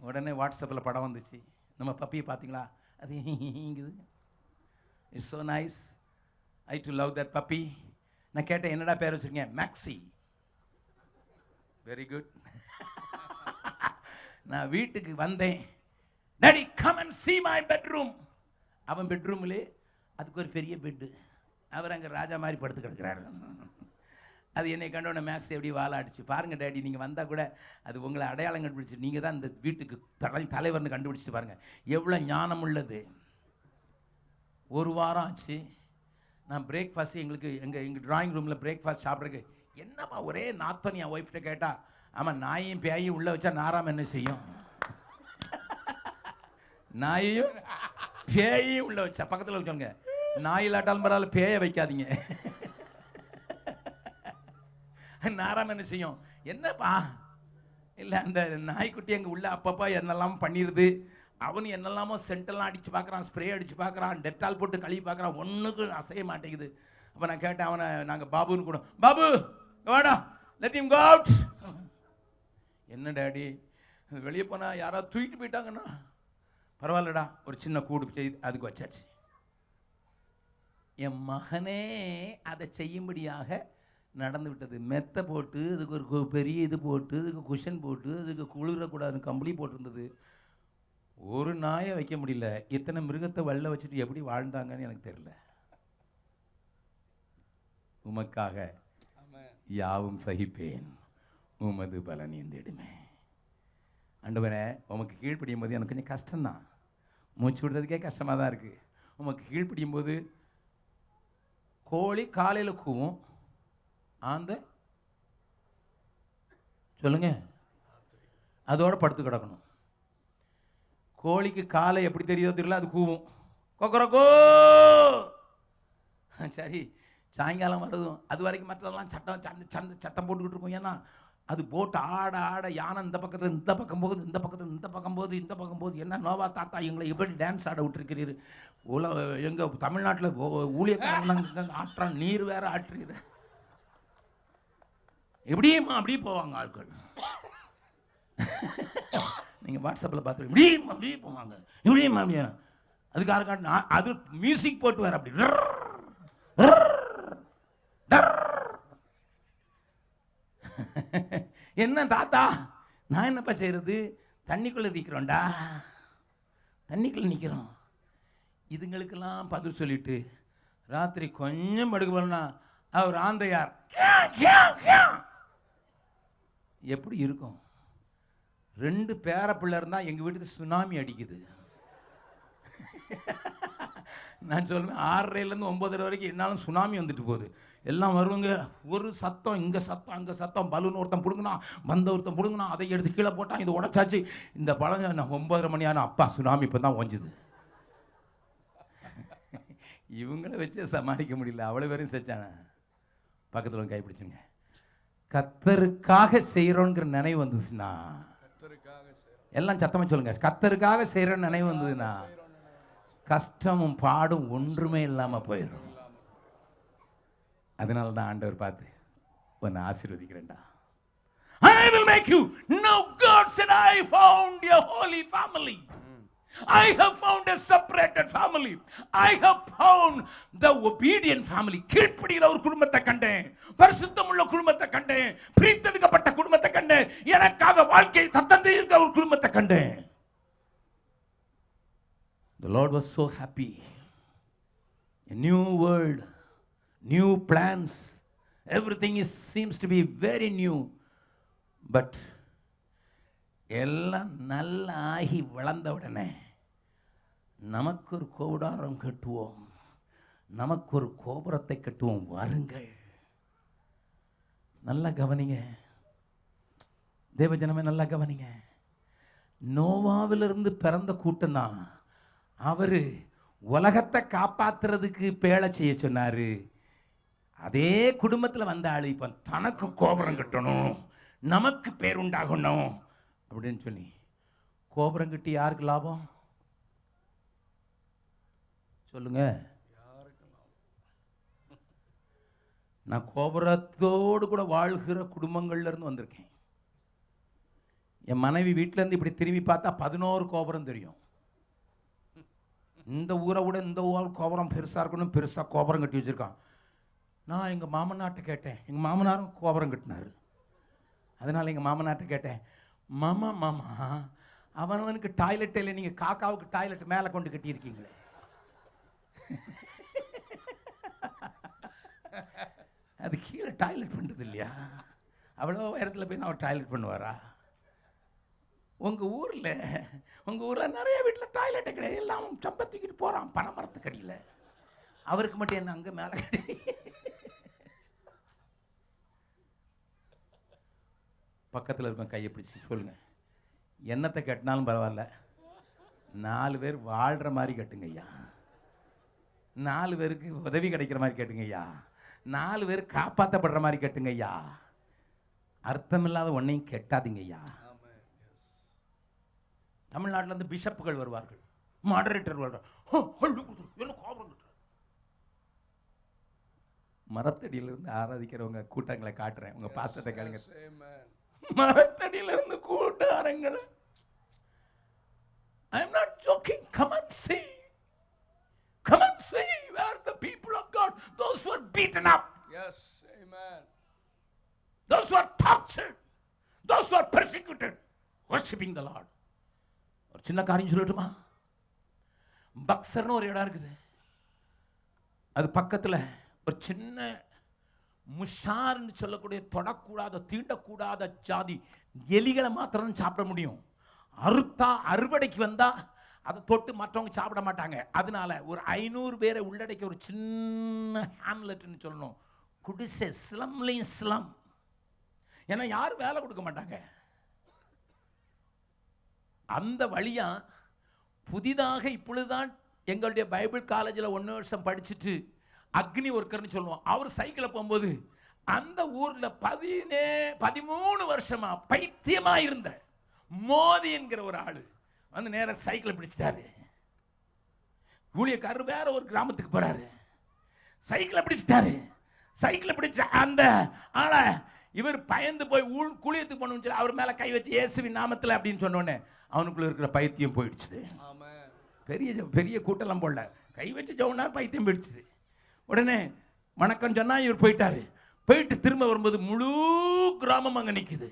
உடனே வாட்ஸ்அப்பில் படம் வந்துச்சு. நம்ம பப்பியை பார்த்தீங்களா? அது இங்குது. It's so nice. I do love that puppy. நான் கேட்டேன், என்னடா பேர் வச்சுருக்கேன்? மேக்ஸி. Very good. நான் வீட்டுக்கு வந்தேன். Daddy come and see my bedroom. அவன் பெட்ரூம்லே அதுக்கு ஒரு பெரிய பெட்டு, அவர் அங்கே ராஜா மாதிரி படுத்து கிடக்கிறாரு. அது என்னை கண்டோட மேக்ஸ் எப்படி வாழாடிச்சு. பாருங்கள் டேடி, நீங்கள் வந்தால் கூட அது உங்களை அடையாளம் கண்டுபிடிச்சி, நீங்கள் தான் இந்த வீட்டுக்கு தலைவர்னு கண்டுபிடிச்சிட்டு பாருங்கள். எவ்வளோ ஞானம் உள்ளது. ஒரு வாரம் ஆச்சு. நான் பிரேக்ஃபாஸ்ட் எங்கள் ட்ராயிங் ரூமில் பிரேக்ஃபாஸ்ட் சாப்பிட்றதுக்கு, என்னம்மா ஒரே நாத்தம். என் ஒய்ஃப்கிட்ட கேட்டால், ஆமாம் நாயையும் பேயையும் உள்ளே வச்சா நாராம் என்ன செய்யும்? நாயையும் பேயையும் உள்ள வச்சா பக்கத்தில் வச்சோங்க. நாயிலாட்டாலும் பரவாயில்ல, பேயை வைக்காதீங்க. நாராம் என்ன செய்யும்? என்னப்பா இல்லை, அந்த நாய்க்குட்டி எங்கள் உள்ள அப்பப்பா என்னெல்லாம் பண்ணிடுது. அவனு என்னெல்லாமோ சென்டெல்லாம் அடித்து பார்க்குறான், ஸ்ப்ரே அடித்து பார்க்குறான், டெட்டால் போட்டு கழுவி பார்க்குறான், ஒன்றுக்கு அசைய மாட்டேங்குது. அப்போ நான் கேட்டேன் அவனை, நாங்கள் பாபுன்னு கூட, பாபு வாடா, லெட் ஹிம் கோ அவுட். என்ன டேடி, வெளியே போனால் யாராவது தூக்கிட்டு போயிட்டாங்கண்ணா? பரவாயில்லடா, ஒரு சின்ன கூடு செய்து அதுக்கு வச்சாச்சு. என் மகனே அதை செய்யும்படியாக நடந்து விட்டது. மெத்தை போட்டு அதுக்கு ஒரு பெரிய இது போட்டு அதுக்கு குஷன் போட்டு அதுக்கு குளிரக்கூடாது கம்பளி போட்டிருந்தது. ஒரு நாயை வைக்க முடியல. இத்தனை மிருகத்தை வெள்ள வச்சுட்டு எப்படி வாழ்ந்தாங்கன்னு எனக்கு தெரியல. உமக்காக யாவும் சகிப்பேன், உமது பலன் எந்திடுமே. ஆண்டவரே, உமக்கு கீழ்ப்படியும் போது எனக்கு கொஞ்சம் கஷ்டம்தான். மூச்சு விடுறதுக்கே கஷ்டமாக தான் இருக்குது. உமக்கு கீழ்ப்படியும் போது கோழி காலையில் கூவும், ஆந்த சொல்லுங்க அதோட படுத்து கிடக்கணும். கோழிக்கு காலை எப்படி தெரியுதோ தெரியல, அது கூவும் கொக்கரக்கோ. சரி, சாயங்காலம் வருதும் அது வரைக்கும் மற்றதெல்லாம் சத்தம் போட்டுக்கிட்டு இருக்கும். ஏன்னா அது போட்டு ஆட ஆட யானை இந்த பக்கத்தில் இந்த பக்கம் போகுது, இந்த பக்கத்தில் இந்த பக்கம் போகுது, இந்த பக்கம் போகுது. என்ன நோவா தாத்தா எங்களை எப்படி டான்ஸ் ஆட விட்டுருக்கிறீரு? எங்கள் தமிழ்நாட்டில் ஊழியக்காரங்க ஆட்டுறான், நீர் வேற ஆட்டுறீரு. எப்படியுமா அப்படியே போவாங்க ஆட்கள். நீங்கள் வாட்ஸ்அப்பில் பார்த்து இப்படியும் அப்படியே போவாங்க, இப்படியும் அப்படியே. அதுக்காக காட்டினா அது மியூசிக் போட்டு வேற அப்படி. என்ன தாத்தா, நான் என்னப்பா செய்யறது? தண்ணிக்குள்ள நிற்கிறோம்டா, தண்ணிக்குள்ள நிற்கிறோம். இதுங்களுக்கெல்லாம் பதில் சொல்லிட்டு ராத்திரி கொஞ்சம் படுக்க போனா அவர் ஆந்தையார் எப்படி இருக்கும்? 2 பேர பிள்ளை இருந்தா எங்க வீட்டுக்கு சுனாமி அடிக்குது. நான் சொல்லுவேன் 6:30 9:30 வரைக்கும் என்னாலும் சுனாமி வந்துட்டு போகுது. எல்லாம் வருவாங்க, ஒரு சத்தம் இங்கே சத்தம் அங்கே சத்தம். பலூன் ஒருத்தன் பிடுங்கினா, வந்த ஒருத்தன் பிடுங்கினா, அதை எடுத்து கீழே போட்டான், இது உடச்சாச்சு. இந்த பழம் 9:30 மணி ஆனா அப்பா சுனாமி இப்போ தான் ஒஞ்சுது. இவங்கள வச்சு சமாளிக்க முடியல, அவ்வளோ பேரும் செஞ்சாங்க. பக்கத்தில் கைப்பிடிச்சுங்க. கர்த்தருக்காக செய்கிறோங்கிற நினைவு வந்ததுன்னா, எல்லாம் சத்தமா சொல்லுங்க, கர்த்தருக்காக செய்கிற நினைவு வந்ததுன்னா கஷ்டமும் பாடும் ஒன்றுமே இல்லாமல் போயிடும். அதனால தான் ஆண்டவர் பார்த்து உன்னை ஆசீர்வதிக்கிறேன்டா. I will make you. No, God said, I found a holy family. I have found a separated family. I have found the obedient family. கீழ்ப்படிகிற ஒரு குடும்பத்தை கண்டேன், பரிசுத்தமுள்ள குடும்பத்தை கண்டேன், பிரித்தெடுக்கப்பட்ட குடும்பத்தை கண்டேன், எனக்காக வாழ்க்கையை தத்தந்து இருக்கிற ஒரு குடும்பத்தை கண்டேன். The Lord was so happy. A new world, new plans, everything seems to be very new. But எல்லாம் நல்லா ஆகி வளர்ந்த உடனே நமக்கு ஒரு கோபுரம் கட்டுவோம், நமக்கு ஒரு கோபுரத்தை கட்டுவோம், வாருங்கள். நல்லா கவனிங்க தேவஜனமே, நல்லா கவனிங்க. நோவாவிலிருந்து பிறந்த கூட்டம் தான். அவரு உலகத்தை காப்பாத்துறதுக்கு பேழை செய்ய சொன்னாரு. அதே குடும்பத்தில் வந்த ஆளு இப்போ தனக்கு கோபுரம் கட்டணும், நமக்கு பேருண்டாகணும் அப்படின்னு சொல்லி கோபுரம் கட்டி யாருக்கு லாபம் சொல்லுங்க? நான் கோபுரத்தோடு கூட வாழ்கிற குடும்பங்கள்ல இருந்து வந்திருக்கேன். என் மனைவி வீட்டிலேருந்து இப்படி திரும்பி பார்த்தா 11 கோபுரம் தெரியும். இந்த ஊரை விட இந்த ஊர் கோபுரம் பெருசாக இருக்கணும், பெருசாக கோபுரம் கட்டி வச்சுருக்கான். நான் எங்கள் மாமனார்ட்ட கேட்டேன், எங்கள் மாமனாரும் கோபுரம் கட்டினார். அதனால் எங்கள் மாமனார்ட்ட கேட்டேன், மாமா மாமா அவனவனுக்கு டாய்லெட் இல்லை, நீங்கள் காக்காவுக்கு டாய்லெட் மேலே கொண்டு கட்டியிருக்கீங்களே. அது கீழே டாய்லெட் பண்ணுறது இல்லையா? அவ்வளோ உயரத்தில் போய் தான் அவர் டாய்லெட் பண்ணுவாரா? உங்கள் ஊரில் நிறைய வீட்டில் டாய்லெட்டு கிடையாது, எல்லாம் சம்பை தூக்கிட்டு போகிறான் பனை மரத்துக்கடியில். அவருக்கு மட்டும் என்ன அங்கே மேலே கட்டி? பக்கத்தில் இருக்க கையை பிடிச்சி சொல்லுங்க, என்னத்தை கட்டினாலும் பரவாயில்ல, 4 பேர் வாழ்கிற மாதிரி கட்டுங்க ஐயா, 4 பேருக்கு உதவி கிடைக்கிற மாதிரி கட்டுங்க ஐயா, 4 பேர் காப்பாற்றப்படுற மாதிரி கட்டுங்க ஐயா, அர்த்தமில்லாத ஒன்றையும் கெட்டாதீங்க ஐயா. தமிழ்நாட்டில் இருந்து பிஷப்புகள் வருவார்கள், மாடரேட்டர் வருவார், மரத்தடியிலிருந்து ஆராதிக்கிறவங்க கூட்டங்களை காட்டுறேன், உங்க பாஸ்டர்ட்ட கேளுங்க. மரத்தடியிலிருந்து கூட்டாரங்களை, I am not joking, come and see where the people of God, those who are beaten up, Yes, amen. those who are tortured, those who are persecuted, worshiping the Lord. ஒரு சின்ன காரியம் சொல்லட்டுமா? பக்சர்னு ஒரு இடம் இருக்குது, அது பக்கத்தில் ஒரு சின்ன முஷார்னு சொல்லக்கூடிய தொடக்கூடாத தீண்டக்கூடாத ஜாதி எலிகளை மாத்திரம் சாப்பிட முடியும். அறுத்தா அறுவடைக்கு வந்தா அதை தொட்டு மற்றவங்க சாப்பிட மாட்டாங்க. அதனால ஒரு 500 பேரை உள்ளடக்கி ஒரு சின்ன ஹேம்லெட்னு சொல்லணும், குடிசை, ஸ்லம்லையும் ஸ்லம். ஏன்னா யாரும் வேலை கொடுக்க மாட்டாங்க. அந்த வழியா புதிதாக இப்பொழுதுதான் எங்களுடைய பைபிள் காலேஜில் 1 வருஷம் படிச்சுட்டு அக்னி ஒர்க்கர்னு சொல்லுவோம், அவர் சைக்கிளை போகும்போது அந்த ஊர்ல 13 வருஷமா பைத்தியமா இருந்த மோதி என்கிற ஒரு ஆளு வந்து நேர சைக்கிளை பிடிச்சிட்டாரு. ஊழியக்காரர் வேற ஒரு கிராமத்துக்கு போறாரு, சைக்கிளை பிடிச்சிட்டாரு. சைக்கிளை பிடிச்ச அந்த ஆளை இவர் பயந்து போய் குளியத்துக்கு போகணும்னு சொல்லி அவர் மேல கை வச்சு இயேசுவின் நாமத்தில் அப்படின்னு சொன்னோடனே அவனுக்குள்ள இருக்கிற பைத்தியம் போயிடுச்சு. பெரிய கூட்டெல்லாம் போடல, கை வச்சு ஜவுனா பைத்தியம் போயிடுச்சு. உடனே வணக்கம் சொன்னா இவர் போயிட்டாரு. போயிட்டு திரும்ப வரும்போது முழு கிராமம் அங்க நிக்குது.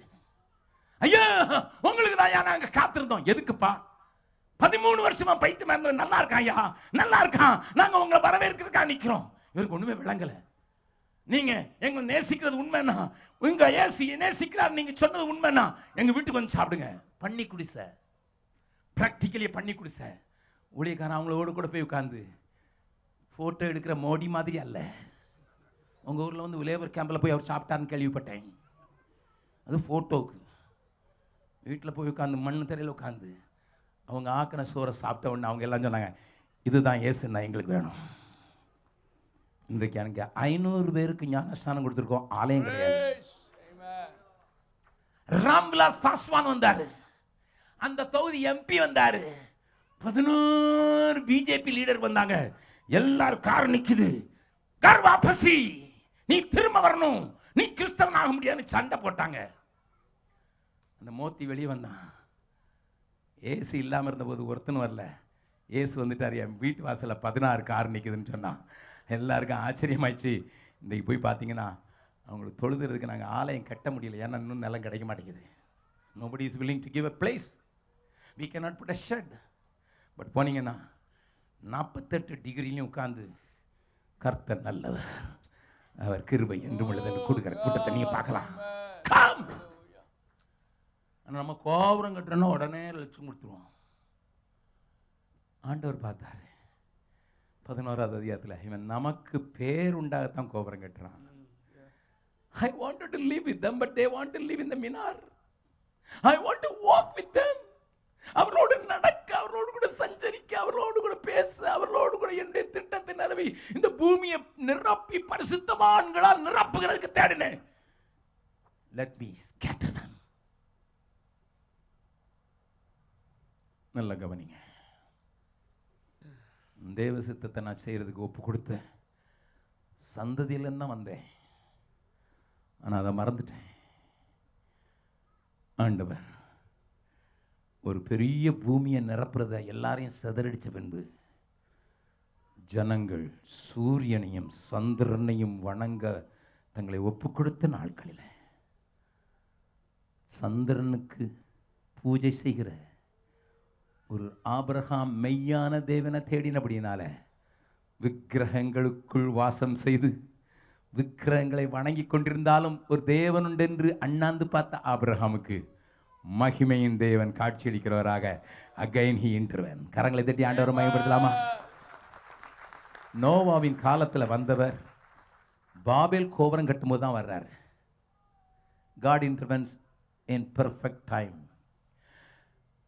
ஐயா உங்களுக்கு தான் நாங்க காத்திருந்தோம். எதுக்குப்பா? 13 வருஷமா பைத்தியம் இருந்தவன் நல்லா இருக்கான் ஐயா, நல்லா இருக்கான், நாங்க உங்களை வரவேற்கிறதுக்கா நிக்கிறோம். இவருக்கு ஒண்ணுமே விளங்கல. நீங்க எங்களை நேசிக்கிறது உண்மைன்னா, உங்க ஏசி நேசிக்கிறார் நீங்க சொன்னது உண்மைன்னா எங்க வீட்டுக்கு வந்து சாப்பிடுங்க. பண்ணி குடிச, பிராக்டிக்கலி பண்ணி குடிச. ஊழியக்காரன் அவங்களோட கூட போய் உட்காந்து போட்டோ எடுக்கிற மோடி மாதிரி அல்ல. உங்க ஊர்ல வந்து லேபர் கேம்பில் போய் அவர் சாப்பிட்டாருன்னு கேள்விப்பட்டேன். அது போட்டோக்கு. வீட்டில் போய் உட்காந்து மண் தரையில் உட்காந்து அவங்க ஆக்கின சோறை சாப்பிட்ட உடனே அவங்க எல்லாம் சொன்னாங்க, இதுதான் ஏசுன்னா எங்களுக்கு வேணும். இன்றைக்கு எனக்கு 500 பேருக்கு ஞானஸ்தானம் கொடுத்துருக்கோம், ஆலயம் கிடையாது. ராம்விலாஸ் பாஸ்வான் வந்தாரு, அந்த தொகுதி எம்பி வந்தாரு, 11 பிஜேபி லீடர் வந்தாங்க. எல்லாரும் கார் நிக்குது, கார் வாபசி, நீ திரும்ப வரணும், நீ கிறிஸ்தவன் ஆக முடியாதுன்னு சண்டை போட்டாங்க. அந்த மோத்தி வெளியே வந்தான். ஏசு இல்லாமல் இருந்தபோது ஒருத்தனும் வரல, ஏசு வந்துட்டார். என் வீட்டு வாசலில் 16 கார் நிற்குதுன்னு சொன்னான். எல்லாருக்கும் ஆச்சரியமாயிடுச்சு. இன்றைக்கி போய் பார்த்தீங்கன்னா அவங்களுக்கு தொழுதுறதுக்கு நாங்கள் ஆலயம் கட்ட முடியல, ஏன்னா இன்னும் நிலம் கிடைக்க மாட்டேங்குது. Nobody is willing to give a place, we cannot put a shed. But போனீங்கன்னா 48 டிகிரிலையும் உட்கார்ந்து கர்த்தர் நல்லவர், அவர் கிருபை என்றும் உள்ளதுன்னு கொடுக்குற கூட்டத்தை நீங்கள் பார்க்கலாம். நம்ம கோபுரம் கட்டுறோன்னா உடனே லட்சம் கொடுத்துருவோம். ஆண்டவர் பார்த்தாரு 11வது அதிகாரத்தில், இவன் நமக்கு பேர் உண்டாகத்தான் கோபுரம் கட்டுறான். I wanted to live with them, but they want to live in the minar. I want to walk with them. அவர்களோடு நடக்க, அவர்களோடு கூட சஞ்சரிக்க, அவர்களோடு கூட பேச, அவர்களோடு கூட என்னுடைய திட்டத்தை நிறவி இந்த பூமியை நிரப்பி பரிசுத்தவான்களால் நிரப்புகிறதுக்கு தேடினேன். Let me scatter them. நல்ல கவனிங்க. தேவ சித்தத்தை நான் செய்யறதுக்கு ஒப்பு கொடுத்த சந்ததியிலேருந்து தான் வந்தேன், ஆனால் அதை மறந்துட்டேன். ஆண்டவர் ஒரு பெரிய பூமியை நிரப்புறத எல்லாரையும் சிதறடிச்ச பின்பு ஜனங்கள் சூரியனையும் சந்திரனையும் வணங்க தங்களை ஒப்பு கொடுத்த நாட்களில் சந்திரனுக்கு பூஜை செய்கிற ஒரு ஆபிரகாம் மெய்யான தேவனை தேடினபடினால விக்கிரகங்களுக்குள் வாசம் செய்து விக்கிரகங்களை வணங்கி கொண்டிருந்தாலும் ஒரு தேவன் உண்டு என்று அண்ணாந்து பார்த்த ஆபிரகாமுக்கு மகிமையின் தேவன் காட்சியளிக்கிறவராக அகைன் ஹி இன்டர்வென். கரங்களை தட்டி ஆண்டவரை மகிமைப்படுத்தலாமா? நோவாவின் காலத்தில் வந்தவர் பாபேல் கோபுரம் கட்டும்போது தான் வர்றாரு. God intervenes in perfect time.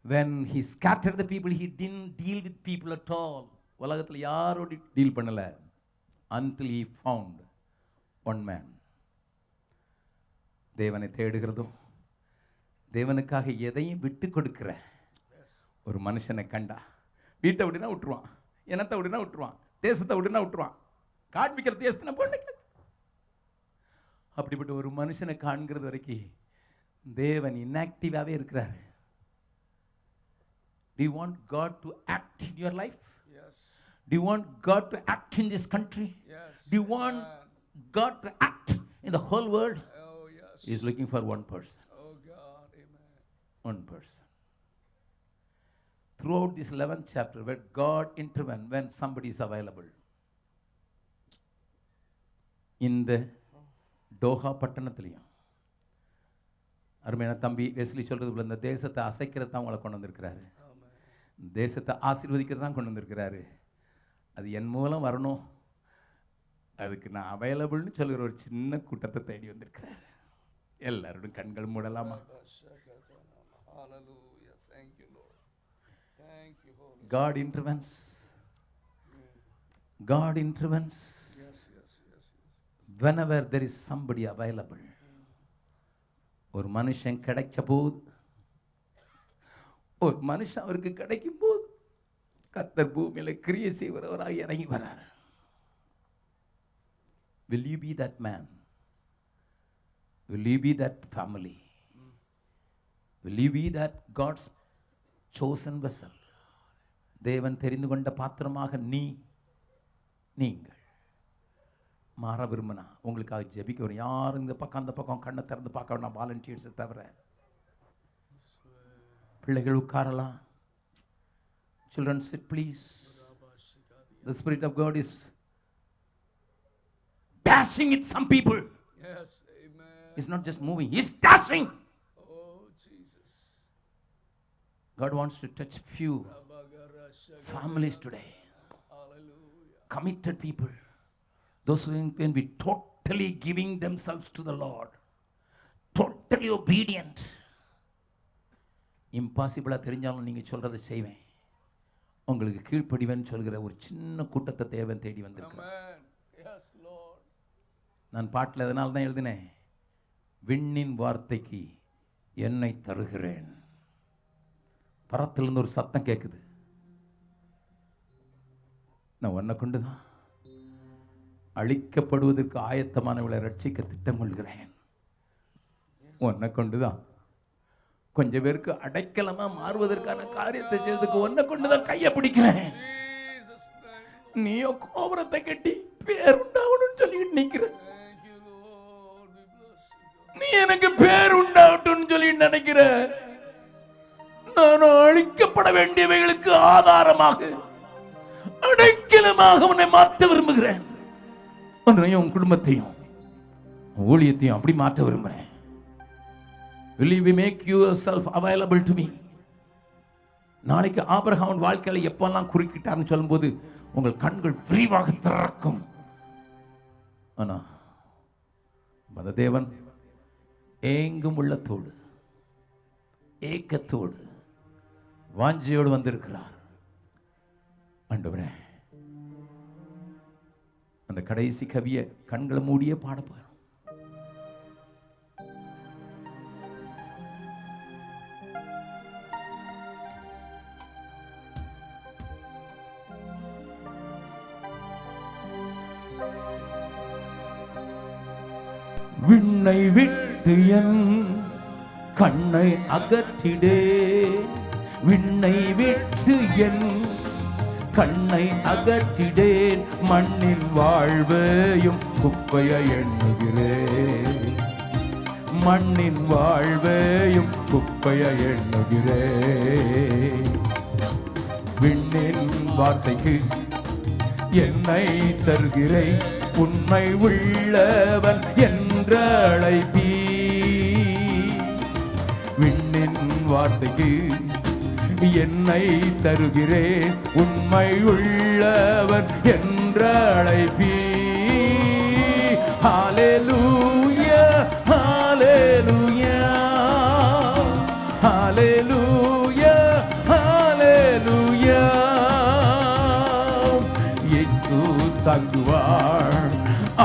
When he scattered the people, he didn't deal with people at all. உலகத்தில் யாரோடு டீல் பண்ணல until he found one man. தேவனை தேடுகிறதும் தேவனுக்காக எதையும் விட்டு கொடுக்கிற ஒரு மனுஷனை கண்டா வீட்டை விட்டுனா விட்டுருவான், இனத்தை விட்டுனா விட்டுருவான், தேசத்தை விட்டுனா விட்டுருவான், காண்பிக்கிற தேசத்தை பொண்ணு. அப்படிப்பட்ட ஒரு மனுஷனை காண்கிறது வரைக்கும் தேவன் இன்ஆக்டிவாகவே இருக்கிறார். Do you want God to act in your life? Yes. Do you want God to act in this country? Yes. Do you want God to act in the whole world? Oh, yes. He is looking for one person. Oh, God. Amen. One person. Throughout this 11th chapter, where God intervenes when somebody is available. இந்த Doha பட்டணத்திலையும் அருமையான தம்பி Wesley சொல்றது போல இந்த தேசத்தை அசைக்கிறது தான் உங்களை கொண்டு வந்திருக்கிறாரு, தேசத்தை ஆசீர்வதிக்கிறது தான் கொண்டு வந்திருக்கிறாரு. அது என் மூலம் வரணும், அதுக்கு நான் அவைலபிள்னு சொல்கிற ஒரு சின்ன கூட்டத்தை தேடி வந்திருக்கிறாரு. எல்லாரோடும் கண்கள் மூடலாமா? Hallelujah. Thank you, Lord. Thank you, Holy God intervenes. God intervenes. Yes, yes, yes, yes. Whenever there is somebody available. ஒரு மனுஷன் கிடைச்ச போது, ஒரு மனுஷன் அவருக்கு கிடைக்கும் போது கர்த்தர் பூமியில கிரியை செய்கிறவராக இறங்கி வரார். Will you be that man? Will you be that family? Will you be that God's chosen vessel? தேவன் தெரிந்து கொண்ட பாத்திரமாக நீங்கள் மாற விரும்பினா உங்களுக்காக ஜெபிக்க வரும். யாரும் இந்த பக்கம் அந்த பக்கம் கண்ணை திறந்து பார்க்க வேண்டாம், வாலண்டியர்ஸை தவிர. பிள்ளைகள் உட்காரலாம். Children sit please. The Spirit of God is dashing with some people. Yes, amen. It's not just moving, He's dashing. Oh, Jesus. God wants to touch few families today. Hallelujah. Committed people. Those who can be totally giving themselves to the Lord. Totally obedient. இம்பாசிபிளாக தெரிஞ்சாலும் நீங்கள் சொல்கிறத செய்வேன், உங்களுக்கு கீழ்ப்படிவேன்னு சொல்கிற ஒரு சின்ன கூட்டத்தை தேவன் தேடி வந்திருக்கிறேன். Amen. Yes, Lord. நான் பாட்டில் அதனால தான் எழுதினேன், விண்ணின் வார்த்தைக்கு என்னை தருகிறேன். பரத்திலிருந்து ஒரு சத்தம் கேட்குது, நான் உன்னை கொண்டு தான் அழிக்கப்படுவதற்கு ஆயத்தமானவளை ரட்சிக்க திட்டம் கொள்கிறேன். உன்னை கொண்டுதான் கொஞ்சம் பேருக்கு அடைக்கலமா மாறுவதற்கான காரியத்தை செய்வதற்கு உன்னை கொண்டுதான் கையை பிடிக்கிறேன். Jesus' name. நீயோ கோபுரத்தை கட்டி பேருண்டாகணும்னு சொல்லிட்டு நிக்கிற. Thank you, Lord. We bless you. நீ எனக்கு பேர் உண்டாகட்டும்னு சொல்லிட்டு நினைக்கிற. நான் அழிக்கப்பட வேண்டியவைகளுக்கு ஆதாரமாக அடைக்கலமாக உன்னை மாற்ற விரும்புகிறேன். உன்னையும் உன் குடும்பத்தையும் ஊழியத்தையும் அப்படி மாற்ற விரும்புகிறேன். Will you make yourself available to me? நாளைக்கு ஆபிரகாம் வாழ்க்கையில எப்பெல்லாம் குறுக்கிட்டார்னு சொல்லும்போது உங்கள் கண்கள் விரிவாக திறக்கும். ஆனா தேவன் ஏங்கும் உள்ளத்தோடு ஏக்கத்தோடு வாஞ்சியோடு வந்திருக்கிறார். ஆண்டவரே, அந்த கடைசி கவியை கண்களை மூடியே பாட போறோம். விண்ணை விட்டு என் கண்ணை அகற்றிடே, விண்ணை விட்டு என் கண்ணை அகற்றிடேன், மண்ணின் வாழ்வையும் குப்பையை எண்ணுகிறேன், மண்ணின் வாழ்வையும் குப்பையை எண்ணுகிறேன். விண்ணின் வார்த்தைக்கு என்னை தருகிறேன், உண்மை உள்ளவன் என்று அழைப்பீ. விண்ணின் வார்த்தைக்கு என்னை தருகிறேன், உண்மை உள்ளவன் என்று அழைப்பீ. ஹல்லேலூயா ஹல்லேலூயா ஹல்லேலூயா ஹல்லேலூயா. இயேசு தங்குவார்,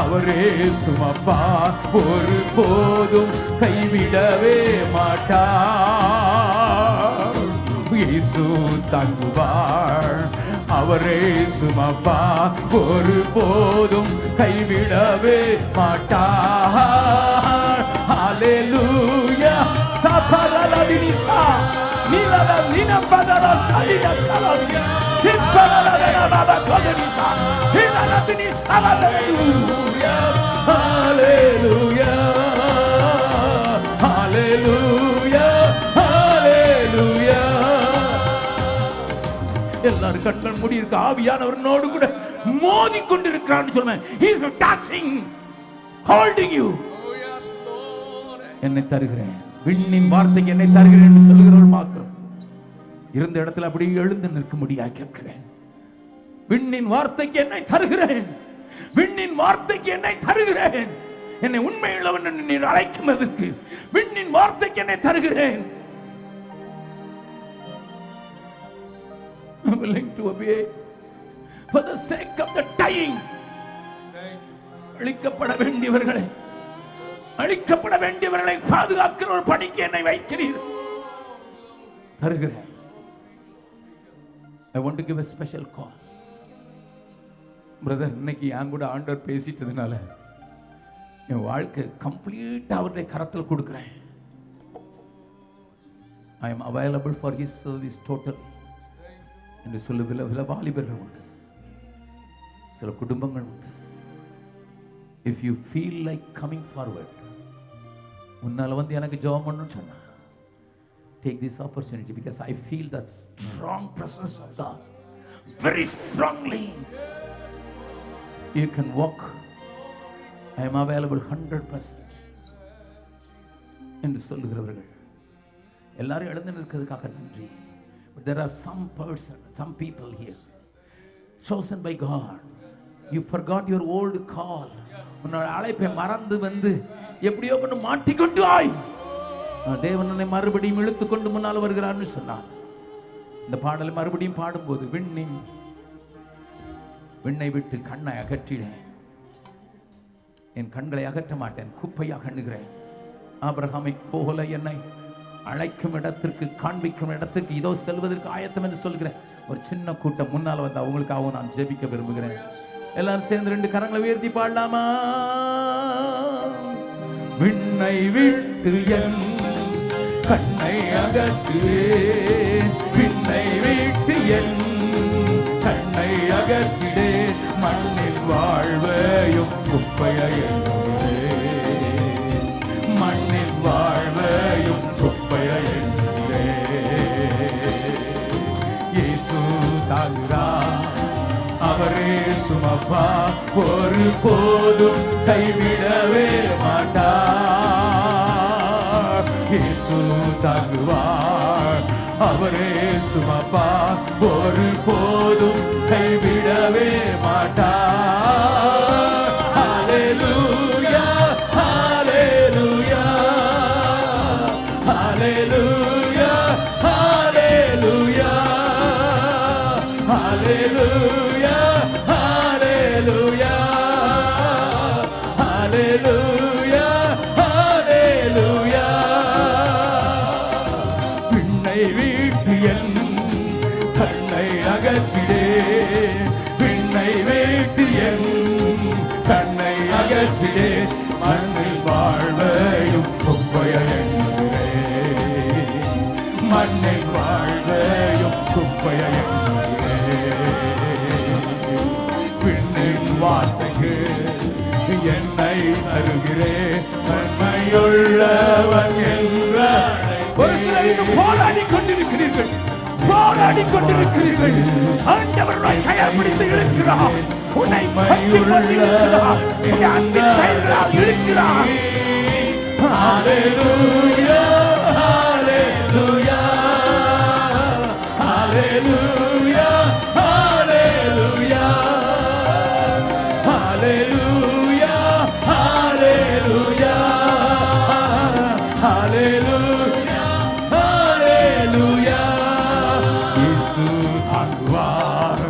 அவரே சுமப்பார், ஒரு போதும் கைவிடவே மாட்டார். இயேசு தங்குவார், அவரே சுமப்பார், ஒரு போதும் கைவிடவே மாட்டார். ஹல்லேலூயா. சபரலதினிசா நிலல நினபதர சலிதலவியா சிப்பரலதன பதகதினிசா நிலலதினிசா. ஹல்லேலூயா ஹல்லேலூயா ஹல்லேலூயா ஹல்லேலூயா. எல்லாரும் கண்கள் மூடி இருக்க, ஆவியானவரோடு கூட மோதி கொண்டிருக்கிறான்னு சொல்லுவேன். He is touching, holding you. என்னை தருகிறேன், விண்ணின் வார்த்தைக்கு என்னை தருகிறேன் என்று சொல்லுகிறவர்கள் மாத்திரம் இருந்த இடத்துல அப்படி எழுந்து நிற்கும்படியாக கேட்கிறேன். விண்ணின் வார்த்தைக்கு என்னை தருகிறேன், விண்ணின் வார்த்தைக்கு என்னை தருகிறேன். என்னை உண்மையுள்ளவன் என்று நீர் அழைக்கும் எதற்கு? விண்ணின் வார்த்தைக்கு என்னை தருகிறேன். I'm willing to obey for the sake of the dying. அழிக்கப்பட வேண்டியவர்களை அழிக்கப்பட வேண்டியவர்களை பாதுகாக்கிற ஒரு பணிக்கு என்னை வைக்கிறீர். தருகிறேன். I want to give a special call. Brother, இன்னைக்கு என் கூட ஆண்டவர் பேசிட்டதுனால என் வாழ்க்கை கம்ப்ளீட்டா அவருடைய கரத்தில் கொடுக்கிறேன். I am available for his service total என்று சொல்ல சில வாலிபர்கள் உண்டு, சில குடும்பங்கள் உண்டு. If you feel like coming forward, உன்னால வந்து எனக்கு ஜெபம் பண்ணணும்னு சொன்னா, take this opportunity because I feel the strong presence of God very strongly. You can walk. I am available 100% என்று சொல்லுகிறவர்கள் எல்லாரும் எழுந்து நிற்கிறதுக்காக நன்றி. But there are some people here chosen by God. You forgot your old call. உன்னோட அழைப்பை மறந்து வந்து எப்படியோ கொண்டு மாட்டிக்கொண்டு ஆய் தேவன் உன்னை மறுபடியும் இழுத்து கொண்டு முன்னால் வருகிறான்னு சொன்னார். இந்த பாடலை மறுபடியும் பாடும்போது விண்ணை விட்டு கண்ணை அகற்றினேன், என் கண்களை அகற்ற மாட்டேன், குப்பையாக எண்ணுகிறேன். ஆபிரகாமை போல என்னை அழைக்கும் இடத்திற்கு, காண்பிக்கும் இடத்துக்கு இதோ செல்வதற்கு ஆயத்தம் என்று சொல்கிறேன். ஒரு சின்ன கூட்டம் முன்னால் வந்து அவங்களுக்காகவும் நான் ஜெபிக்க விரும்புகிறேன். எல்லாரும் சேர்ந்து 2 கரங்களை உயர்த்தி பாடலாமா? விண்ணை விட்டு என் கண்ணை அகற்றிடேன், விண்ணை விட்டு என் கண்ணை அகற்றிடேன், மண்ணில் வாழ்வையும் குப்பையை எண்ணுகிறேன், மண்ணில் வாழ்வையும் குப்பையை எண்ணுகிறேன். இயேசு தாங்குகிறார், அவரே சுமப்பா, ஒரு போதும் கைவிடவே மாட்டார். இயேசு தாங்குவார், அவரே சுமப்பா, ஒரு போதும் கைவிடவே மாட்டார். ஹல்லேலூயா ஹல்லேலூயா ஹல்லேலூயா ஹல்லேலூயா ஹல்லேலூயா ஹல்லேலூயா ஹல்லேலூயா ஹல்லேலூயா. விண்ணை வீட்டு என் கண்ணை அகற்றிடே, விண்ணை வீட்டு என் கண்ணை அகற்றிடே, மண்ணில் வாழ்வையும் குப்பையை எண்ணுகிறேன், மண்ணில் வாழ்வை உன்னை தருகிறேன் நன்மையுள்ளவன் என்ற ஒரு சிலர் இன்னும் போராடி கொண்டிருக்கிறீர்கள், போராடி கொண்டிருக்கிறீர்கள். ஆண்டவருடைய கையால் பிடித்து இழுக்கிறார், உன்னை பற்றி கொண்டு இழுக்கிறார், உன்னை அன்பின் கைகளால் இழுக்கிறார். ஹalleluya ஹalleluya ஹalleluya ஹalleluya ஹalleluya ஹalleluya ஹalleluya ஹalleluya. இயேசு தாங்குவார்,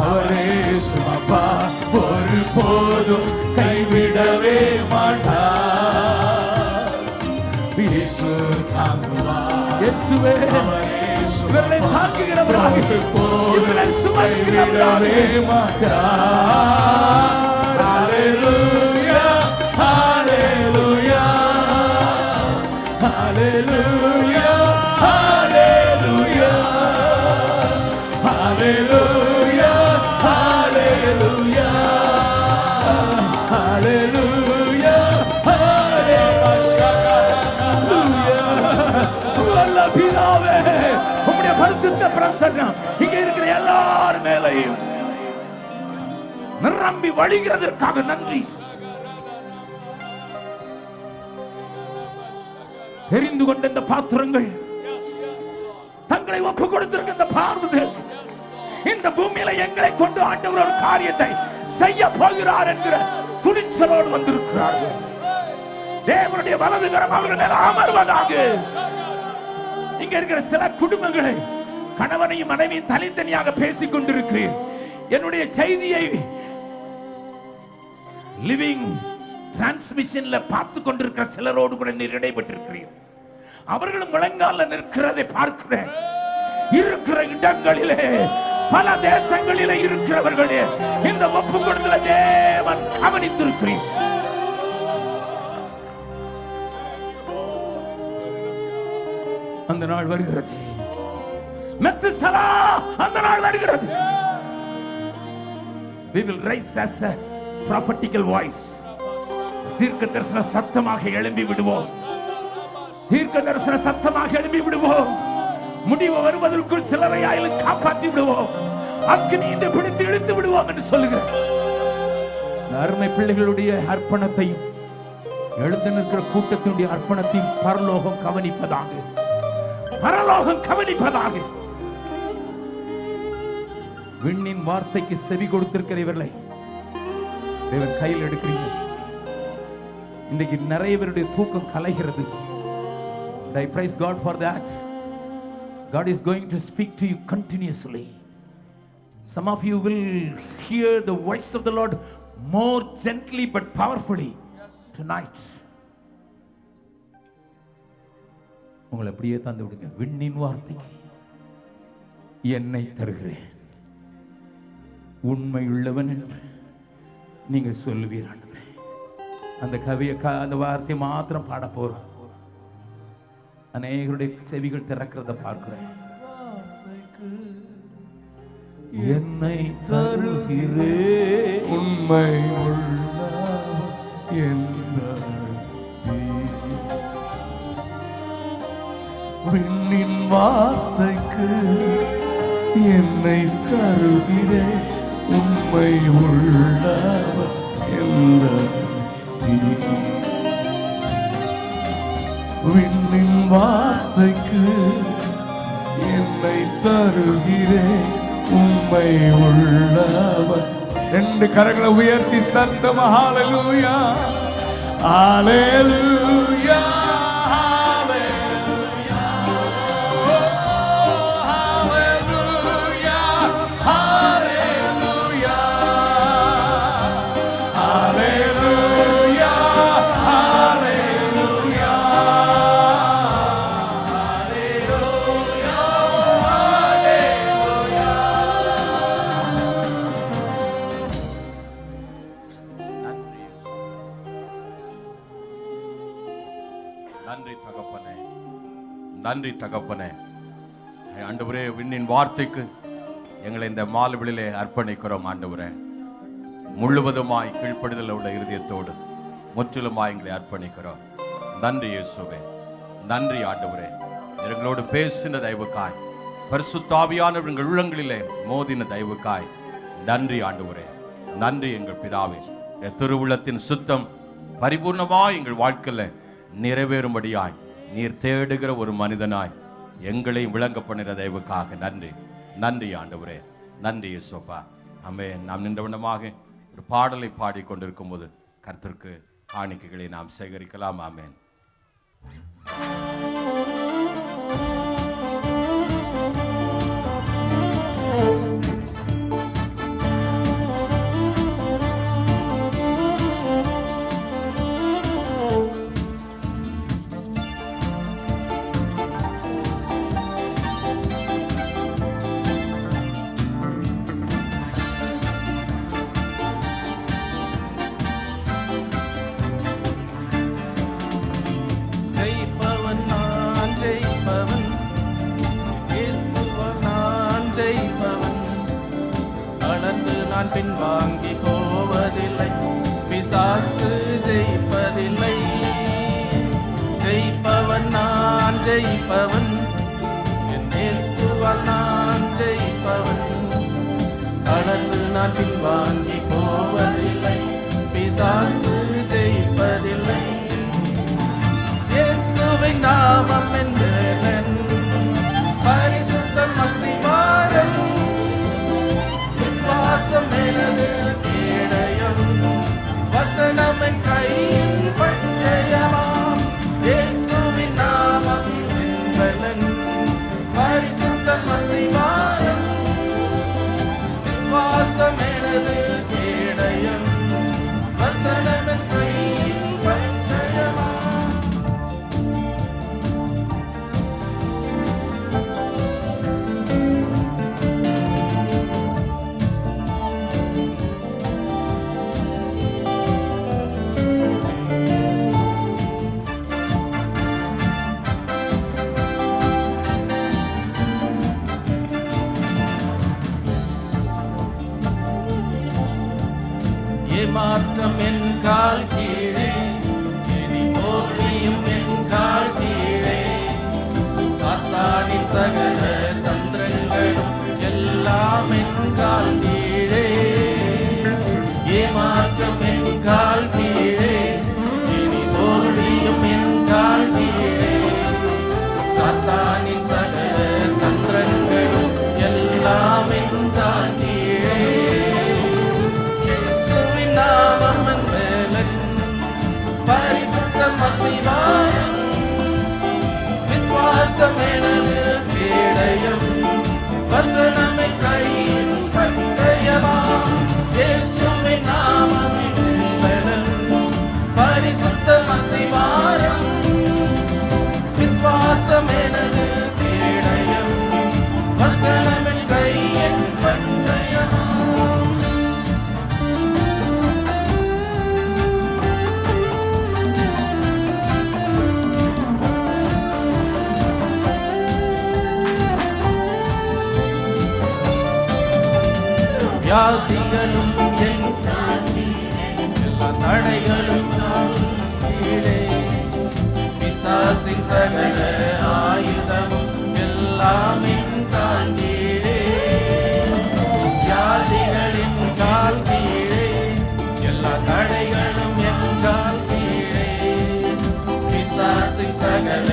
அவரே சுமப்பார், ஒரு போதும் கைவிடவே மாட்டார். இயேசு தாங்குவார், இயேசுவே இவர்களை தாங்குகிறவராக, இவர்களை சுமக்கிறவராக மாட்டார். ஹalleluya ஹalleluya ஹalleluya ஹalleluya ஹalleluya ஹalleluya ஹalleluya ஹalleluya. பிதாவே, உம்முடைய பரிசுத்த பிரசன்னம் இங்க இருக்கிற எல்லார் மேலையும் நிரம்பி வழிகிறதற்காக நன்றி. தெரிந்து கொண்ட இந்த பாத்திரங்கள், தங்களை ஒப்பு கொடுத்திருக்கிற இந்த பார்வைகள், இந்த பூமியில எங்களை கொண்டு ஆண்டவர் ஒரு காரியத்தை செய்ய போகிறார் என்கிற துணிச்சலோடு வந்திருக்கிறார்கள். தேவனுடைய வலதுகரம் அவர்கள் மேல் அமர்வதாக. இங்க இருக்கிற சில குடும்பங்களை கணவனையும் மனைவியும் தனித்தனியாக பேசிக் கொண்டிருக்கிறேன். என்னுடைய செய்தியை லிவிங் டிரான்ஸ்மிஷன்ல பார்த்து கொண்டிருக்கிற சிலரோடு கூட நீர் இடைப்பட்டிருக்கிறீர். அவர்களும் முழங்கால நிற்கிறதை பார்க்கிறேன். இருக்கிற இடங்களிலே, பல தேசங்களிலே இருக்கிறவர்களே இந்த ஒப்பு கொடுத்தல தேவன் கவனித்திருக்கிறேன். அந்த நாள் வருகிறது, மெத்துசலா அந்த நாள் வருகிறது. We will rise as a prophetical voice. தீர்க்க தரிசன சத்தமாக எழும்பி விடுவோம், தீர்க்க தரிசன சத்தமாக எழும்பி விடுவோம். முடிவு வருவதற்குள் சிலரை ஆயிலும் காப்பாற்றி விடுவோம், அக்கினியை பிடித்து இழுத்து விடுவோம் என்று சொல்லுகிறேன். அருமை பிள்ளைகளுடைய அர்ப்பணத்தையும் எழுந்து நிற்கிற கூட்டத்தினுடைய அர்ப்பணத்தையும் பரலோகம் கவனிப்பதாக, பரலோகம் கவனிப்பதாக. விண்ணின் வார்த்தைக்கு செவி கொடுத்திருக்கிறவர்களை தேவன் கையில் எடுக்கிறீங்க. இன்றைக்கு நிறைய பேருடைய தூக்கம் கலைகிறது. I praise God for that. God is going to speak to you continuously. Some of you will hear the voice of the Lord more gently but powerfully tonight. உங்களை அப்படியே தந்து விடுங்க. விண்ணின் வார்த்தைக்கு என்னை தருகிறேன், உண்மை உள்ளவன் என்று நீங்க சொல்லுவீர்கள். அந்த கவியை அந்த வார்த்தை மாத்திரம் பாட போறோம். அநேகருடைய செவிகள் திறக்கிறத பார்க்கிறேன். என்னை தருகிறேன், உண்மை உள்ளவன் என்று விண்ணின் வார்த்தைக்கு என்னை தருகிறேன், உண்மை உள்ளவன் என்று விண்ணின் வார்த்தைக்கு என்னை தருகிறேன், உண்மை உள்ளவன். ரெண்டு கரங்களை உயர்த்தி சத்தமா ஹalleluya ஹalleluya நன்றி தகப்பனே. ஆண்டவரே, விண்ணின் வார்த்தைக்கு எங்களை இந்த மாலைவெளியிலே அர்ப்பணிக்கிறோம். ஆண்டவரே, முழுவதுமாய் கீழ்ப்படிதல் உள்ள இருதயத்தோடு முற்றிலுமாய் எங்களை அர்ப்பணிக்கிறோம். நன்றி இயேசுவே, நன்றி ஆண்டவரே. எங்களோடு பேசின தயவுக்காய், பரிசுத்த ஆவியானவர் எங்கள் உள்ளங்களிலே மோதின தயவுக்காய் நன்றி ஆண்டவரே. நன்றி எங்கள் பிதாவே. திருவுள்ளத்தின் சுத்தம் பரிபூர்ணமாய் எங்கள் வாழ்க்கையில நிறைவேறும்படியாய் நீர் தேடுகிற ஒரு மனிதனாய் எங்களை விளங்க பண்ணின தயவுக்காக நன்றி. நன்றி ஆண்டவரே, நன்றி இயேசுப்பா. ஆமென். நாம் நின்றவண்ணமாக ஒரு பாடலை பாடிக்கொண்டிருக்கும் போது கர்த்தருக்கு காணிக்கைகளை நாம் சேகரிக்கலாம். ஆமென். ஜெயிப்பவன் நான் ஜெயிப்பவன், இயேசுவால் நான் ஜெயிப்பவன். தளர்ந்து நான் பின்வாங்கி போவதில்லை, பிசாசு ஜெயிப்பதில்லை. ஜெயிப்பவன் நான் ஜெயிப்பவன், என் இயேசுவால் நான் ஜெயிப்பவன். தளர்ந்து நான் பின்வாங்கி போவதில்லை, பிசாசு ஜெயிப்பதில்லை. இயேசுவின் நாமம் என்பதன் பரிசுத்தம் அஸ்திவாரம், விசுவாசம் எனது கேடயம், வசனம் என் கையின் பட்டயமாம். இயேசுவின் நாமம் என்பதன் பரிசுத்தம் அஸ்திவாரம், விசுவாசம் எனது கேடயம், வசனம் என் கையின் பட்டயமாம். ஏமாற்றம் என் கால் கீழே, இனி போக்கியும் என் கால் கீழே. சாத்தானின் சகல தந்திரங்களும் எல்லாம் என் கால் கீழே. ஏமாற்றம் என் கால் கீழே, இனி தோல்வியும் என் கால் கீழே. சாத்தானின் சகல தந்திரங்களும் எல்லாம் என் கால் கீழே. இயேசுவின் நாமம் என்பதன் பரிசுத்தம் அஸ்திவாரம், விசுவாசம் எனது கேடயம், வசனம் என் கையின் பட்டயமாம். இயேசுவின் நாமம் என்பதன் பரிசுத்தம் அஸ்திவாரம், விசுவாசம் எனது கேடயம், வசனம் என் கையின் பட்டயமாம். வியாதிகளும் என் கீழே, எல்லா தடைகளும் கீழே. பிசாசின் சகல ஆயுதமும் எல்லாம் என் கால் கீழே. வியாதிகளின் கால் கீழே, எல்லா தடைகளும் என் கால் கீழே. பிசாசின் சகல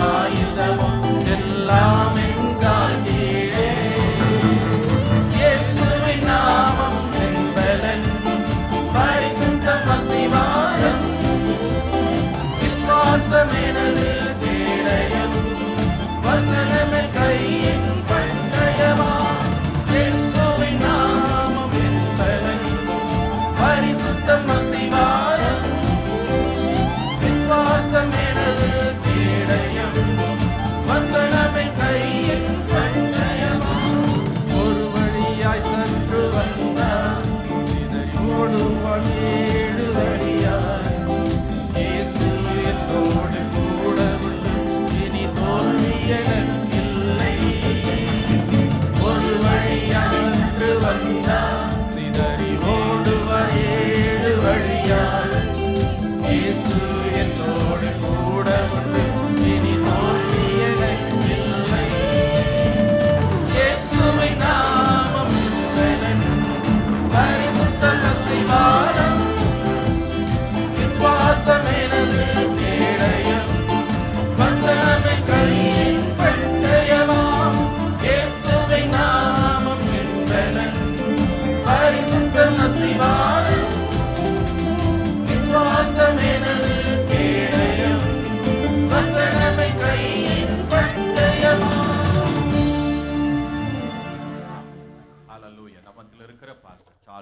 ஆயுதமும் எல்லாம் என் கால் கீழே. இயேசுவின் நாமம் என்பதன் பரிசுத்தம் அஸ்திவாரம், விசுவாசம் எனது கேடயம், வசனம் என் கையின் பட்டயமாம். இயேசுவின் நாமம் என்பதன் பரிசுத்தம் அஸ்திவாரம், விசுவாசம் எனது கேடயம், வசனம் என் கையின் பட்டயமாம். ஒரு வழியாய் சற்று வந்தார், சிதையோடுவான் 7 வழியாய். இயேசு என்னோடு கூட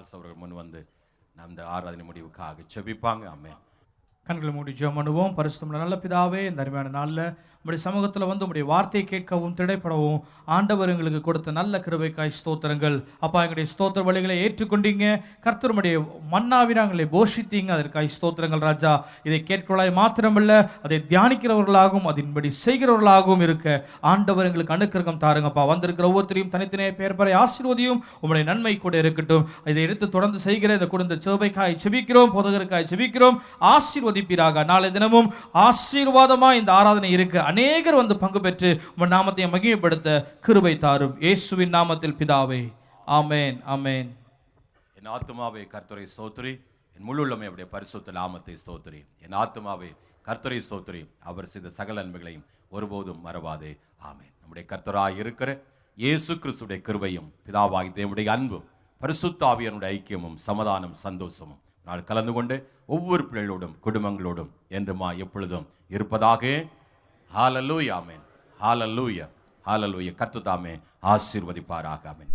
சார்ல்ஸ் அவர்கள் முன் வந்து நாம் இந்த ஆராதனை முடிவுக்காக செபிப்பாங்க. ஆமென். கண்களை மூடி ஜெபம் பண்ணுவோம். பரிசுத்தமுள்ள நல்ல பிதாவே, இந்த அருமையான நாளில் உம்முடைய சமூகத்தில் வந்து உம்முடைய வார்த்தையை கேட்கவும் திடைப்படவும் ஆண்டவர் எங்களுக்கு கொடுத்த நல்ல கிருபைக்காய் ஸ்தோத்திரங்கள். அப்பா, எங்களுடைய ஸ்தோத்திர வழிகளை ஏற்றுக்கொண்டீங்க. கர்த்தருடைய மன்னாவினாங்களை போஷித்தீங்க. அதற்காய் ஸ்தோத்திரங்கள் ராஜா. இதை கேட்கிறவர்களாய் மாத்திரமல்ல, அதை தியானிக்கிறவர்களாகவும் அதன்படி செய்கிறவர்களாகவும் இருக்க ஆண்டவர் எங்களுக்கு அனுக்கிரகம் தாருங்கப்பா. வந்திருக்கிற ஒவ்வொருத்தரையும் தனித்தனியே பெயர் பெற ஆசீர்வதியும். உம்முடைய நன்மை கூட இருக்கட்டும். இதை எடுத்து தொடர்ந்து செய்கிற இந்த குடும்ப சேவைக்காய் செபிக்கிறோம், போதகருக்காய் செபிக்கிறோம். ஆசீர்வதிப்பீராக. நாளை தினமும் ஆசீர்வாதமா இந்த ஆராதனை இருக்க அநேகர் வந்து பங்கு பெற்று உம்முடைய நாமத்தை மகிமைப்படுத்த கிருபை தாரும். இயேசுவின் நாமத்தில் பிதாவே, ஆமென், ஆமென். என் ஆத்துமாவே கர்த்தரை ஸ்தோத்திரி, என் முழு உள்ளமே அவருடைய பரிசுத்த நாமத்தை ஸ்தோத்திரி. என் ஆத்துமாவே கர்த்தரை ஸ்தோத்திரி, அவர் செய்த சகல நன்மைகளையும் ஒருபோதும் மறவாதே. ஆமென். நம்முடைய கர்த்தராய் இருக்கிற இயேசு கிறிஸ்துடைய கிருபையும் பிதாவாகி தேவனுடைய அன்பும் பரிசுத்த ஆவியானுடைய ஐக்கியமும் சமாதானம் சந்தோஷமும் நாள் கலந்து கொண்டு ஒவ்வொரு பிள்ளைகளோடும் குடும்பங்களோடும் என்றுமா எப்பொழுதும் இருப்பதாக. ஹalleluya, ஆமென். ஹalleluya, ஹalleluya. கர்த்தர் தாமே ஆசீர்வதிப்பாராக. ஆமென்.